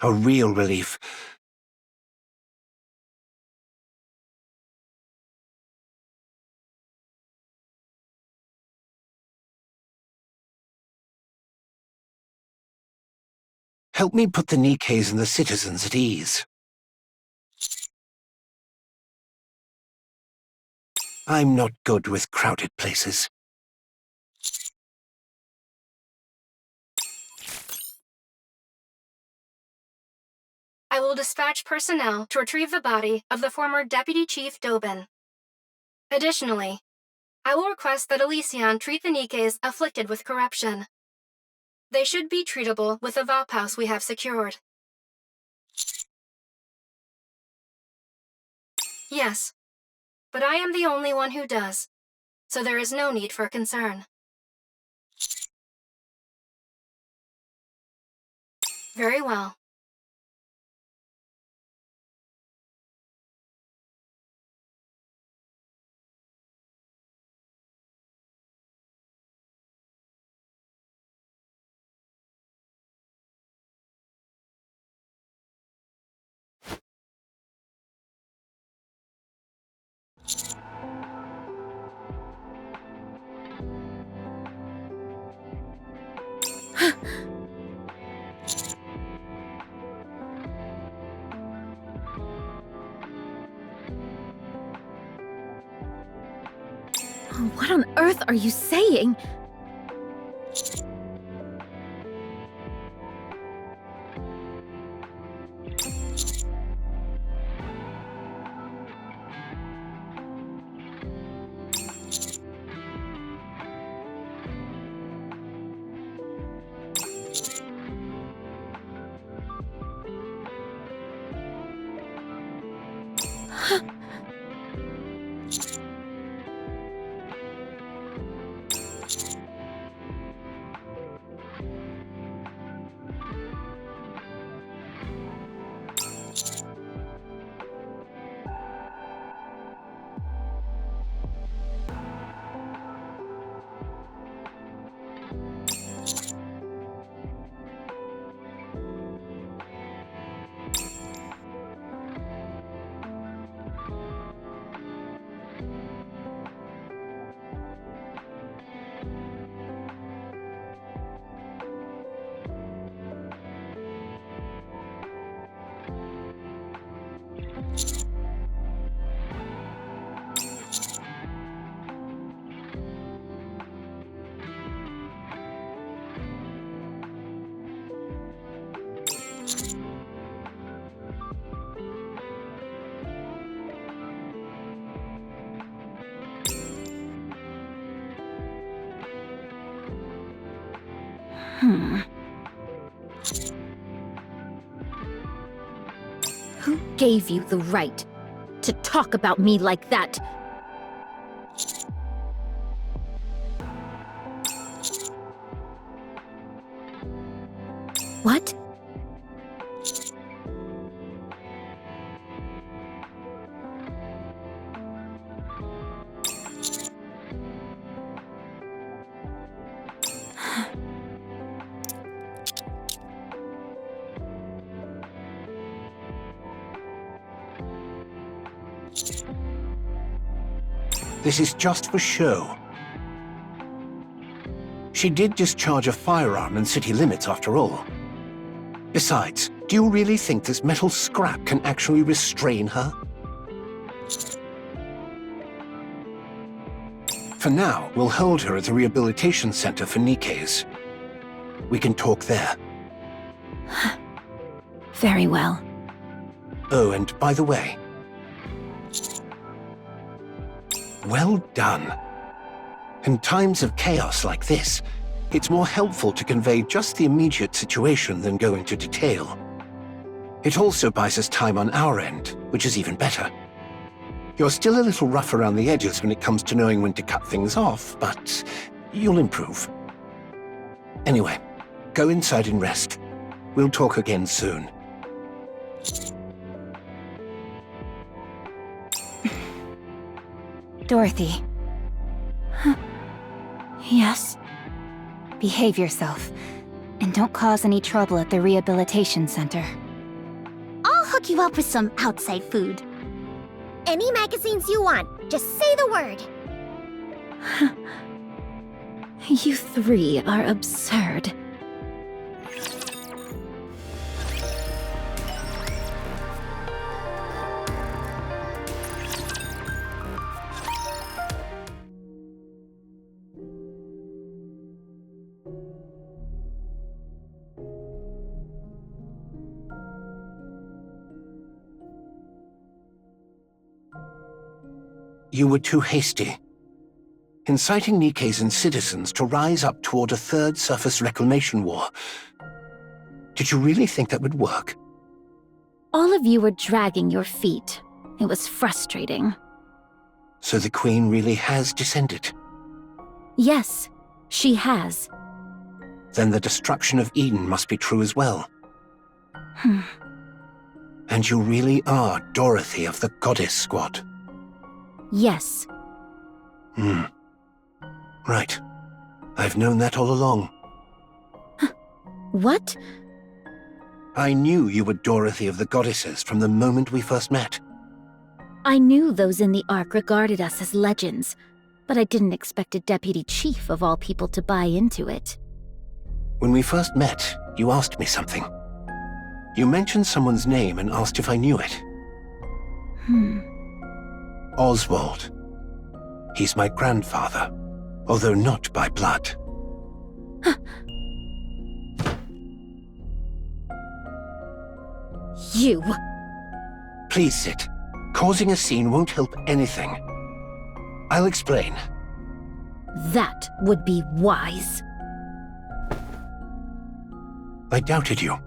A real relief. Help me put the Nikkes and the citizens at ease. I'm not good with crowded places. I will dispatch personnel to retrieve the body of the former Deputy Chief Dobin. Additionally, I will request that Elysion treat the Nikkes afflicted with corruption. They should be treatable with the Vophouse we have secured. Yes, but I am the only one who does, so there is no need for concern. Very well. What on earth are you saying? Who gave you the right to talk about me like that? What? This is just for show. She did discharge a firearm in city limits after all. Besides, do you really think this metal scrap can actually restrain her? For now, we'll hold her at the rehabilitation center for Nikkes. We can talk there. Very well. Oh, and by the way... Well done. In times of chaos like this, it's more helpful to convey just the immediate situation than go into detail. It also buys us time on our end, which is even better. You're still a little rough around the edges when it comes to knowing when to cut things off, but you'll improve. Anyway, go inside and rest. We'll talk again soon. Dorothy. Yes? Behave yourself, and don't cause any trouble at the rehabilitation center. I'll hook you up with some outside food. Any magazines you want, just say the word. You three are absurd. You were too hasty. Inciting Nikkes and citizens to rise up toward a third surface reclamation war. Did you really think that would work? All of you were dragging your feet. It was frustrating. So the Queen really has descended? Yes, she has. Then the destruction of Eden must be true as well. And you really are Dorothy of the Goddess Squad? Yes. Right. I've known that all along. What? I knew you were Dorothy of the Goddesses from the moment we first met. I knew those in the Ark regarded us as legends, but I didn't expect a deputy chief of all people to buy into it. When we first met, you asked me something. You mentioned someone's name and asked if I knew it. Oswald. He's my grandfather, although not by blood. You! Please sit. Causing a scene won't help anything. I'll explain. That would be wise. I doubted you.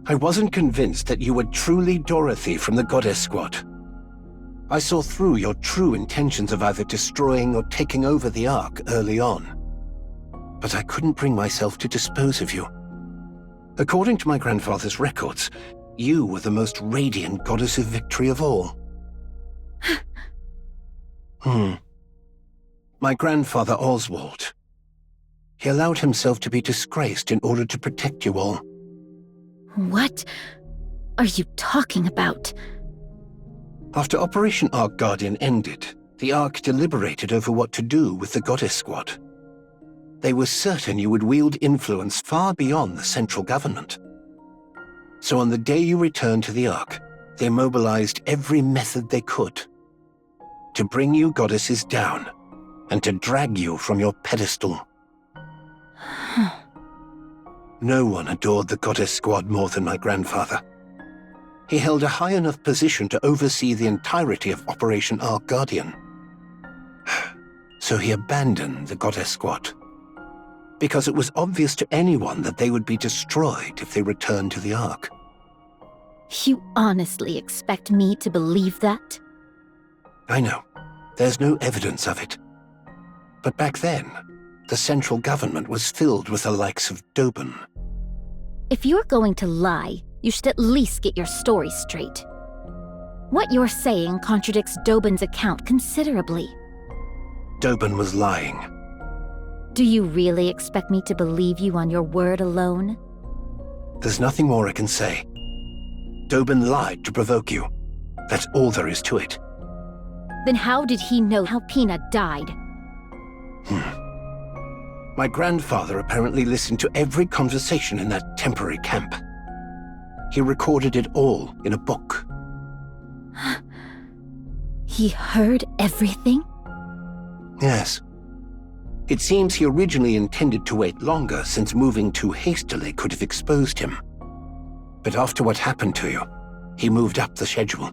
I wasn't convinced that you were truly Dorothy from the Goddess Squad. I saw through your true intentions of either destroying or taking over the Ark early on. But I couldn't bring myself to dispose of you. According to my grandfather's records, you were the most radiant goddess of victory of all. My grandfather Oswald. He allowed himself to be disgraced in order to protect you all. What are you talking about? After Operation Ark Guardian ended, the Ark deliberated over what to do with the Goddess Squad. They were certain you would wield influence far beyond the central government. So on the day you returned to the Ark, they mobilized every method they could to bring you goddesses down and to drag you from your pedestal. No one adored the Goddess Squad more than my grandfather. He held a high enough position to oversee the entirety of Operation Ark Guardian. So he abandoned the Goddess Squad, because it was obvious to anyone that they would be destroyed if they returned to the Ark. You honestly expect me to believe that? I know. There's no evidence of it. But back then, the central government was filled with the likes of Dobin. If you're going to lie, you should at least get your story straight. What you're saying contradicts Dobin's account considerably. Dobin was lying. Do you really expect me to believe you on your word alone? There's nothing more I can say. Dobin lied to provoke you. That's all there is to it. Then how did he know how Pina died? My grandfather apparently listened to every conversation in that temporary camp. He recorded it all in a book. He heard everything? Yes. It seems he originally intended to wait longer, since moving too hastily could have exposed him. But after what happened to you, he moved up the schedule.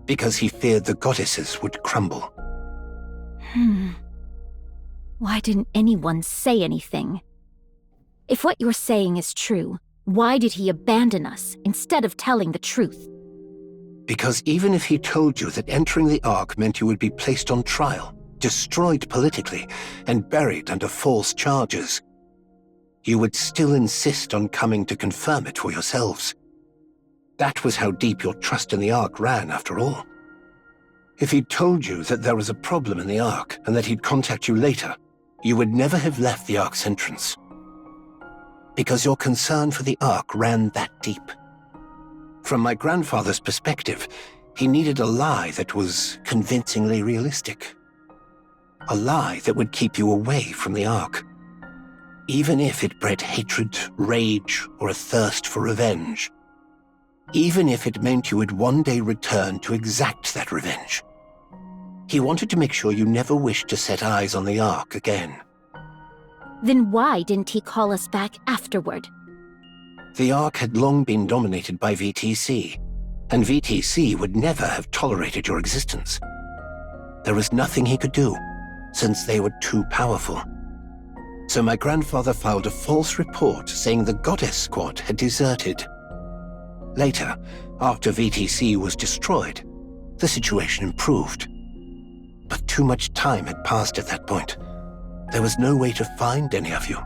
Because he feared the goddesses would crumble. Why didn't anyone say anything? If what you're saying is true, why did he abandon us instead of telling the truth? Because even if he told you that entering the Ark meant you would be placed on trial, destroyed politically, and buried under false charges, you would still insist on coming to confirm it for yourselves. That was how deep your trust in the Ark ran, after all. If he'd told you that there was a problem in the Ark and that he'd contact you later, you would never have left the Ark's entrance. Because your concern for the Ark ran that deep. From my grandfather's perspective, he needed a lie that was convincingly realistic. A lie that would keep you away from the Ark. Even if it bred hatred, rage, or a thirst for revenge. Even if it meant you would one day return to exact that revenge. He wanted to make sure you never wished to set eyes on the Ark again. Then why didn't he call us back afterward? The Ark had long been dominated by VTC, and VTC would never have tolerated your existence. There was nothing he could do, since they were too powerful. So my grandfather filed a false report saying the Goddess Squad had deserted. Later, after VTC was destroyed, the situation improved. But too much time had passed at that point. There was no way to find any of you.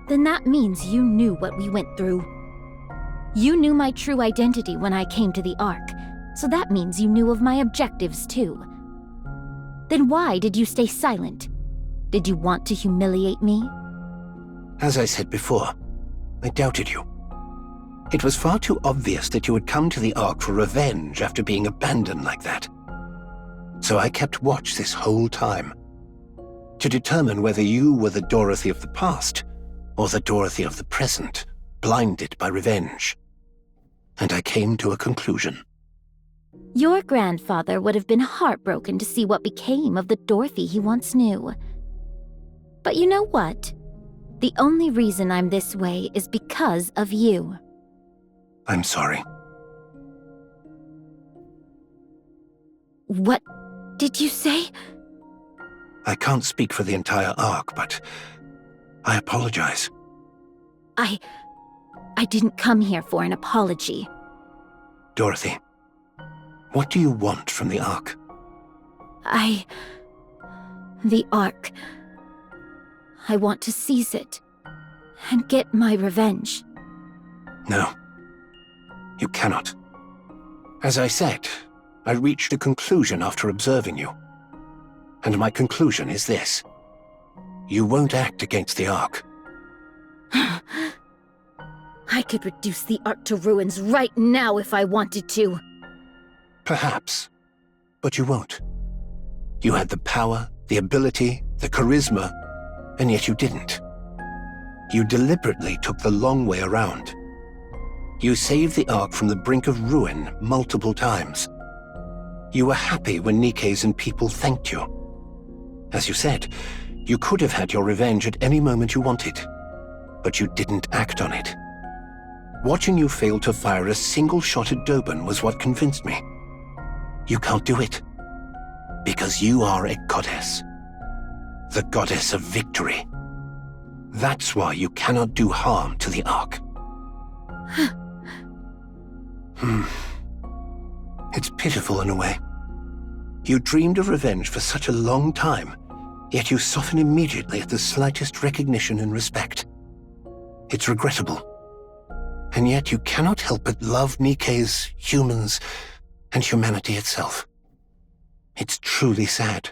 Then that means you knew what we went through. You knew my true identity when I came to the Ark, so that means you knew of my objectives too. Then why did you stay silent? Did you want to humiliate me? As I said before, I doubted you. It was far too obvious that you would come to the Ark for revenge after being abandoned like that. So I kept watch this whole time, to determine whether you were the Dorothy of the past, or the Dorothy of the present, blinded by revenge. And I came to a conclusion. Your grandfather would have been heartbroken to see what became of the Dorothy he once knew. But you know what? The only reason I'm this way is because of you. I'm sorry. What did you say? I can't speak for the entire Ark, but I apologize. I didn't come here for an apology. Dorothy, what do you want from the Ark? The Ark. I want to seize it and get my revenge. No. You cannot. As I said, I reached a conclusion after observing you. And my conclusion is this. You won't act against the Ark. I could reduce the Ark to ruins right now if I wanted to. Perhaps. But you won't. You had the power, the ability, the charisma, and yet you didn't. You deliberately took the long way around. You saved the Ark from the brink of ruin multiple times. You were happy when Nikke's and people thanked you. As you said, you could have had your revenge at any moment you wanted, but you didn't act on it. Watching you fail to fire a single shot at Doban was what convinced me. You can't do it. Because you are a goddess. The goddess of victory. That's why you cannot do harm to the Ark. It's pitiful in a way. You dreamed of revenge for such a long time, yet you soften immediately at the slightest recognition and respect. It's regrettable. And yet you cannot help but love Nikke's, humans, and humanity itself. It's truly sad.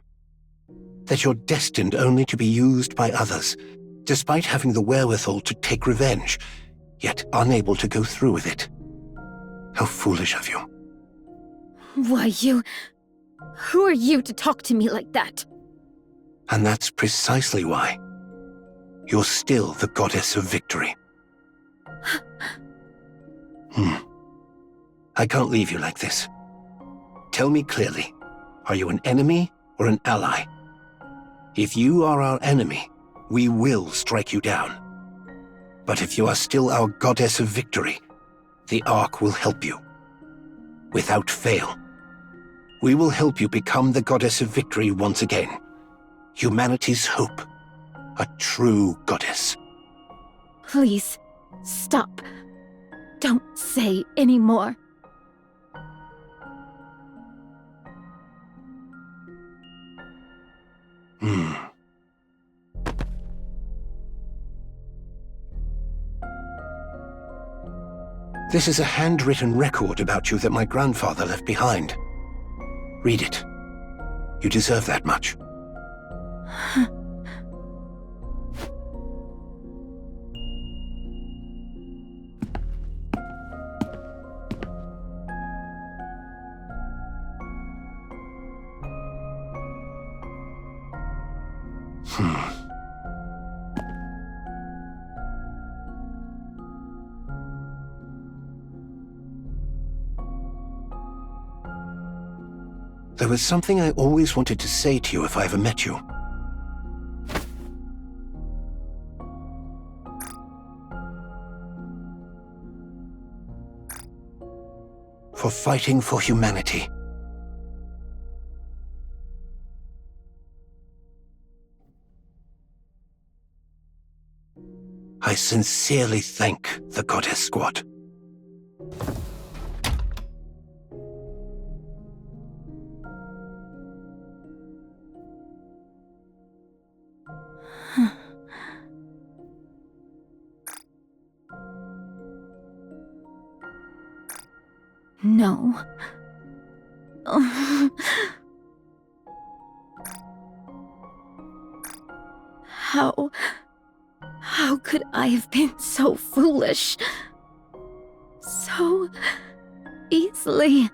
That you're destined only to be used by others, despite having the wherewithal to take revenge, yet unable to go through with it. How foolish of you. Why, who are you to talk to me like that? And that's precisely why. You're still the goddess of victory. I can't leave you like this. Tell me clearly, are you an enemy or an ally? If you are our enemy, we will strike you down. But if you are still our goddess of victory, the Ark will help you. Without fail. We will help you become the goddess of victory once again. Humanity's hope. A true goddess. Please, stop. Don't say any more. This is a handwritten record about you that my grandfather left behind. Read it. You deserve that much. There was something I always wanted to say to you if I ever met you. For fighting for humanity. I sincerely thank the Goddess Squad. No. How could I have been so foolish? So easily.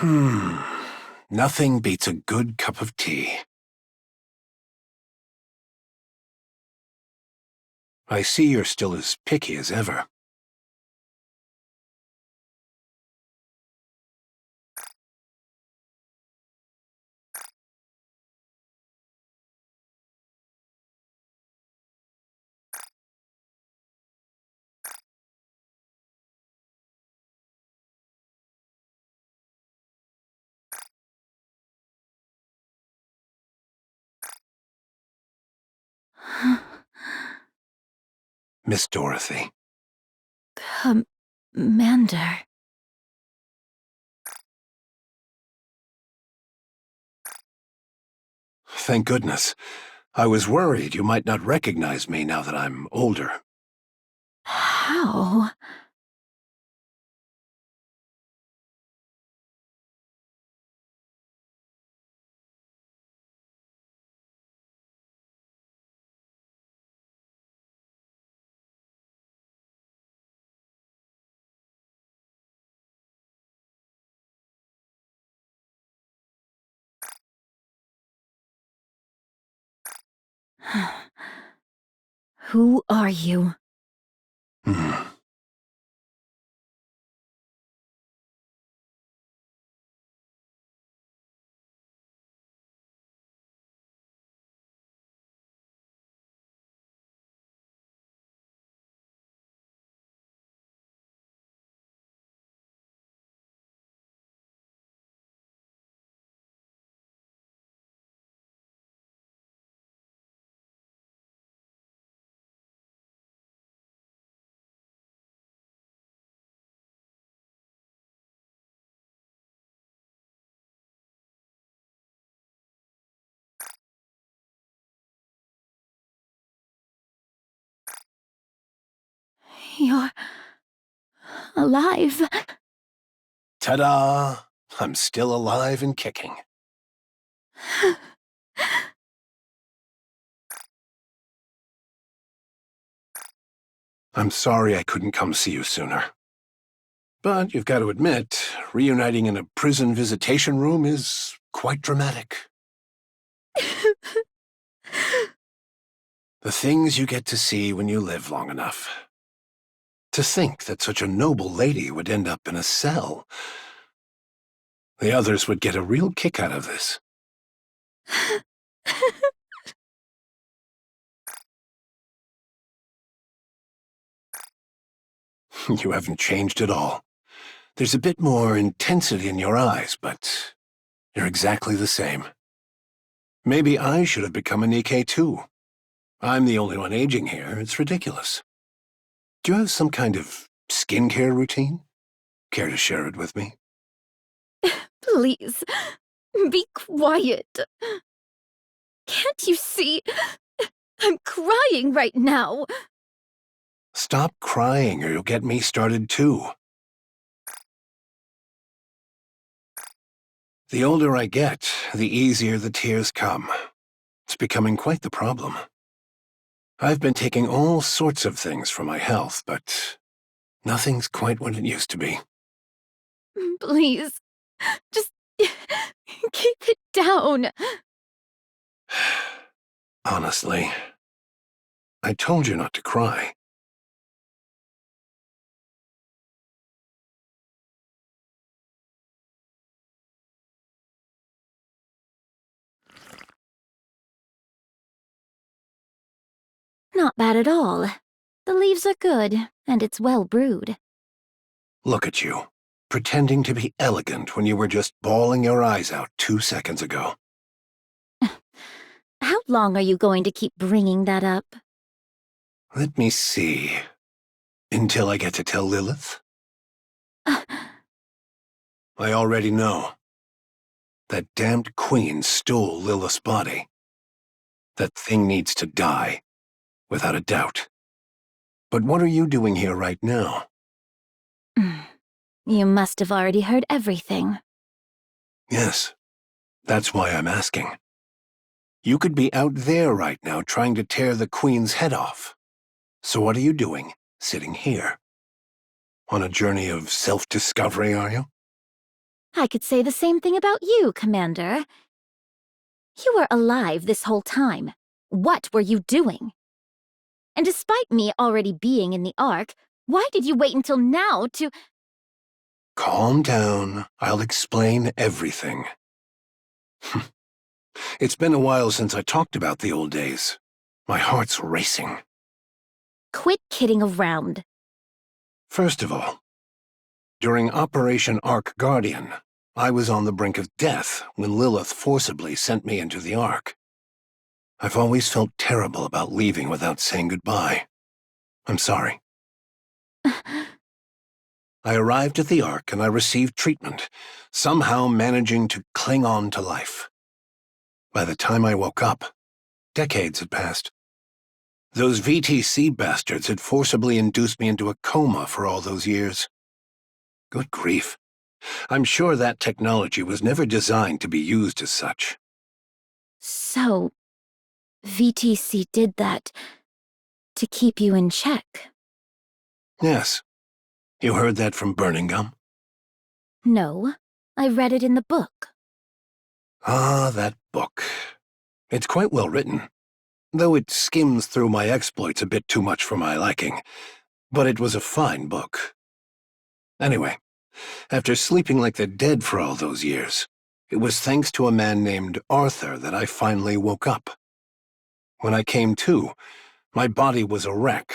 Nothing beats a good cup of tea. I see you're still as picky as ever. Miss Dorothy. Commander. Thank goodness. I was worried you might not recognize me now that I'm older. How? Who are you? You're alive. Ta-da! I'm still alive and kicking. I'm sorry I couldn't come see you sooner. But you've got to admit, reuniting in a prison visitation room is quite dramatic. The things you get to see when you live long enough. To think that such a noble lady would end up in a cell. The others would get a real kick out of this. You haven't changed at all. There's a bit more intensity in your eyes, but you're exactly the same. Maybe I should have become a Nikke too. I'm the only one aging here. It's ridiculous. Do you have some kind of skincare routine? Care to share it with me? Please, be quiet. Can't you see? I'm crying right now. Stop crying or you'll get me started too. The older I get, the easier the tears come. It's becoming quite the problem. I've been taking all sorts of things for my health, but nothing's quite what it used to be. Please, just keep it down. Honestly, I told you not to cry. Not bad at all. The leaves are good, and it's well brewed. Look at you, pretending to be elegant when you were just bawling your eyes out 2 seconds ago. How long are you going to keep bringing that up? Let me see. Until I get to tell Lilith? I already know. That damned queen stole Lilith's body. That thing needs to die, without a doubt. But what are you doing here right now? You must have already heard everything. Yes, that's why I'm asking. You could be out there right now trying to tear the queen's head off. So what are you doing, sitting here? On a journey of self-discovery, are you? I could say the same thing about you, Commander. You were alive this whole time. What were you doing? And despite me already being in the Ark, why did you wait until now to— Calm down. I'll explain everything. It's been a while since I talked about the old days. My heart's racing. Quit kidding around. First of all, during Operation Ark Guardian, I was on the brink of death when Lilith forcibly sent me into the Ark. I've always felt terrible about leaving without saying goodbye. I'm sorry. I arrived at the Ark and I received treatment, somehow managing to cling on to life. By the time I woke up, decades had passed. Those VTC bastards had forcibly induced me into a coma for all those years. Good grief. I'm sure that technology was never designed to be used as such. So, VTC did that to keep you in check? Yes. You heard that from Burning Gum? No, I read it in the book. Ah, that book. It's quite well written, though it skims through my exploits a bit too much for my liking. But it was a fine book. Anyway, after sleeping like the dead for all those years, it was thanks to a man named Arthur that I finally woke up. When I came to, my body was a wreck,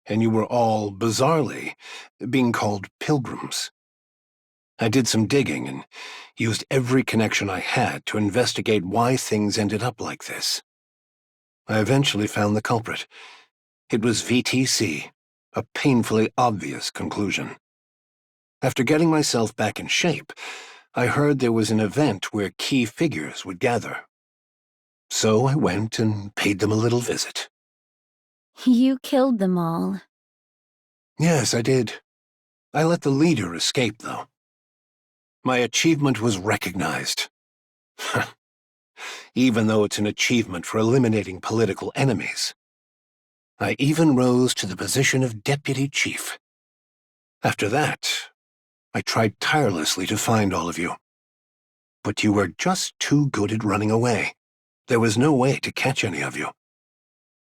and you were all, bizarrely, being called pilgrims. I did some digging and used every connection I had to investigate why things ended up like this. I eventually found the culprit. It was VTC, a painfully obvious conclusion. After getting myself back in shape, I heard there was an event where key figures would gather. So I went and paid them a little visit. You killed them all. Yes, I did. I let the leader escape, though. My achievement was recognized. Even though it's an achievement for eliminating political enemies. I even rose to the position of deputy chief. After that, I tried tirelessly to find all of you. But you were just too good at running away. There was no way to catch any of you.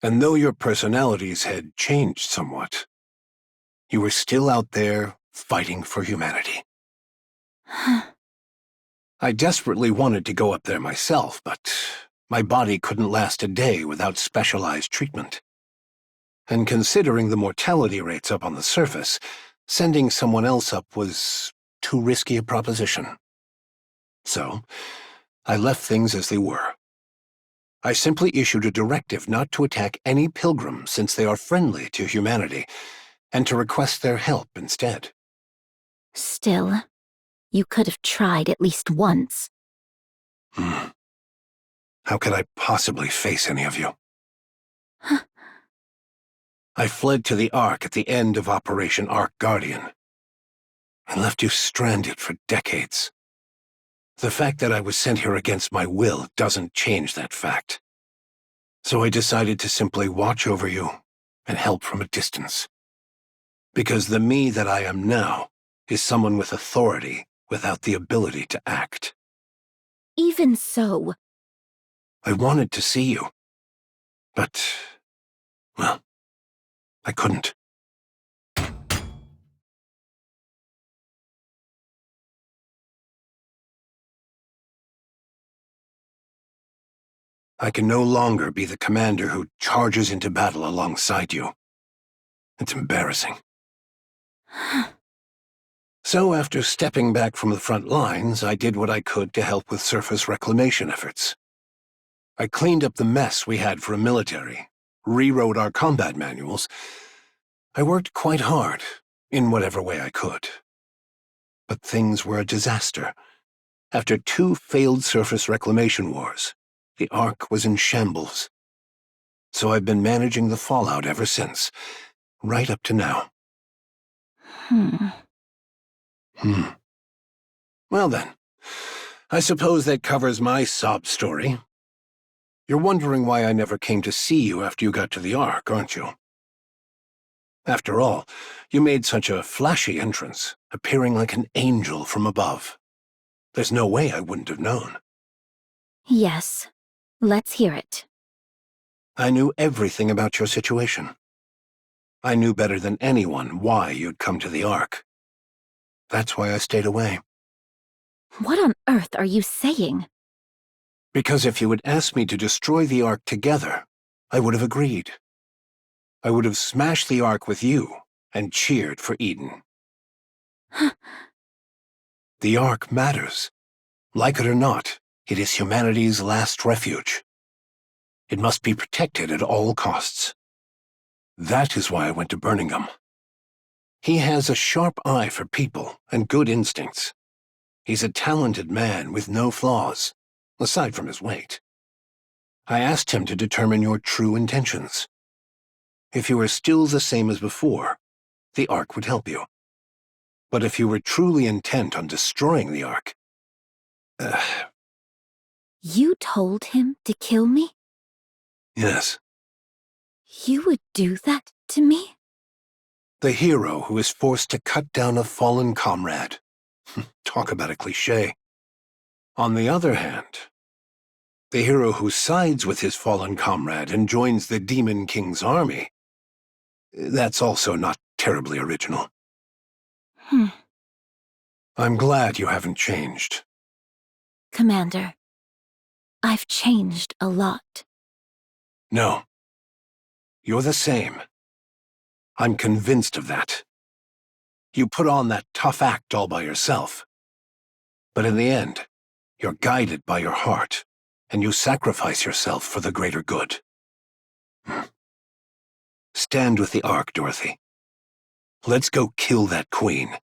And though your personalities had changed somewhat, you were still out there fighting for humanity. I desperately wanted to go up there myself, but my body couldn't last a day without specialized treatment. And considering the mortality rates up on the surface, sending someone else up was too risky a proposition. So, I left things as they were. I simply issued a directive not to attack any pilgrims since they are friendly to humanity, and to request their help instead. Still, you could have tried at least once. How could I possibly face any of you? I fled to the Ark at the end of Operation Ark Guardian. I left you stranded for decades. The fact that I was sent here against my will doesn't change that fact. So I decided to simply watch over you and help from a distance. Because the me that I am now is someone with authority without the ability to act. Even so. I wanted to see you. But, well, I couldn't. I can no longer be the commander who charges into battle alongside you. It's embarrassing. So after stepping back from the front lines, I did what I could to help with surface reclamation efforts. I cleaned up the mess we had for a military, rewrote our combat manuals. I worked quite hard, in whatever way I could. But things were a disaster. After 2 failed surface reclamation wars, the Ark was in shambles. So I've been managing the fallout ever since, right up to now. Well then, I suppose that covers my sob story. You're wondering why I never came to see you after you got to the Ark, aren't you? After all, you made such a flashy entrance, appearing like an angel from above. There's no way I wouldn't have known. Yes. Let's hear it. I knew everything about your situation. I knew better than anyone why you'd come to the Ark. That's why I stayed away. What on earth are you saying? Because if you had asked me to destroy the Ark together, I would have agreed. I would have smashed the Ark with you and cheered for Eden. The Ark matters. Like it or not, it is humanity's last refuge. It must be protected at all costs. That is why I went to Birmingham. He has a sharp eye for people and good instincts. He's a talented man with no flaws, aside from his weight. I asked him to determine your true intentions. If you were still the same as before, the Ark would help you. But if you were truly intent on destroying the Ark... You told him to kill me? Yes. You would do that to me? The hero who is forced to cut down a fallen comrade. Talk about a cliché. On the other hand, the hero who sides with his fallen comrade and joins the Demon King's army. That's also not terribly original. I'm glad you haven't changed. Commander, I've changed a lot. No. You're the same. I'm convinced of that. You put on that tough act all by yourself. But in the end, you're guided by your heart, and you sacrifice yourself for the greater good. Stand with the Ark, Dorothy. Let's go kill that queen.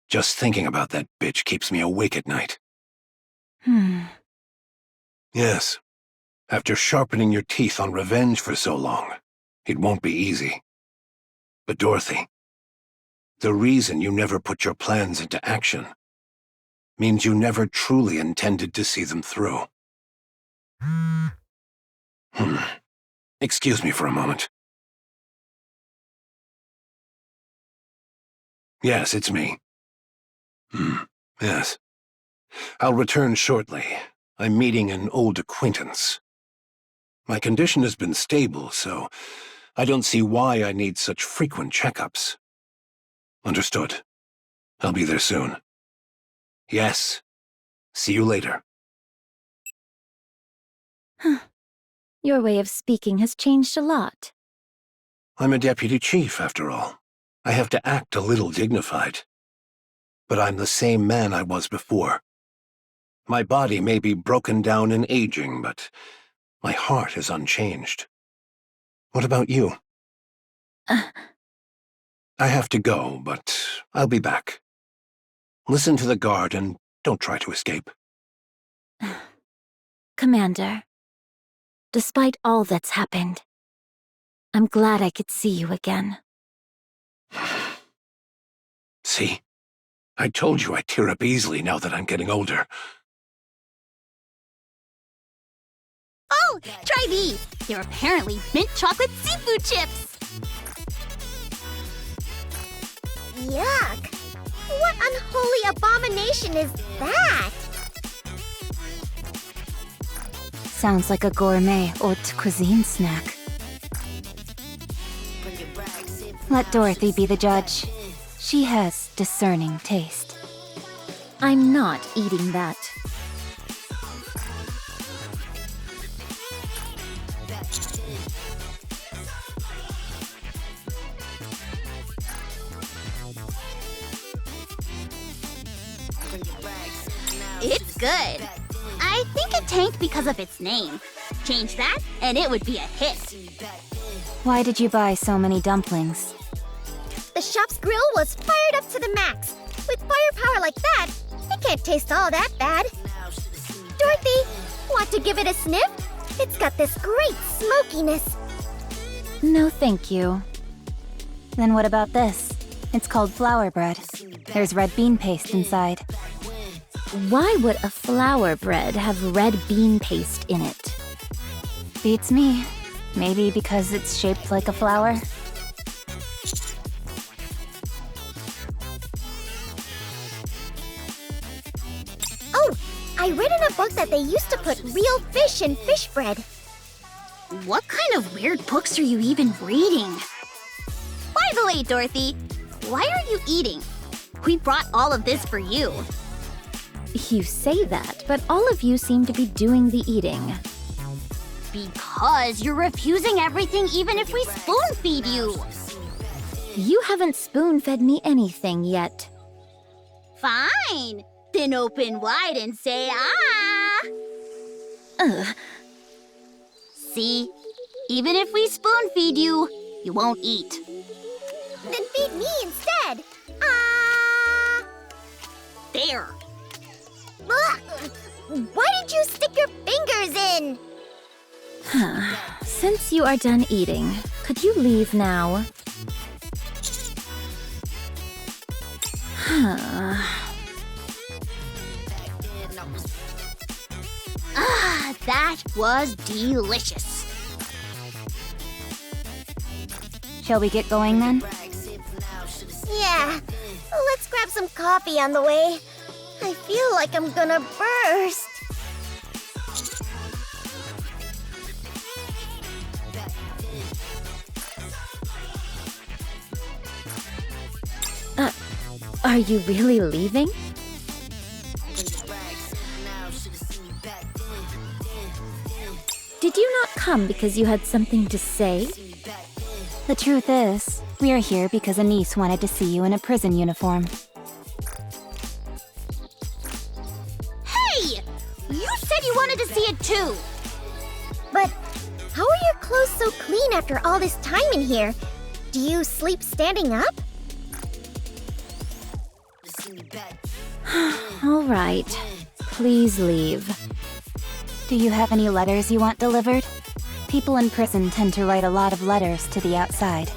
Just thinking about that bitch keeps me awake at night. Yes. After sharpening your teeth on revenge for so long, it won't be easy. But Dorothy, the reason you never put your plans into action means you never truly intended to see them through. Excuse me for a moment. Yes, it's me. Yes. I'll return shortly. I'm meeting an old acquaintance. My condition has been stable, so I don't see why I need such frequent checkups. Understood. I'll be there soon. Yes. See you later. Your way of speaking has changed a lot. I'm a deputy chief, after all. I have to act a little dignified. But I'm the same man I was before. My body may be broken down and aging, but my heart is unchanged. What about you? I have to go, but I'll be back. Listen to the guard and don't try to escape. Commander, despite all that's happened, I'm glad I could see you again. See? I told you I tear up easily now that I'm getting older. Oh, try these! They're apparently mint chocolate seafood chips! Yuck! What unholy abomination is that? Sounds like a gourmet haute cuisine snack. Let Dorothy be the judge. She has discerning taste. I'm not eating that. It's good. I think it tanked because of its name. Change that, and it would be a hit. Why did you buy so many dumplings? The shop's grill was fired up to the max. With firepower like that, it can't taste all that bad. Dorothy, want to give it a sniff? It's got this great smokiness. No, thank you. Then what about this? It's called flour bread. There's red bean paste inside. Why would a flour bread have red bean paste in it? Beats me. Maybe because it's shaped like a flower? I read in a book that they used to put real fish in fish bread. What kind of weird books are you even reading? By the way, Dorothy, why are you eating? We brought all of this for you. You say that, but all of you seem to be doing the eating. Because you're refusing everything even if we spoon-feed you. You haven't spoon-fed me anything yet. Fine. Then open wide and say, ah! Ugh. See? Even if we spoon-feed you, you won't eat. Then feed me instead. Ah! There. Ugh. Why did you stick your fingers in? Since you are done eating, could you leave now? Ah, that was delicious. Shall we get going then? Yeah, let's grab some coffee on the way. I feel like I'm gonna burst. Are you really leaving? Did you not come because you had something to say? The truth is, we are here because a niece wanted to see you in a prison uniform. Hey! You said you wanted to see it too! But how are your clothes so clean after all this time in here? Do you sleep standing up? All right. Please leave. Do you have any letters you want delivered? People in prison tend to write a lot of letters to the outside.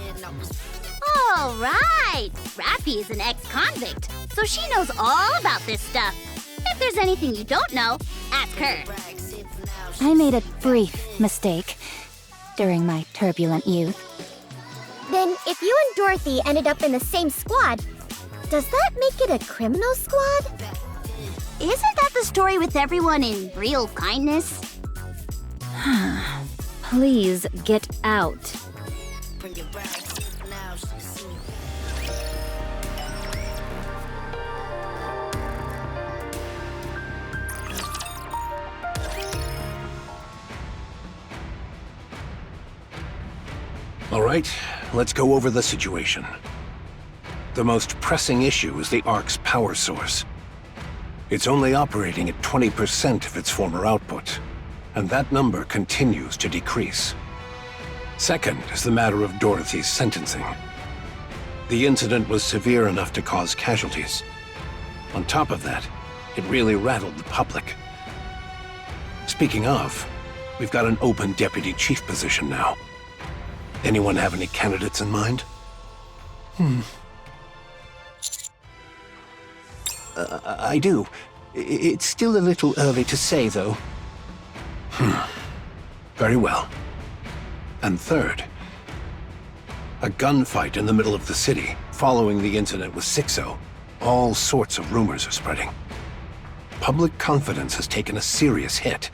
All right! Rappy is an ex-convict, so she knows all about this stuff. If there's anything you don't know, ask her. I made a brief mistake during my turbulent youth. Then, if you and Dorothy ended up in the same squad, does that make it a criminal squad? Isn't that the story with everyone in real kindness? Please get out. All right, let's go over the situation. The most pressing issue is the Ark's power source. It's only operating at 20% of its former output, and that number continues to decrease. Second is the matter of Dorothy's sentencing. The incident was severe enough to cause casualties. On top of that, it really rattled the public. Speaking of, we've got an open deputy chief position now. Anyone have any candidates in mind? I do. It's still a little early to say, though. Very well. And third, a gunfight in the middle of the city following the incident with Sixo. All sorts of rumors are spreading. Public confidence has taken a serious hit.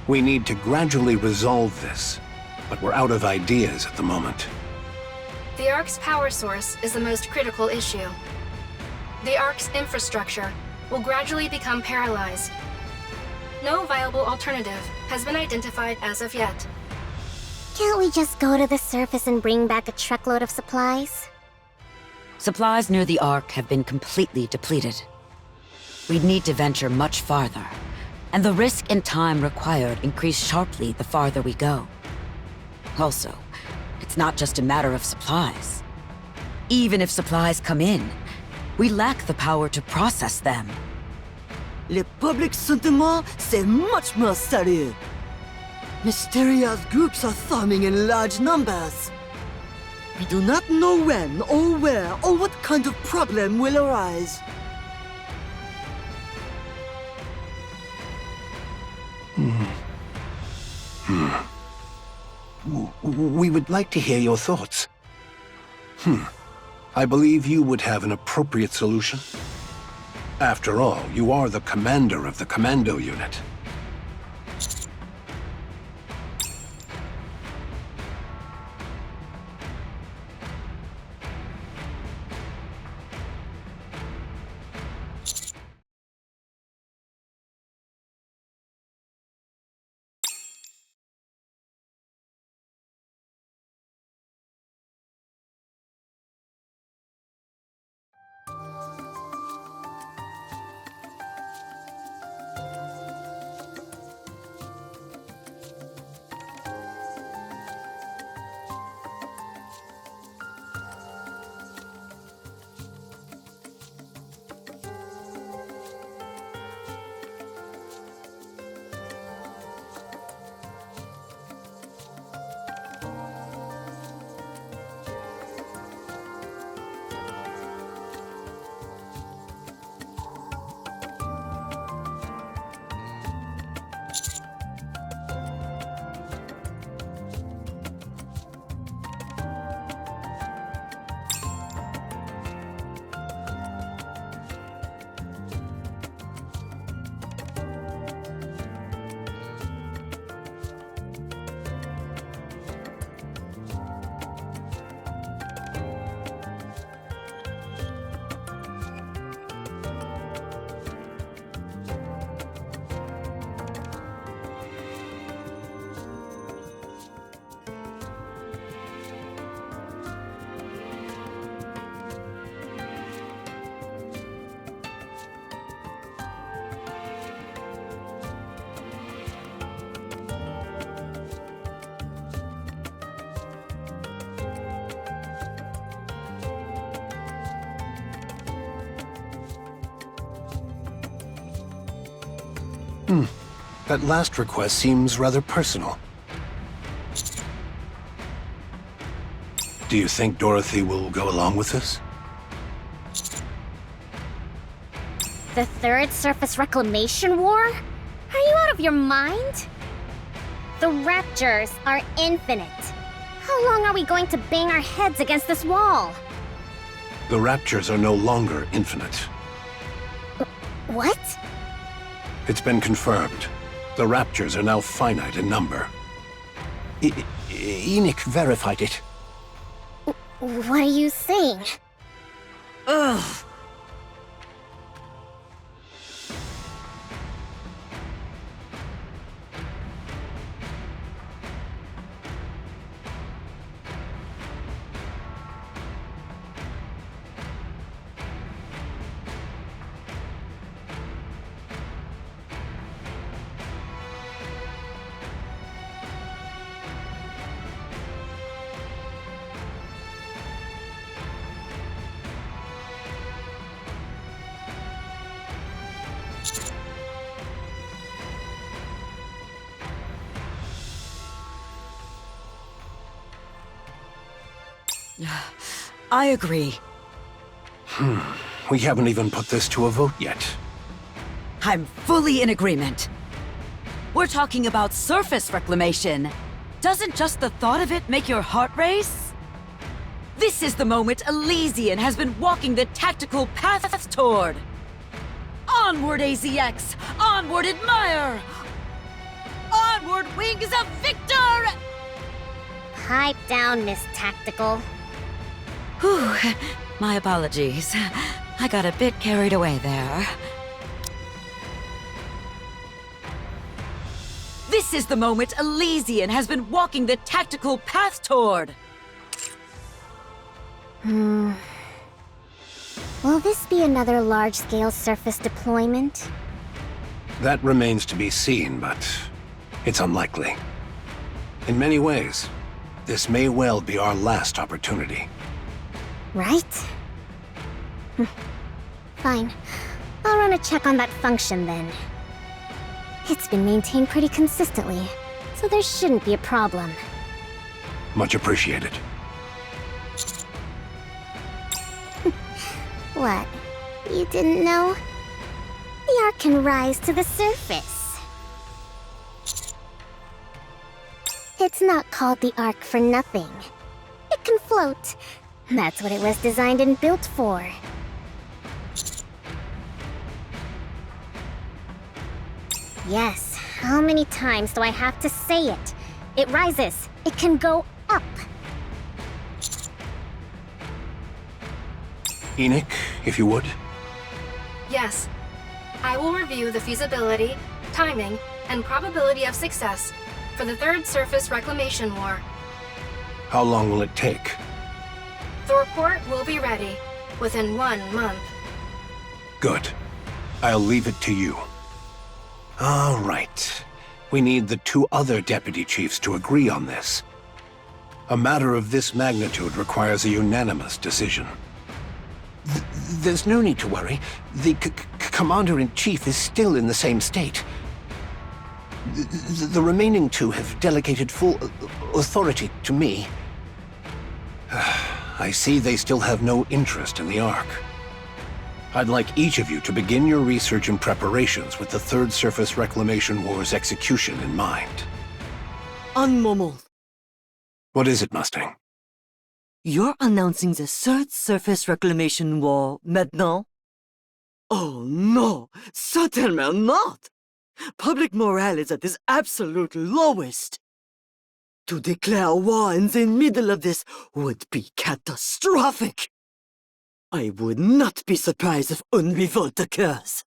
We need to gradually resolve this, but we're out of ideas at the moment. The Ark's power source is the most critical issue. The Ark's infrastructure will gradually become paralyzed. No viable alternative has been identified as of yet. Can't we just go to the surface and bring back a truckload of supplies? Supplies near the Ark have been completely depleted. We'd need to venture much farther, and the risk and time required increase sharply the farther we go. Also, it's not just a matter of supplies. Even if supplies come in, we lack the power to process them. Le public sentiment, c'est much more sérieux. Mysterious groups are forming in large numbers. We do not know when, or where, or what kind of problem will arise. We would like to hear your thoughts. I believe you would have an appropriate solution. After all, you are the commander of the commando unit. That last request seems rather personal. Do you think Dorothy will go along with this? The Third Surface Reclamation War? Are you out of your mind? The Raptures are infinite. How long are we going to bang our heads against this wall? The Raptures are no longer infinite. What? It's been confirmed. The Raptures are now finite in number. Enoch verified it. What are you saying? Ugh. I agree. We haven't even put this to a vote yet. I'm fully in agreement. We're talking about surface reclamation. Doesn't just the thought of it make your heart race? This is the moment Elysian has been walking the tactical path toward. Onward, AZX! Onward, admire! Onward, wings of victor! Pipe down, Miss Tactical. Whew, my apologies. I got a bit carried away there. This is the moment Elysian has been walking the tactical path toward. Will this be another large-scale surface deployment? That remains to be seen, but it's unlikely. In many ways, this may well be our last opportunity. Right? Fine. I'll run a check on that function then. It's been maintained pretty consistently, so there shouldn't be a problem. Much appreciated. What? You didn't know? The Ark can rise to the surface. It's not called the Ark for nothing. It can float. That's what it was designed and built for. Yes, how many times do I have to say it? It rises. It can go up. Enoch, if you would. Yes. I will review the feasibility, timing, and probability of success for the Third Surface Reclamation War. How long will it take? The report will be ready within 1 month. Good. I'll leave it to you. All right. We need the 2 other deputy chiefs to agree on this. A matter of this magnitude requires a unanimous decision. There's no need to worry. The Commander-in-Chief is still in the same state. The remaining 2 have delegated full authority to me. I see they still have no interest in the Ark. I'd like each of you to begin your research and preparations with the Third Surface Reclamation War's execution in mind. Momo. What is it, Mustang? You're announcing the Third Surface Reclamation War maintenant? Oh no, certainly not! Public morale is at its absolute lowest. To declare war in the middle of this would be catastrophic. I would not be surprised if une revolt occurs.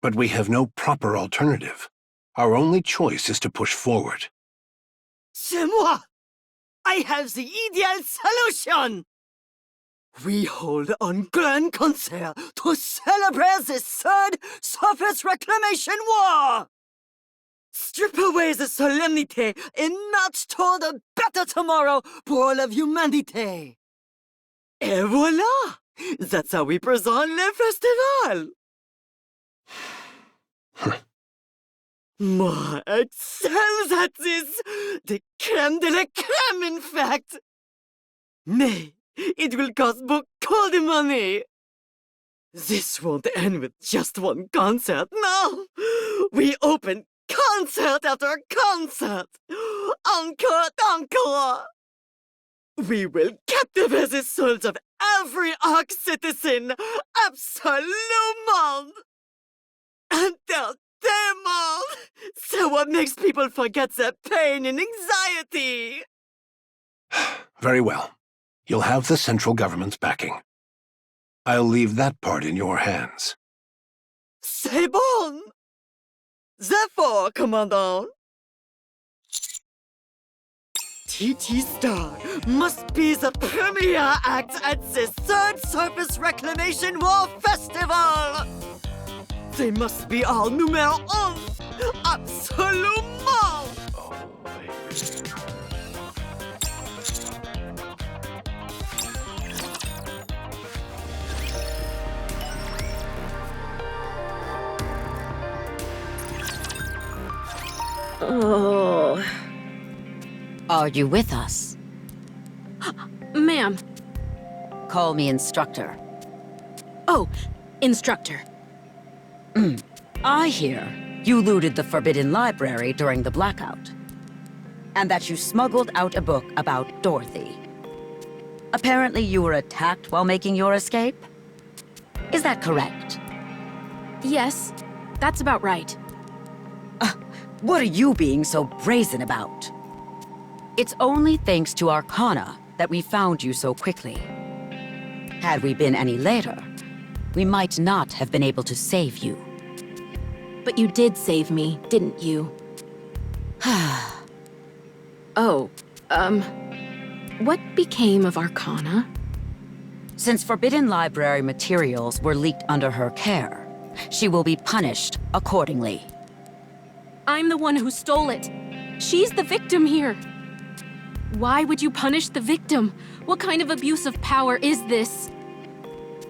But we have no proper alternative. Our only choice is to push forward. C'est moi! I have the ideal solution! We hold a grand concert to celebrate the Third Surface Reclamation War! Strip away the solemnity and march toward a better tomorrow for all of humanity! Et voilà! That's how we present le festival! Moi, excels at this! The crème de la crème, in fact! Mais it will cost beaucoup de money! This won't end with just one concert, no! We open concert after concert! Encore, encore! We will captivate the souls of every Ark citizen! Absolument! Entertainment! So what makes people forget their pain and anxiety? Very well. You'll have the central government's backing. I'll leave that part in your hands. C'est bon! Therefore, Commandant, TT Star must be the premier act at the Third Surface Reclamation War Festival! They must be our numéro 1! Absolument! Oh. Are you with us? Ma'am. Call me instructor. Oh, instructor. I hear you looted the Forbidden Library during the blackout. And that you smuggled out a book about Dorothy. Apparently you were attacked while making your escape? Is that correct? Yes, that's about right. What are you being so brazen about? It's only thanks to Arcana that we found you so quickly. Had we been any later, we might not have been able to save you. But you did save me, didn't you? Oh, what became of Arcana? Since Forbidden Library materials were leaked under her care, she will be punished accordingly. I'm the one who stole it. She's the victim here. Why would you punish the victim? What kind of abuse of power is this?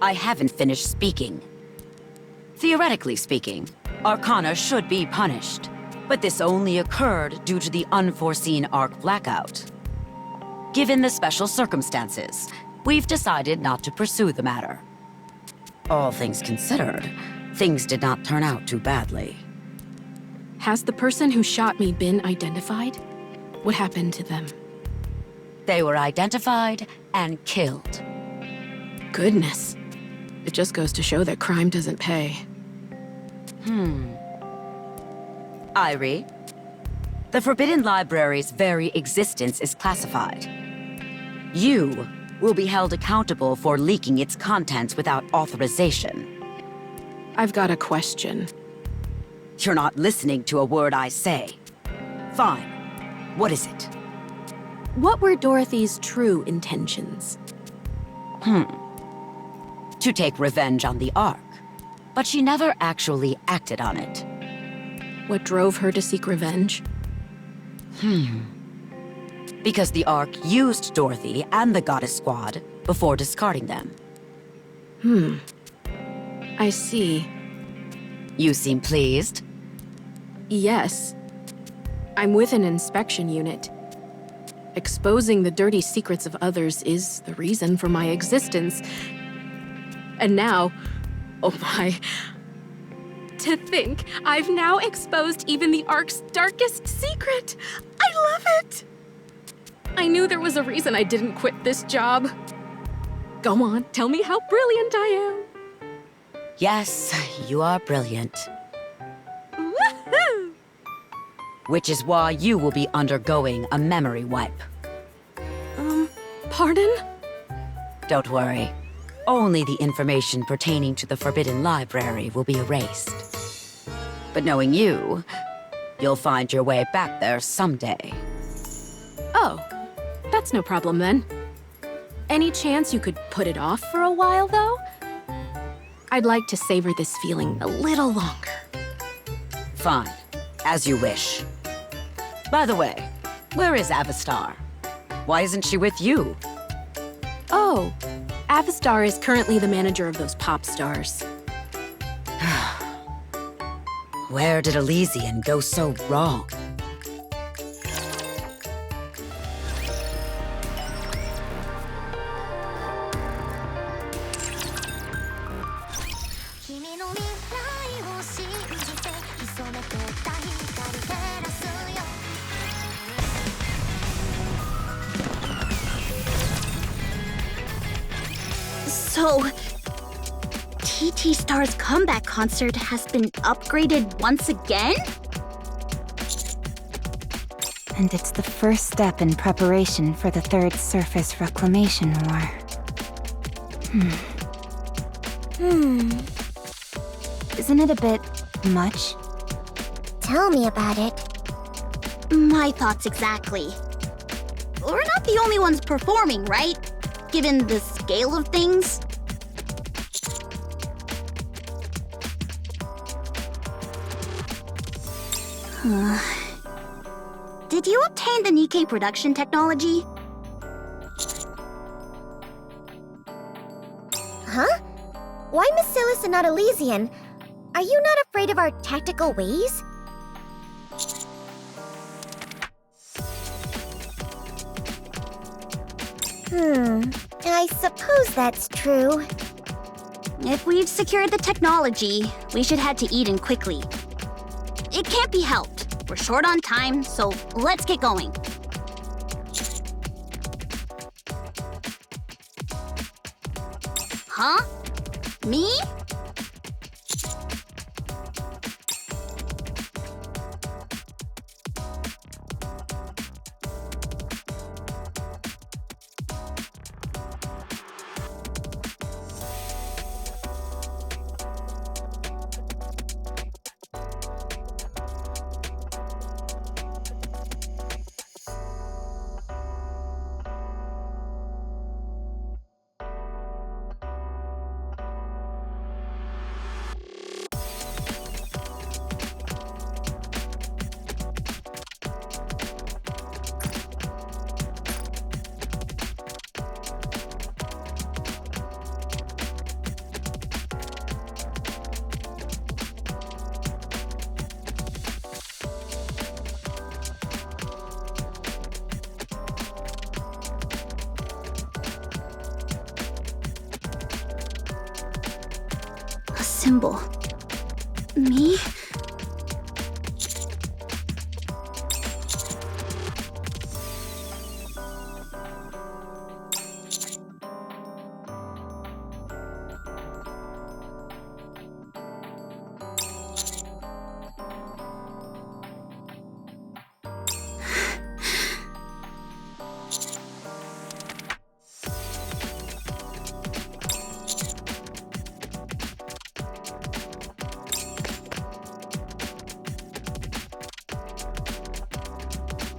I haven't finished speaking. Theoretically speaking, Arcana should be punished, but this only occurred due to the unforeseen Ark blackout. Given the special circumstances, we've decided not to pursue the matter. All things considered, things did not turn out too badly. Has the person who shot me been identified? What happened to them? They were identified and killed. Goodness. It just goes to show that crime doesn't pay. Irie, the Forbidden Library's very existence is classified. You will be held accountable for leaking its contents without authorization. I've got a question. You're not listening to a word I say. Fine. What is it? What were Dorothy's true intentions? To take revenge on the Ark. But she never actually acted on it. What drove her to seek revenge? Because the Ark used Dorothy and the Goddess Squad before discarding them. I see. You seem pleased. Yes. I'm with an inspection unit. Exposing the dirty secrets of others is the reason for my existence. And now, oh my, to think I've now exposed even the Ark's darkest secret. I love it. I knew there was a reason I didn't quit this job. Go on, tell me how brilliant I am. Yes, you are brilliant. Woohoo! Which is why you will be undergoing a memory wipe. Pardon? Don't worry. Only the information pertaining to the Forbidden Library will be erased. But knowing you, you'll find your way back there someday. Oh, that's no problem then. Any chance you could put it off for a while, though? I'd like to savor this feeling a little longer. Fine. As you wish. By the way, where is Avastar? Why isn't she with you? Oh, Avastar is currently the manager of those pop stars. Where did Elysian go so wrong? So, TT Star's comeback concert has been upgraded once again? And it's the first step in preparation for the Third Surface Reclamation War. Isn't it a bit much? Tell me about it. My thoughts exactly. We're not the only ones performing, right? Given the scale of things? Did you obtain the Nikke production technology? Huh? Why Bacillus and not Elysian? Are you not afraid of our tactical ways? I suppose that's true. If we've secured the technology, we should head to Eden quickly. It can't be helped. We're short on time, so let's get going. Huh? Me? Symbol. Me?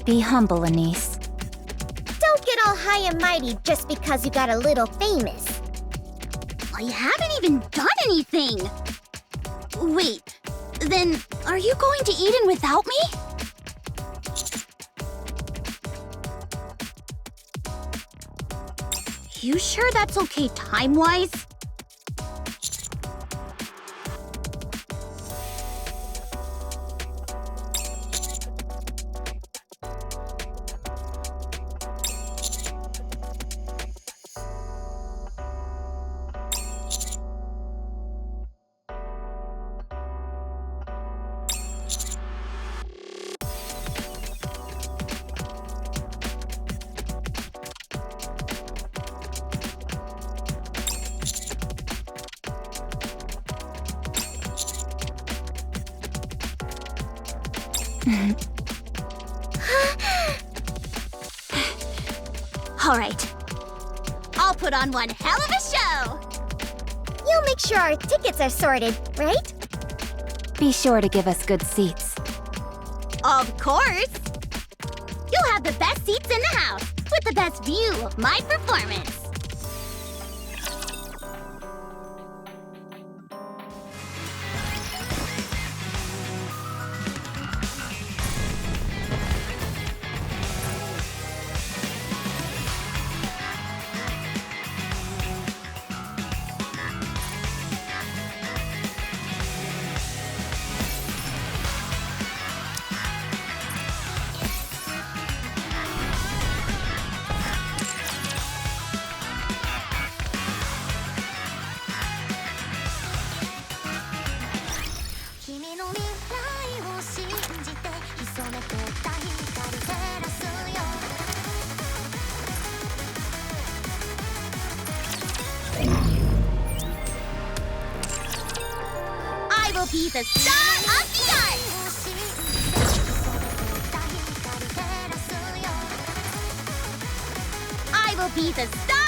Be humble, Anise. Don't get all high and mighty just because you got a little famous. I haven't even done anything! Wait, then are you going to Eden without me? You sure that's okay time-wise? Alright. I'll put on one hell of a show! You'll make sure our tickets are sorted, right? Be sure to give us good seats. Of course! You'll have the best seats in the house, with the best view of my performance. I will be the star of the art! I will be the star